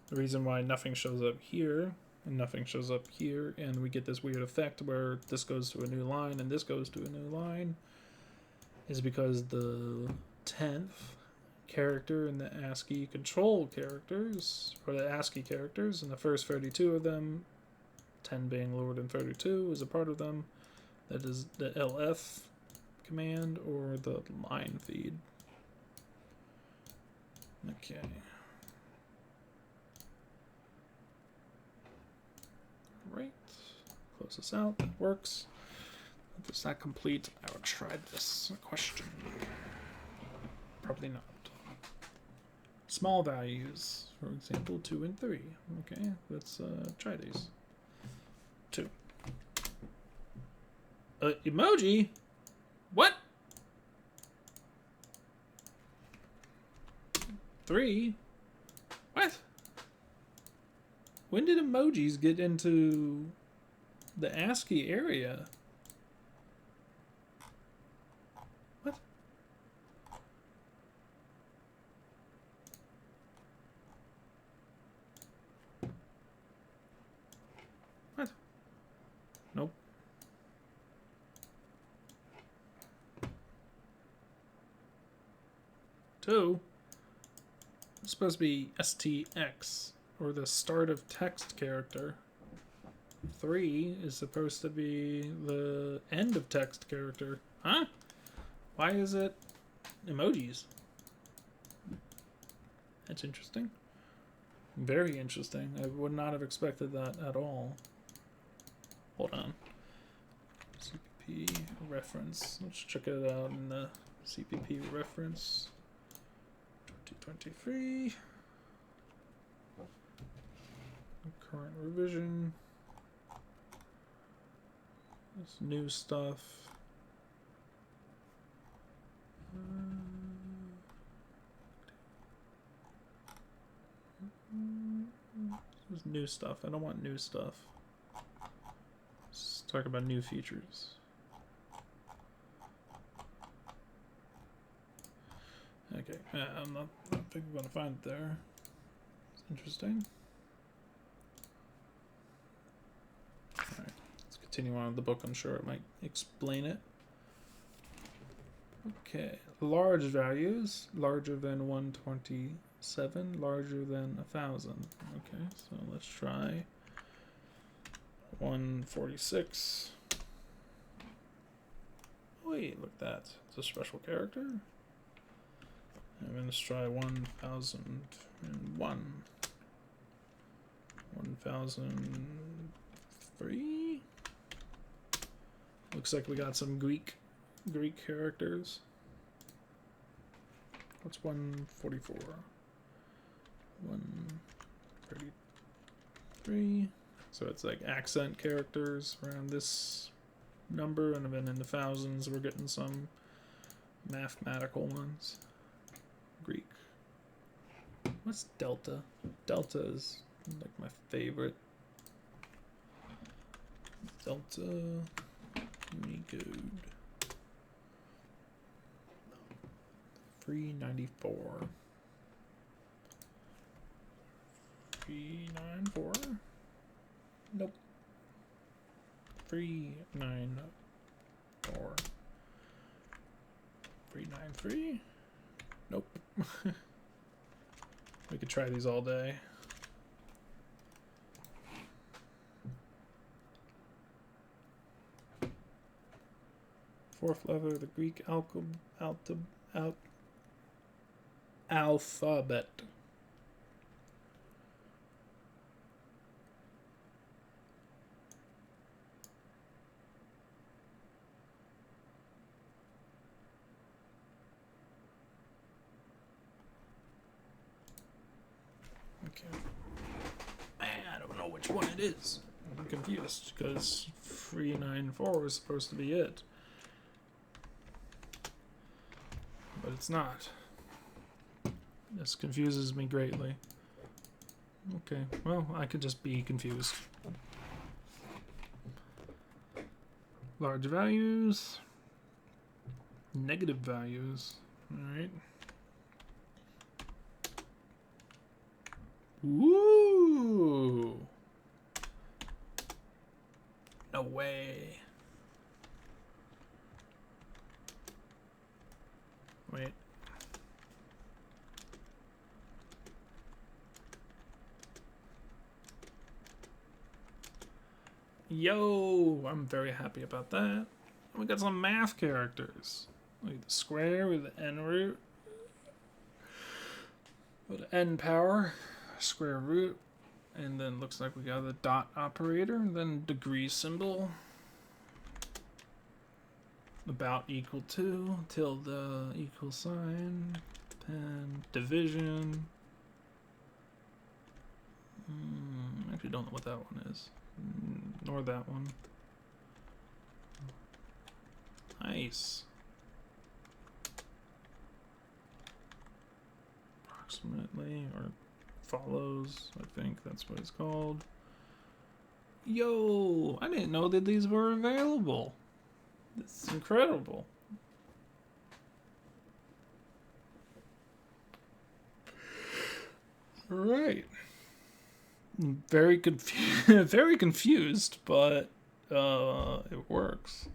the reason why nothing shows up here and nothing shows up here, and we get this weird effect where this goes to a new line and this goes to a new line, is because the 10th character in the ASCII control characters, or the ASCII characters, and the first 32 of them, 10 being lower than 32, is a part of them. That is the LF command or the line feed. Okay. Right. Close this out. That works. If it's not complete, I will try this question. Probably not. Small values, for example, 2 and 3. Okay, let's try these. 2. Emoji? What? 3? What? When did emojis get into the ASCII area? What? What? Nope. Two? It's supposed to be STX, or the start of text character. 3 is supposed to be the end of text character. Huh? Why is it emojis? That's interesting. Very interesting. I would not have expected that at all. Hold on. CPP reference. Let's check it out in the CPP reference. 2023. Current revision. This new stuff. This is new stuff. I don't want new stuff. Let's talk about new features. Okay, I'm not think I'm gonna find it there. It's interesting. Alright, let's continue on with the book. I'm sure it might explain it. Okay, large values, larger than 127, larger than 1,000. Okay, so let's try 146. Wait, look at that. It's a special character. And then let's try 1001. 1003. Looks like we got some Greek characters. What's 144? 133. So it's like accent characters around this number, and then in the thousands we're getting some mathematical ones. Greek. What's delta? Delta is like my favorite. Delta Unicode 394. 394. Nope. 394. 393. Nope. We could try these all day. Fourth letter of the Greek alphabet. Okay. I don't know which one it is. I'm confused because 394 is supposed to be it. But it's not. This confuses me greatly. Okay, well, I could just be confused. Large values. Negative values. Alright. Woo! No way. Wait. Yo, I'm very happy about that. We got some math characters. Like the square with the n root. With the n power. Square root. And then looks like we got the dot operator. And then degree symbol. About equal to. Tilde equal sign. Pen. Division. I actually don't know what that one is. Nor that one. Nice. Approximately, or follows, I think that's what it's called. Yo, I didn't know that these were available. This is incredible. All right. Very very confused, but it works.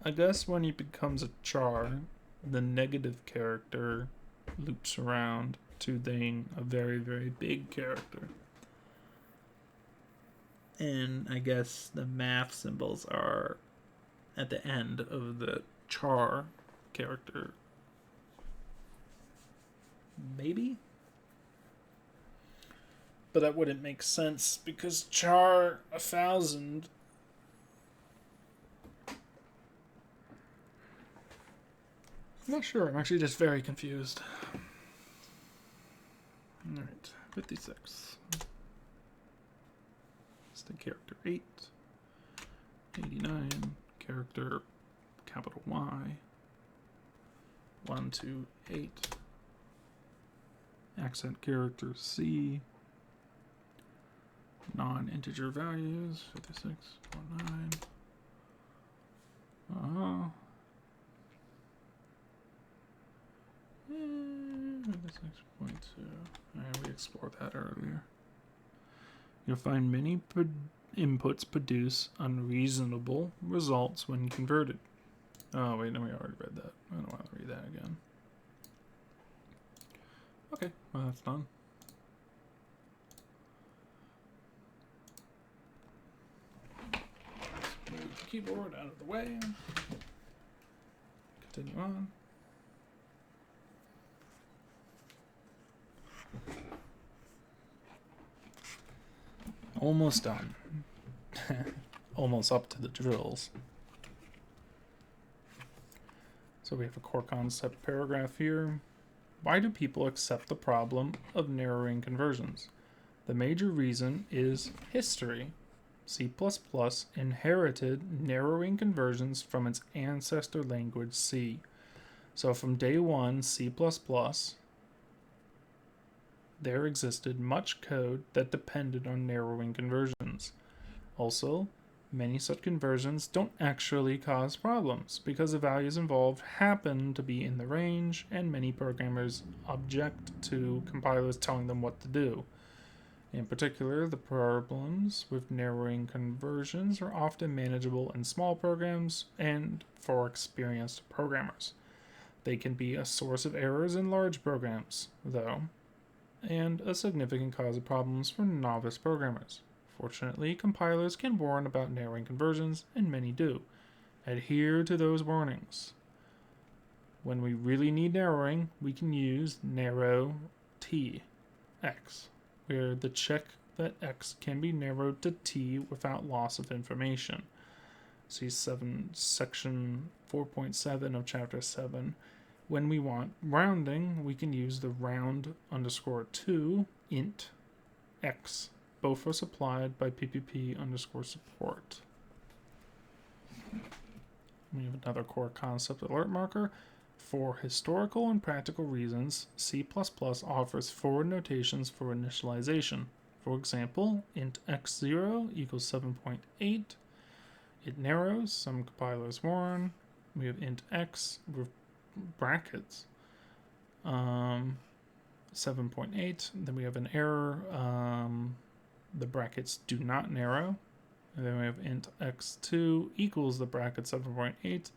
I guess when he becomes a char, the negative character loops around to being a very, very big character. And I guess the math symbols are at the end of the char character. Maybe? But that wouldn't make sense because char 1000. I'm not sure. I'm actually just very confused. Alright, 56. Let's take character 8. 89. Character capital Y. 1, 2, 8. Accent character C. Non-integer values. 56. 9. 56.2. Alright, we explored that earlier. You'll find many inputs produce unreasonable results when converted. Oh, wait, no, we already read that. I don't want to read that again. Okay, well, that's done. Let's move keyboard out of the way. Continue on. Almost done. Almost up to the drills. So we have a core concept paragraph here. Why do people accept the problem of narrowing conversions? The major reason is history. C++ inherited narrowing conversions from its ancestor language C. So from day one, C++, there existed much code that depended on narrowing conversions. Also, many such conversions don't actually cause problems because the values involved happen to be in the range, and many programmers object to compilers telling them what to do. In particular, the problems with narrowing conversions are often manageable in small programs and for experienced programmers. They can be a source of errors in large programs, though, and a significant cause of problems for novice programmers. Fortunately, compilers can warn about narrowing conversions, and many do. Adhere to those warnings. When we really need narrowing, we can use narrow t, x, where the check that x can be narrowed to t without loss of information. See section 4.7 of chapter 7. When we want rounding, we can use the round_2 int x. Both are supplied by ppp_support. We have another core concept alert marker. For historical and practical reasons, C++ offers forward notations for initialization. For example, int x0 equals 7.8. It narrows, some compilers warn. We have int x with brackets 7.8. Then we have an error. The brackets do not narrow. And then we have int x2 equals the bracket 7.8.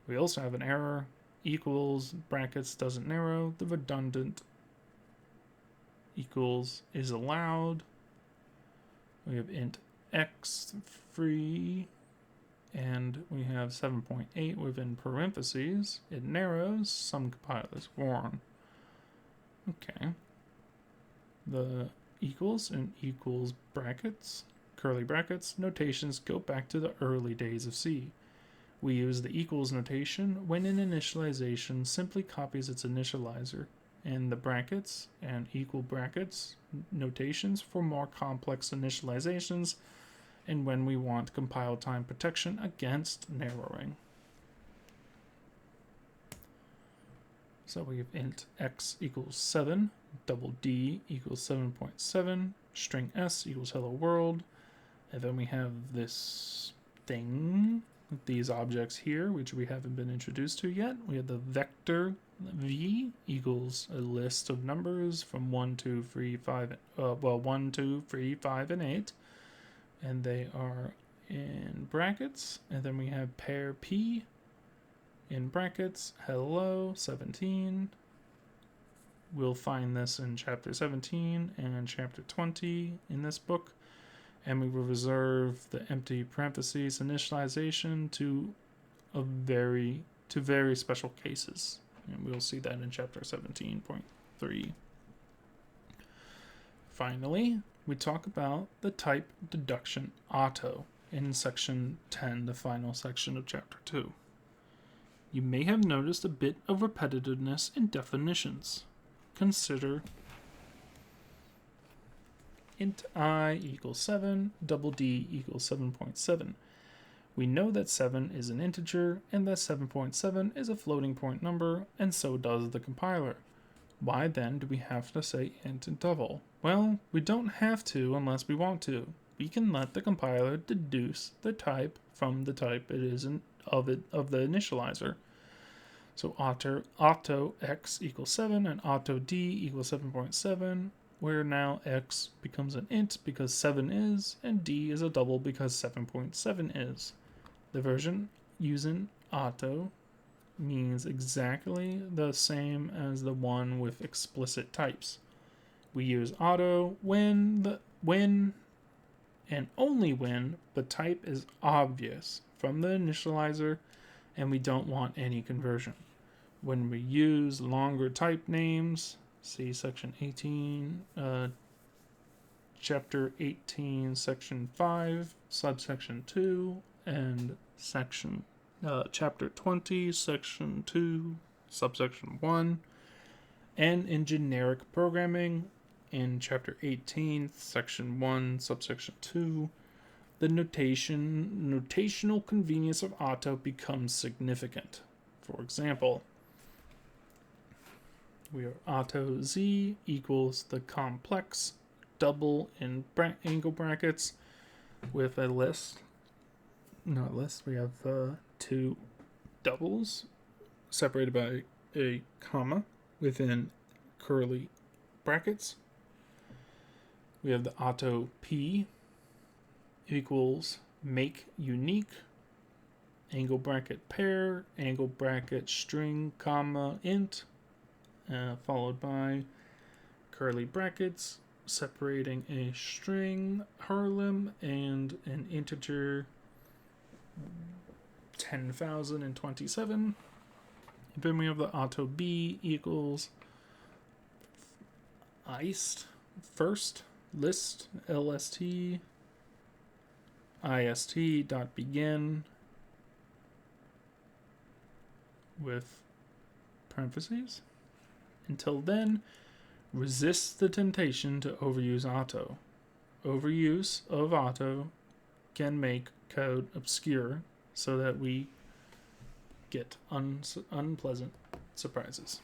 We also have an error. Equals brackets doesn't narrow. The redundant equals is allowed. We have int x free, and we have 7.8 within parentheses. It narrows. Some compilers warn. Okay. The equals and equals brackets, curly brackets, notations go back to the early days of C. We use the equals notation when an initialization simply copies its initializer, and the brackets and equal brackets notations for more complex initializations, and when we want compile time protection against narrowing. So we have int x equals 7, double D equals 7.7, string s equals hello world, and then we have this thing, these objects here, which we haven't been introduced to yet. We have the vector v equals a list of numbers from 1, 2, 3, 5, 1, 2, 3, 5, and 8, and they are in brackets, and then we have pair p in brackets, hello, 17. We'll find this in chapter 17 and chapter 20 in this book, and we will reserve the empty parentheses initialization to very special cases, and we'll see that in chapter 17.3. Finally, we talk about the type deduction auto in section 10, the final section of chapter 2. You may have noticed a bit of repetitiveness in definitions. Consider int I equals 7, double D equals 7.7. We know that 7 is an integer and that 7.7 is a floating point number, and so does the compiler. Why then do we have to say int and double? Well, we don't have to unless we want to. We can let the compiler deduce the type from the type it is of the initializer. So auto x equals 7 and auto d equals 7.7, where now x becomes an int because 7 is, and d is a double because 7.7 is. The version using auto means exactly the same as the one with explicit types. We use auto when and only when the type is obvious from the initializer and we don't want any conversion. When we use longer type names, see section 18, chapter 18, section 5, subsection 2, and chapter 20, section 2, subsection 1, and in generic programming, in chapter 18, section 1, subsection 2, the notational convenience of auto becomes significant. For example, we are auto z equals the complex double in angle brackets with a list. Not list, we have two doubles separated by a comma within curly brackets. We have the auto p equals make unique angle bracket pair angle bracket string comma int followed by curly brackets separating a string Harlem and an integer 10,027. Then we have the auto b equals iced first list lst ist dot begin with parentheses. Until then, resist the temptation to overuse auto. Overuse of auto can make code obscure so that we get unpleasant surprises.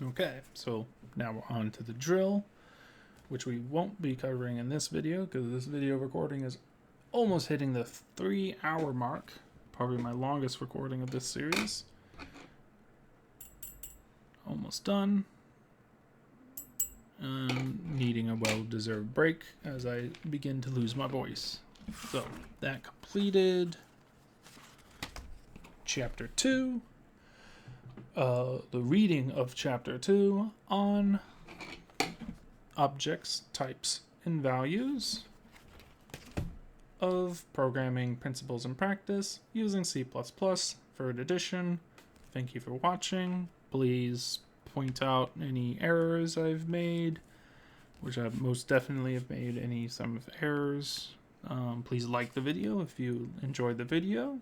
Okay, so now we're on to the drill, which we won't be covering in this video because this video recording is almost hitting the 3-hour mark, probably my longest recording of this series. Almost done. Needing a well-deserved break as I begin to lose my voice. So that completed chapter 2. The reading of chapter 2 on objects, types, and values of programming principles and practice using C++, 3rd edition. Thank you for watching. Please point out any errors I've made, which I most definitely have made some errors. Please like the video if you enjoyed the video.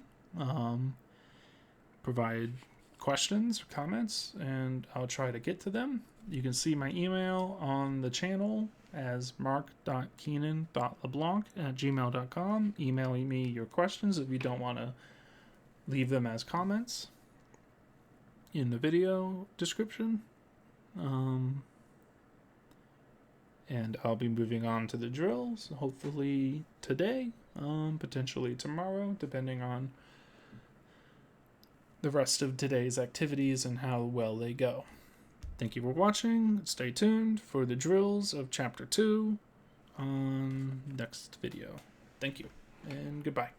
Provide questions or comments, and I'll try to get to them. You can see my email on the channel as mark.keenan.leblanc@gmail.com. Emailing me your questions if you don't want to leave them as comments in the video description. And I'll be moving on to the drills, hopefully today, potentially tomorrow, depending on the rest of today's activities and how well they go. Thank you for watching. Stay tuned for the drills of chapter 2 on next video. Thank you, and goodbye.